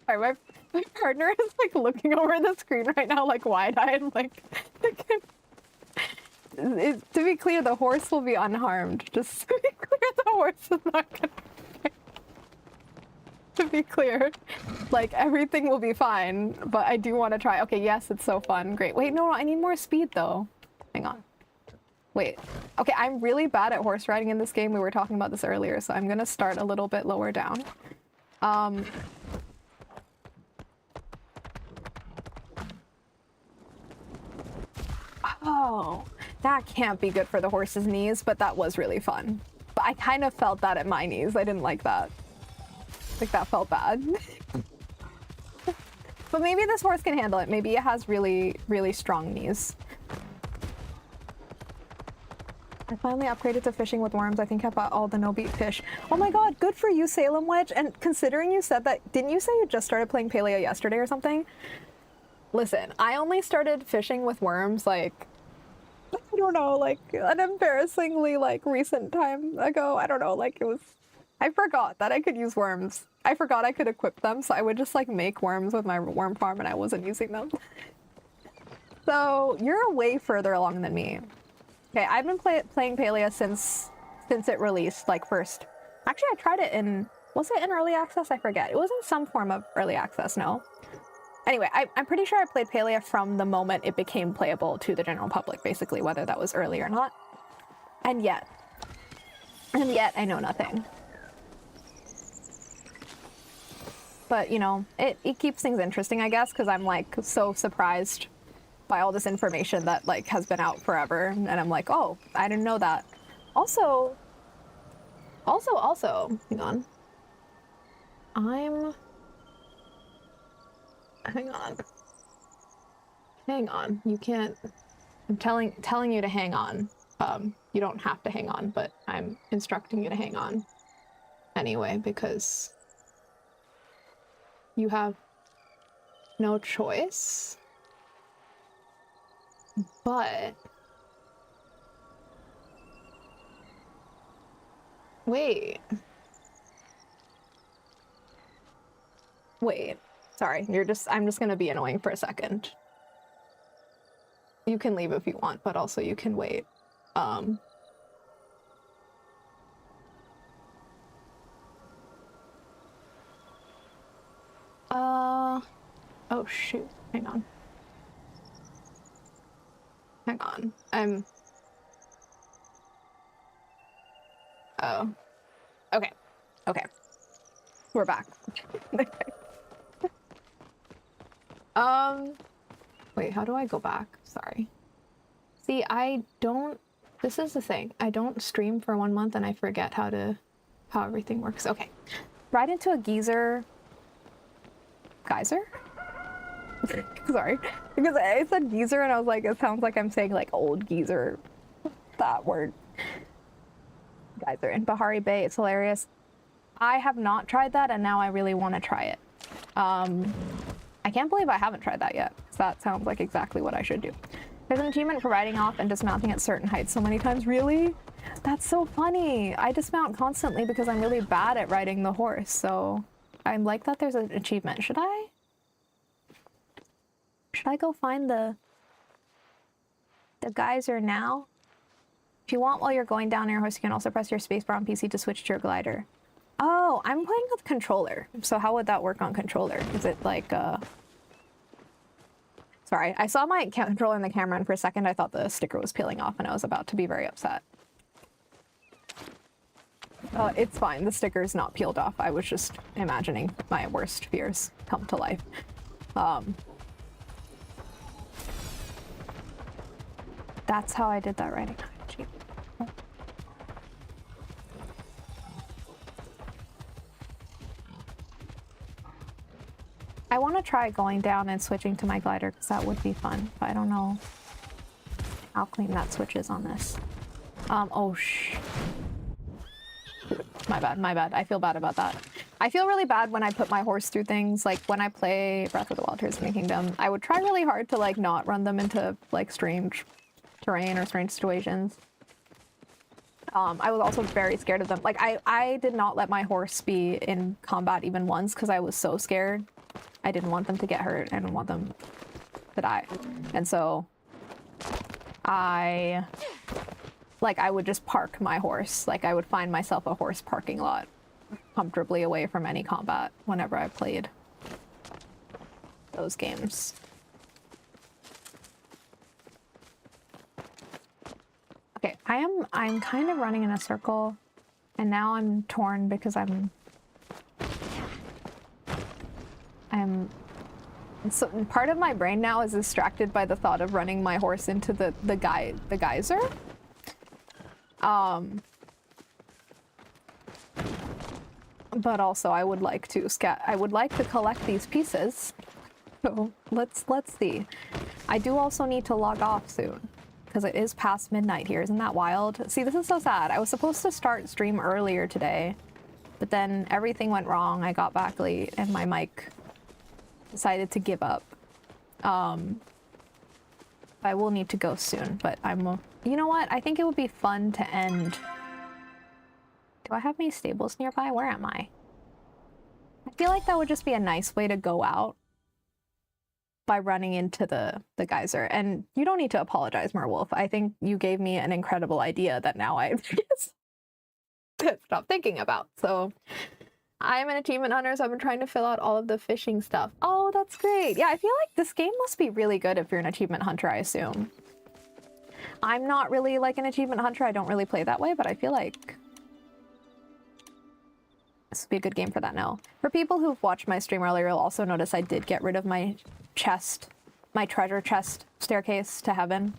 Sorry, my partner is like looking over the screen right now, like wide-eyed, like to be clear, the horse will be unharmed. Just to be clear, the horse is not gonna. To be clear, like everything will be fine, but I do want to try. Okay, yes, it's so fun. Great. Wait, no, I need more speed though. Hang on. Wait. Okay, I'm really bad at horse riding in this game. We were talking about this earlier, so I'm gonna start a little bit lower down. Oh, that can't be good for the horse's knees, but that was really fun. But I kind of felt that at my knees. I didn't like that. Like, that felt bad. But maybe this horse can handle it. Maybe it has really, really strong knees. I finally upgraded to fishing with worms. I think I bought all the no-beat fish. Oh my god, good for you, Salem Wedge. And considering you said that, didn't you say you just started playing Palia yesterday or something? Listen, I only started fishing with worms, like, I don't know, like, an embarrassingly, like, recent time ago. I don't know, like, it was... I forgot that I could use worms. I forgot I could equip them, so I would just, like, make worms with my worm farm, and I wasn't using them. So, you're way further along than me. Okay, I've been playing Palia since it released, like, first. Actually, I tried it in... Was it in early access? I forget. It was in some form of early access, no? Anyway, I'm pretty sure I played Palia from the moment it became playable to the general public, basically, whether that was early or not. And yet, I know nothing. But, you know, it keeps things interesting, I guess, because I'm, like, so surprised by all this information that, like, has been out forever. And I'm like, oh, I didn't know that. Also, hang on. Hang on. You can't... I'm telling you to hang on. You don't have to hang on, but I'm instructing you to hang on anyway, because you have no choice. But... Wait. Sorry, I'm just gonna be annoying for a second. You can leave if you want, but also you can wait. Oh shoot, hang on. Oh. Okay. We're back. Wait, how do I go back? Sorry. See, this is the thing. I don't stream for 1 month and I forget how everything works. Okay. Ride into a geyser. Geyser? Sorry. Because I said geyser and I was like, it sounds like I'm saying like old geezer. That word. Geyser in Bahari Bay. It's hilarious. I have not tried that and now I really want to try it. I can't believe I haven't tried that yet, because that sounds like exactly what I should do. There's an achievement for riding off and dismounting at certain heights so many times. Really? That's so funny. I dismount constantly because I'm really bad at riding the horse, so I'm like that there's an achievement. Should I go find the geyser now? If you want while you're going down your horse, you can also press your spacebar on PC to switch to your glider. Oh, I'm playing with controller. So how would that work on controller? Is it like, Sorry, I saw my controller in the camera and for a second I thought the sticker was peeling off and I was about to be very upset. It's fine, the sticker's not peeled off. I was just imagining my worst fears come to life. That's how I did that writing. try going down and switching to my glider because that would be fun, but I don't know how clean that switch is on this. Oh my bad. I feel bad about that. I feel really bad when I put my horse through things. Like when I play Breath of the Wild Tears of the Kingdom, I would try really hard to like not run them into like strange terrain or strange situations. I was also very scared of them. Like I did not let my horse be in combat even once because I was so scared. I didn't want them to get hurt. I didn't want them to die. And so I would just park my horse. Like I would find myself a horse parking lot comfortably away from any combat whenever I played those games. Okay, I'm kind of running in a circle, and now I'm torn because so part of my brain now is distracted by the thought of running my horse into the geyser. But also I would like to collect these pieces. So let's see. I do also need to log off soon because it is past midnight here. Isn't that wild? See, this is so sad. I was supposed to start stream earlier today, but then everything went wrong. I got back late and my mic decided to give up. I will need to go soon, but you know what? I think it would be fun to end. Do I have any stables nearby? Where am I? I feel like that would just be a nice way to go out by running into the geyser. And you don't need to apologize, Merwolf. I think you gave me an incredible idea that now I stop thinking about. So I'm an achievement hunter, so I've been trying to fill out all of the fishing stuff. Oh, that's great. Yeah, I feel like this game must be really good if you're an achievement hunter, I assume. I'm not really like an achievement hunter. I don't really play that way, but I feel like this would be a good game for that now. For people who've watched my stream earlier, you'll also notice I did get rid of my chest, my treasure chest staircase to heaven.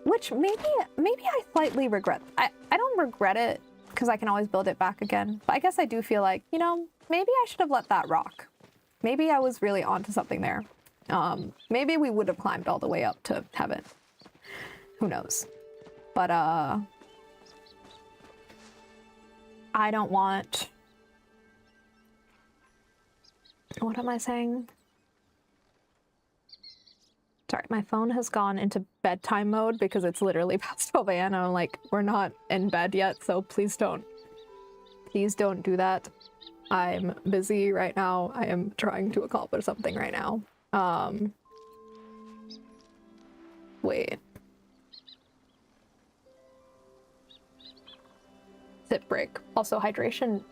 Which maybe I slightly regret. I don't regret it because I can always build it back again. But I guess I do feel like, you know, maybe I should have let that rock. Maybe I was really onto something there. Maybe we would have climbed all the way up to heaven. Who knows? But I don't want... What am I saying? Sorry, my phone has gone into bedtime mode because it's literally past 12 a.m. I'm like, we're not in bed yet, so please don't do that. I'm busy right now. I am trying to accomplish something right now. Wait. Sip break. Also hydration.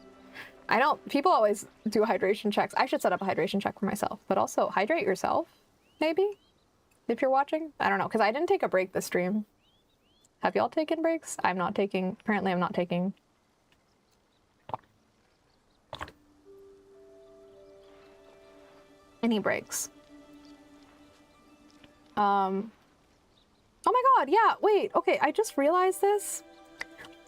I know people always do hydration checks. I should set up a hydration check for myself, but also hydrate yourself, maybe? If you're watching? I don't know, because I didn't take a break this stream. Have y'all taken breaks? Apparently I'm not taking any breaks. Oh my god, yeah, wait, okay, I just realized this.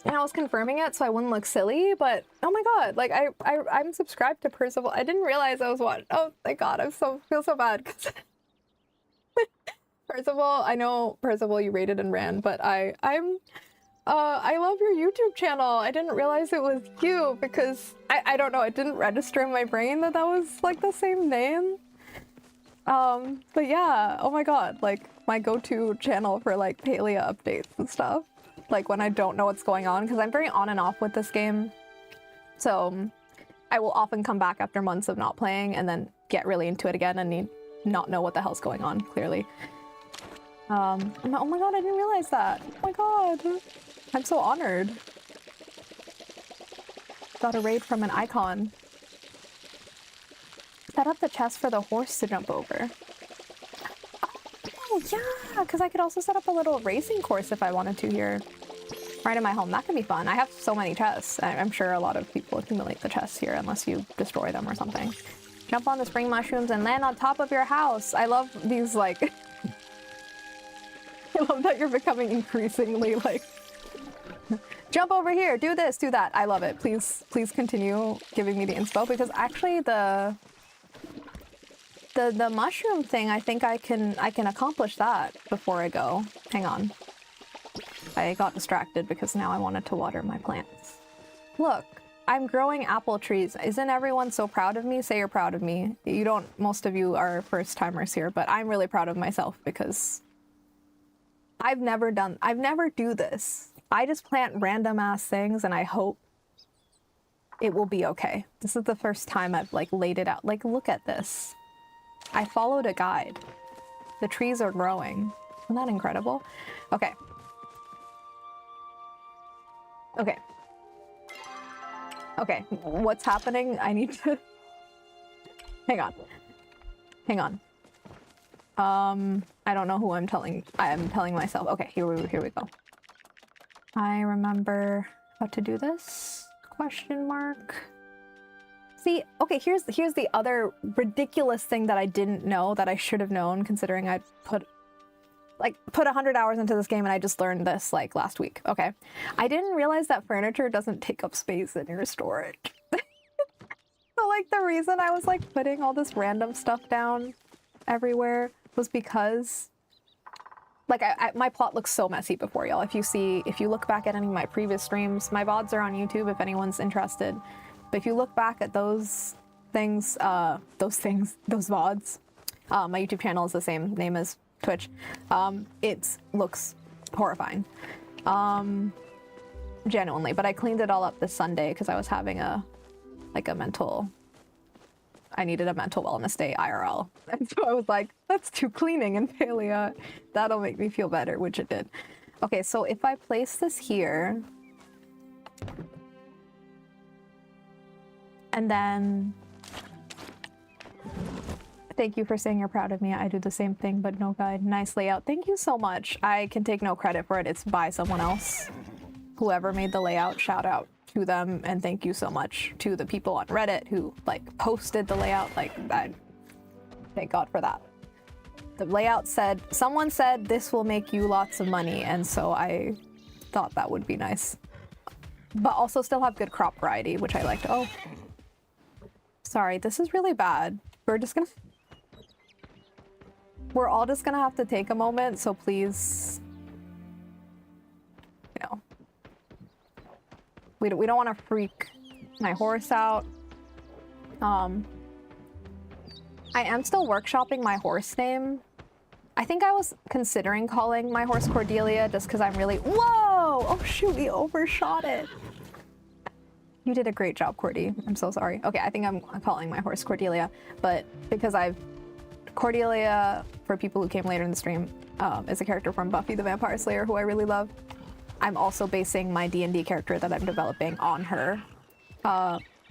And I was confirming it so I wouldn't look silly, but oh my god, like I'm subscribed to Percival. I didn't realize I was watching. Oh thank god, feel so bad because Percival, I know Percival you rated and ran, but I love your YouTube channel. I didn't realize it was you because I don't know, it didn't register in my brain that was like the same name. But yeah, oh my god, like my go-to channel for like palia updates and stuff. Like when I don't know what's going on, because I'm very on and off with this game. So I will often come back after months of not playing and then get really into it again and not know what the hell's going on, clearly. Oh my god, I didn't realize that. Oh my god. I'm so honored. Got a raid from an icon. Set up the chest for the horse to jump over. Oh yeah, because I could also set up a little racing course if I wanted to here. Right in my home. That could be fun. I have so many chests. I'm sure a lot of people accumulate the chests here unless you destroy them or something. Jump on the spring mushrooms and land on top of your house. I love these like... I love that you're becoming increasingly like... Jump over here, do this, do that. I love it. Please continue giving me the inspo because actually the the mushroom thing, I think I can accomplish that before I go. Hang on. I got distracted because now I wanted to water my plants. Look, I'm growing apple trees. Isn't everyone so proud of me? Say you're proud of me. You don't, most of you are first timers here, but I'm really proud of myself because I've never do this. I just plant random ass things and I hope it will be okay. This is the first time I've like laid it out. Like, look at this. I followed a guide. The trees are growing. Isn't that incredible? Okay. Okay. Okay, what's happening? I need to... Hang on. Hang on. I don't know who I'm telling myself. Okay, here we go. I remember how to do this? Question mark. See, okay, here's the other ridiculous thing that I didn't know that I should have known, considering I put 100 hours into this game and I just learned this like last week. Okay. I didn't realize that furniture doesn't take up space in your storage. So like the reason I was like putting all this random stuff down everywhere was because like my plot looks so messy before y'all. If you look back at any of my previous streams, my VODs are on YouTube if anyone's interested. But if you look back at those VODs, my YouTube channel is the same name as Twitch. It looks horrifying. Genuinely, but I cleaned it all up this Sunday because I was having I needed a mental wellness day IRL. And so I was like, let's do cleaning and palia. That'll make me feel better, which it did. Okay, so if I place this here, and then thank you for saying you're proud of me. I do the same thing, but no guide. Nice layout. Thank you so much. I can take no credit for it. It's by someone else. Whoever made the layout, shout out to them. And thank you so much to the people on Reddit who like posted the layout. Like, thank God for that. The layout said, someone said this will make you lots of money. And so I thought that would be nice. But also still have good crop variety, which I liked. Oh, sorry. This is really bad. We're all just gonna have to take a moment, so please, you know, we don't want to freak my horse out. I am still workshopping my horse name. I think I was considering calling my horse Cordelia just because I'm really... Whoa! Oh shoot, we overshot it. You did a great job, Cordy. I'm so sorry. Okay, I think I'm calling my horse Cordelia, but because Cordelia, for people who came later in the stream, is a character from Buffy the Vampire Slayer who I really love. I'm also basing my D&D character that I'm developing on her.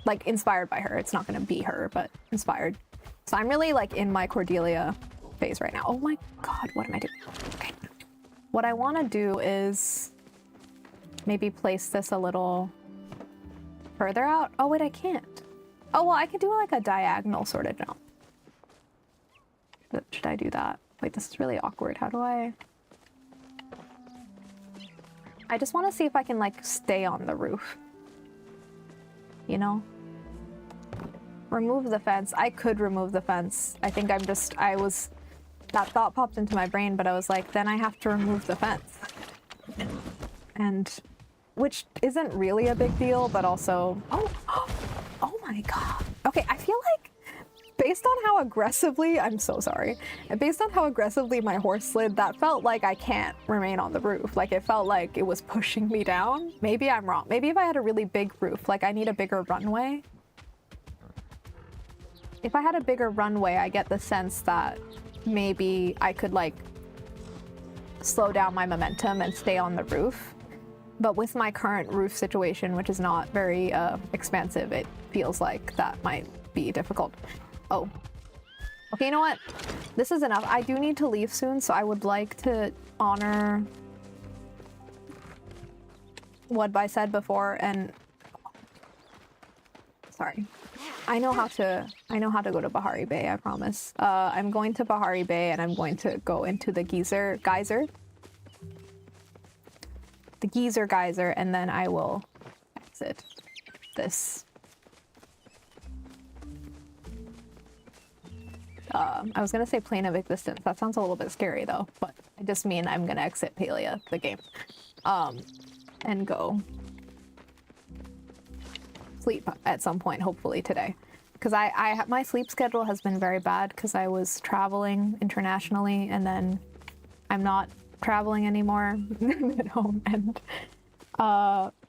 Like, inspired by her. It's not going to be her, but inspired. So I'm really, like, in my Cordelia phase right now. Oh my god, what am I doing? Okay. What I want to do is maybe place this a little further out. Oh, wait, I can't. Oh, well, I could do, like, a diagonal sort of jump. Should I do that? Wait, this is really awkward. How do I just want to see if I can, like, stay on the roof. You know? Remove the fence. I could remove the fence. I think that thought popped into my brain, but I was like, then I have to remove the fence. And, which isn't really a big deal, but also, oh my god. Okay, I feel like based on how aggressively, I'm so sorry, and based on how aggressively my horse slid, that felt like I can't remain on the roof. Like, it felt like it was pushing me down. Maybe I'm wrong. Maybe if I had a really big roof, like I need a bigger runway. If I had a bigger runway, I get the sense that maybe I could like slow down my momentum and stay on the roof. But with my current roof situation, which is not very expansive, it feels like that might be difficult. Oh. Okay, you know what? This is enough. I do need to leave soon, so I would like to honor what I said before and... Sorry. I know how to go to Bahari Bay, I promise. I'm going to Bahari Bay and I'm going to go into the geyser, and then I will exit this. I was gonna say plane of existence. That sounds a little bit scary though, but I just mean I'm gonna exit Palia, the game, and go sleep at some point, hopefully today. Because my sleep schedule has been very bad because I was traveling internationally and then I'm not traveling anymore. I'm at home, and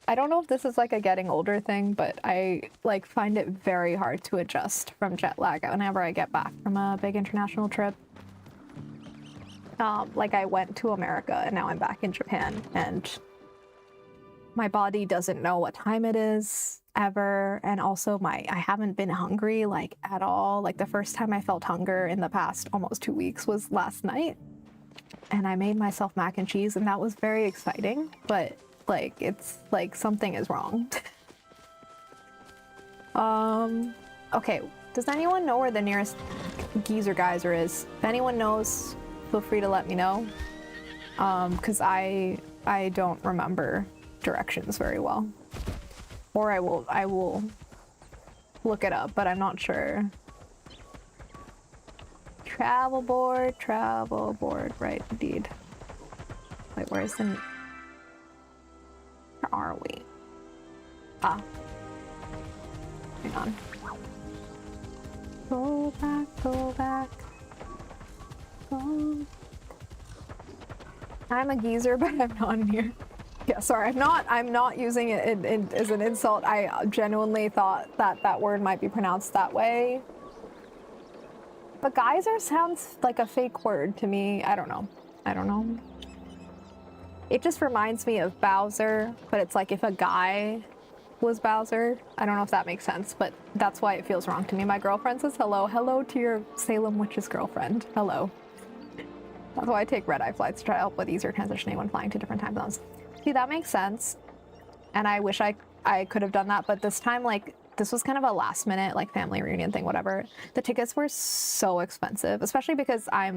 I don't know if this is like a getting older thing, but I like find it very hard to adjust from jet lag whenever I get back from a big international trip. Like I went to America and now I'm back in Japan, and my body doesn't know what time it is ever, and also I haven't been hungry like at all. Like the first time I felt hunger in the past almost 2 weeks was last night, and I made myself mac and cheese, and that was very exciting, but like it's like something is wrong. Okay, does anyone know where the nearest geyser is? If anyone knows, feel free to let me know, because I don't remember directions very well, or I will look it up, but I'm not sure. Travel board, right, indeed. Wait, where are we? Ah, hang on. Go back. Go. I'm a geezer, but I'm not in here. Yeah, sorry, I'm not using it as an insult. I genuinely thought that word might be pronounced that way. But geyser sounds like a fake word to me. I don't know. It just reminds me of Bowser, but it's like if a guy was Bowser. I don't know if that makes sense, but that's why it feels wrong to me. My girlfriend says hello. Hello to your Salem witch's girlfriend. Hello. That's why I take red-eye flights to try to help with easier transitioning when flying to different time zones. See, that makes sense. And I wish I could have done that, but this time, like, this was kind of a last minute, like, family reunion thing, whatever. The tickets were so expensive, especially because I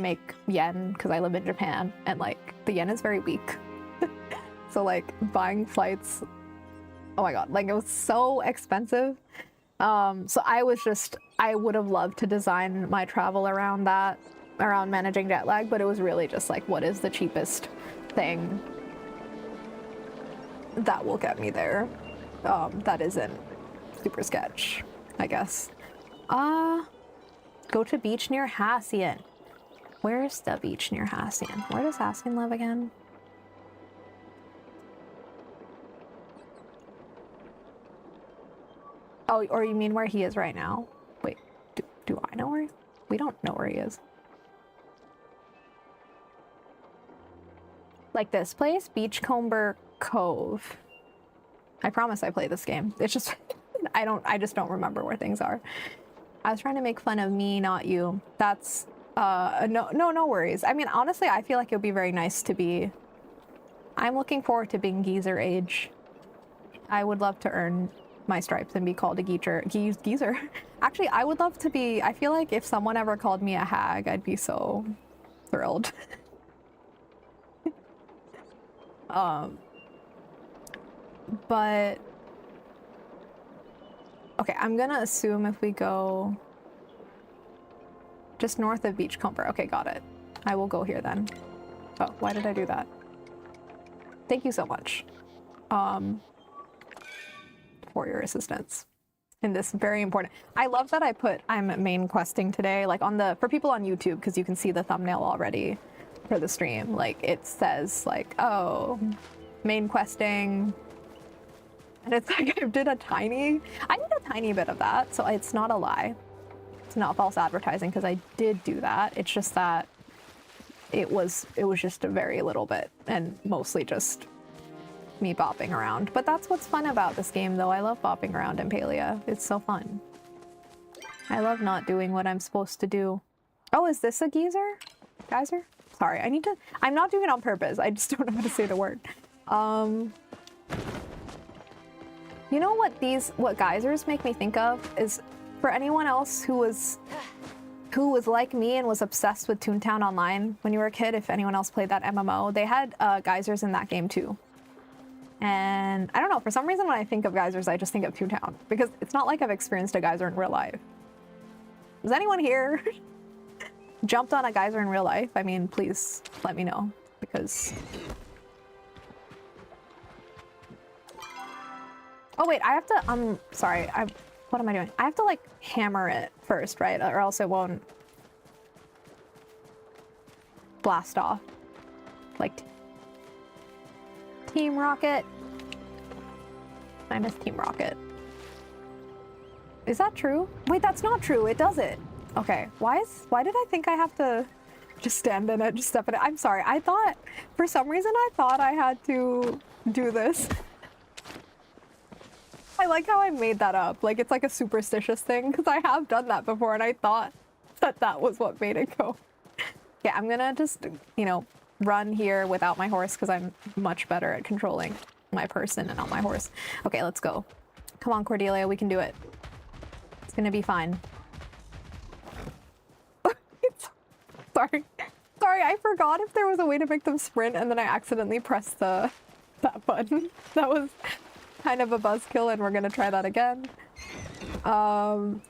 make yen because I live in Japan, and like the yen is very weak. So like buying flights, oh my god, like it was so expensive. So I would have loved to design my travel around that, around managing jet lag, but it was really just like, what is the cheapest thing that will get me there? That isn't super sketch, I guess. Go to beach near Hassian. Where's the beach near Hassian? Where does Hassian live again? Oh, or you mean where he is right now? Wait, do I know where we don't know where he is. Like this place? Beachcomber Cove. I promise I play this game. It's just I just don't remember where things are. I was trying to make fun of me, not you. That's no worries. I mean, honestly, I feel like it would be very nice to be. I'm looking forward to being geezer age. I would love to earn my stripes and be called a geezer. Actually, I would love to be. I feel like if someone ever called me a hag, I'd be so thrilled. But okay, I'm gonna assume if we go just north of Beachcomber. Okay, got it. I will go here then. Oh, why did I do that? Thank you so much for your assistance in this very important. I love that I put I'm main questing today, like on the, for people on YouTube, because you can see the thumbnail already for the stream. Like it says like, oh, main questing. And it's like I did a tiny bit of that, so it's not a lie. It's not false advertising because I did do that. It's just that it was just a very little bit and mostly just me bopping around. But that's what's fun about this game though. I love bopping around in Palia. It's so fun. I love not doing what I'm supposed to do. Oh, is this a geyser? Geyser? Sorry, I'm not doing it on purpose. I just don't know how to say the word. You know what geysers make me think of is, for anyone else who was like me and was obsessed with Toontown Online when you were a kid, if anyone else played that MMO, they had geysers in that game too. And I don't know, for some reason when I think of geysers, I just think of Toontown, because it's not like I've experienced a geyser in real life. Is anyone here? Jumped on a geyser in real life? I mean, please let me know, because... Oh wait, I have to, sorry, what am I doing? I have to like hammer it first, right? Or else it won't blast off. Like, Team Rocket. I miss Team Rocket. Is that true? Wait, that's not true. It does it. Okay, why did I think I have to just stand in it, just step in it? I'm sorry. I thought, for some reason, I thought I had to do this. I like how I made that up. Like, it's like a superstitious thing, because I have done that before, and I thought that that was what made it go. Yeah, I'm gonna just, you know, run here without my horse, because I'm much better at controlling my person and not my horse. Okay, let's go. Come on, Cordelia, we can do it. It's gonna be fine. Sorry. Sorry, I forgot if there was a way to make them sprint, and then I accidentally pressed that button. That was kind of a buzzkill, and we're gonna try that again. And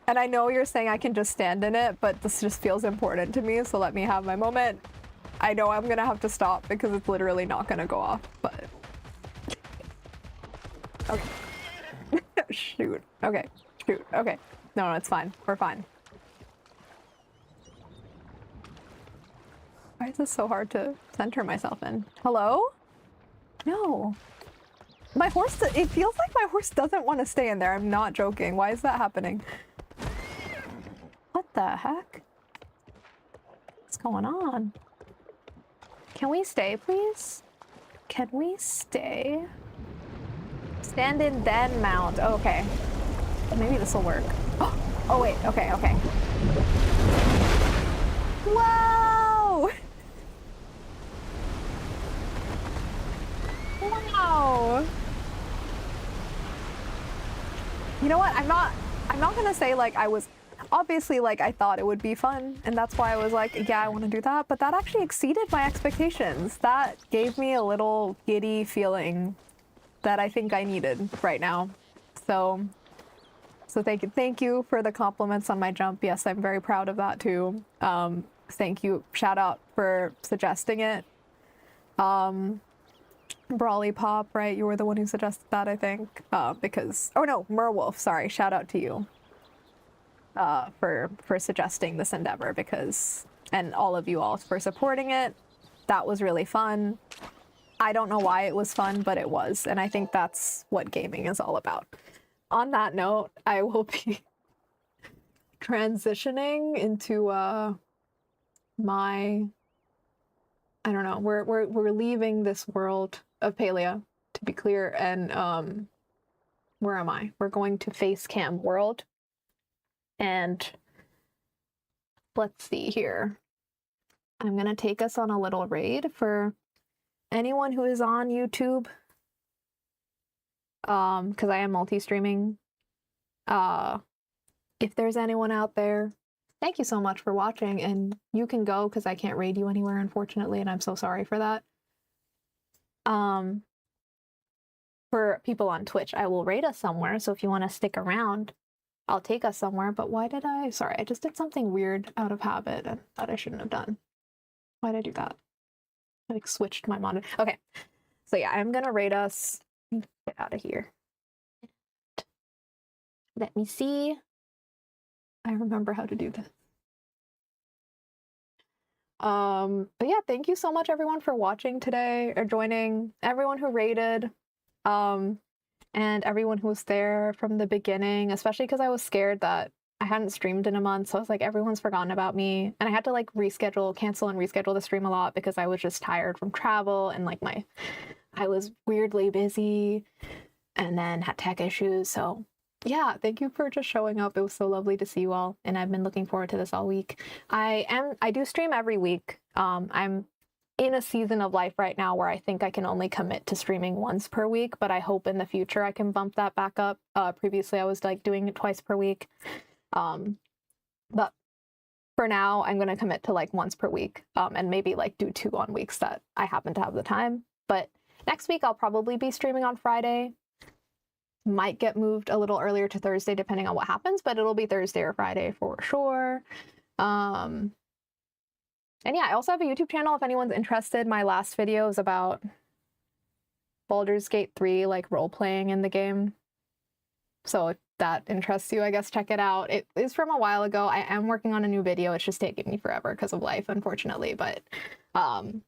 I know you're saying I can just stand in it, but this just feels important to me, so let me have my moment. I know I'm gonna have to stop because it's literally not gonna go off, but... Okay. Shoot. Okay. Shoot. Okay. No, it's fine. We're fine. Why is this so hard to center myself in? Hello? No. My horse, it feels like my horse doesn't want to stay in there. I'm not joking. Why is that happening? What the heck? What's going on? Can we stay, please? Can we stay? Stand in, then mount. Oh, okay. Maybe this will work. Oh, wait. Okay, okay. Whoa! Wow. You know what? I'm not gonna say like I was obviously like I thought it would be fun, and that's why I was like, yeah, I want to do that, but that actually exceeded my expectations. That gave me a little giddy feeling that I think I needed right now. So thank you for the compliments on my jump. Yes, I'm very proud of that too. Thank you. Shout out for suggesting it. Brawly Pop, right? You were the one who suggested that, I think. Because, oh no, Merwolf, sorry. Shout out to you for suggesting this endeavor, because, and all of you all for supporting it. That was really fun. I don't know why it was fun, but it was, and I think that's what gaming is all about. On that note, I will be transitioning into my, I don't know, we're leaving this world of Palia, to be clear, and where am I? We're going to face cam world, and let's see here. I'm gonna take us on a little raid for anyone who is on YouTube, because I am multi-streaming. If there's anyone out there, thank you so much for watching, and you can go because I can't raid you anywhere, unfortunately, and I'm so sorry for that. For people on Twitch, I will raid us somewhere, so if you want to stick around, I'll take us somewhere. But why did I? Sorry, I just did something weird out of habit and that I shouldn't have done. Why did I do that? I like switched my monitor. Okay, so yeah, I'm gonna raid us. Get out of here. Let me see. I remember how to do this. But yeah, thank you so much everyone for watching today or joining, everyone who raided, and everyone who was there from the beginning, especially because I was scared that I hadn't streamed in a month, so I was like, everyone's forgotten about me, and I had to like cancel and reschedule the stream a lot because I was just tired from travel, and like I was weirdly busy and then had tech issues. So yeah, thank you for just showing up. It was so lovely to see you all, and I've been looking forward to this all week. I do stream every week. I'm in a season of life right now where I think I can only commit to streaming once per week, but I hope in the future I can bump that back up. Previously I was like doing it twice per week. But for now I'm going to commit to like once per week, and maybe like do 2 on weeks that I happen to have the time. But next week I'll probably be streaming on Friday. might get moved a little earlier to Thursday depending on what happens, but it'll be Thursday or Friday for sure. And yeah, I also have a YouTube channel if anyone's interested. My last video is about Baldur's Gate 3, like role-playing in the game. So if that interests you, I guess check it out. It is from a while ago. I am working on a new video. It's just taking me forever because of life, unfortunately, but I'm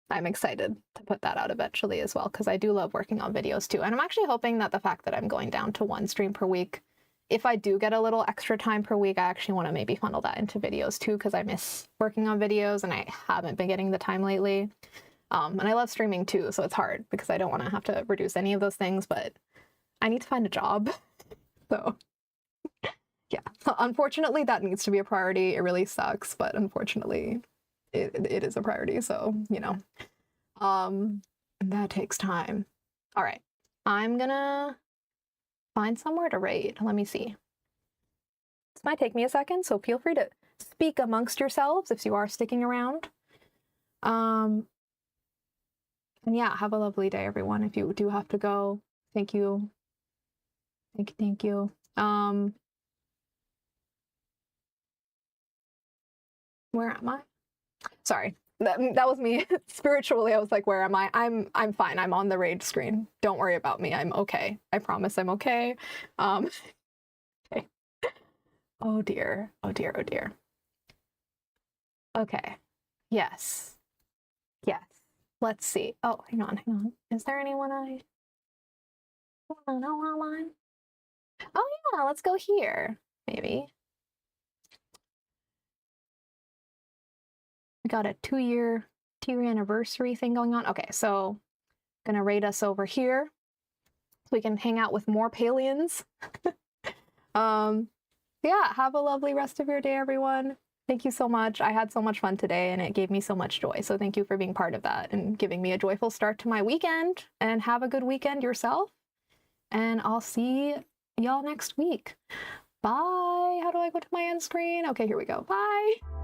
excited to put that out eventually as well because I do love working on videos too. And I'm actually hoping that the fact that I'm going down to 1 stream per week, if I do get a little extra time per week, I actually want to maybe funnel that into videos too because I miss working on videos and I haven't been getting the time lately. And I love streaming too, so it's hard because I don't want to have to reduce any of those things, but I need to find a job. So yeah, unfortunately that needs to be a priority. It really sucks, but unfortunately it is a priority. So, you know, that takes time. All right, I'm gonna find somewhere to raid. Let me see. This might take me a second, so feel free to speak amongst yourselves if you are sticking around. And yeah, have a lovely day, everyone. If you do have to go, thank you. Thank you. Where am I? Sorry, that was me. Spiritually, I was like, where am I? I'm fine. I'm on the raid screen. Don't worry about me. I'm okay. I promise I'm okay. Okay. Oh dear. Oh dear. Oh dear. Okay. Yes. Yes. Let's see. Oh, hang on. Is there anyone I don't know online? Oh yeah, let's go here. Maybe. We got a 2-year anniversary thing going on. Okay, so gonna raid us over here so we can hang out with more Palians. Yeah, have a lovely rest of your day, everyone. Thank you so much. I had so much fun today and it gave me so much joy. So thank you for being part of that and giving me a joyful start to my weekend. And have a good weekend yourself. And I'll see y'all next week. Bye. How do I go to my end screen? Okay, here we go. Bye.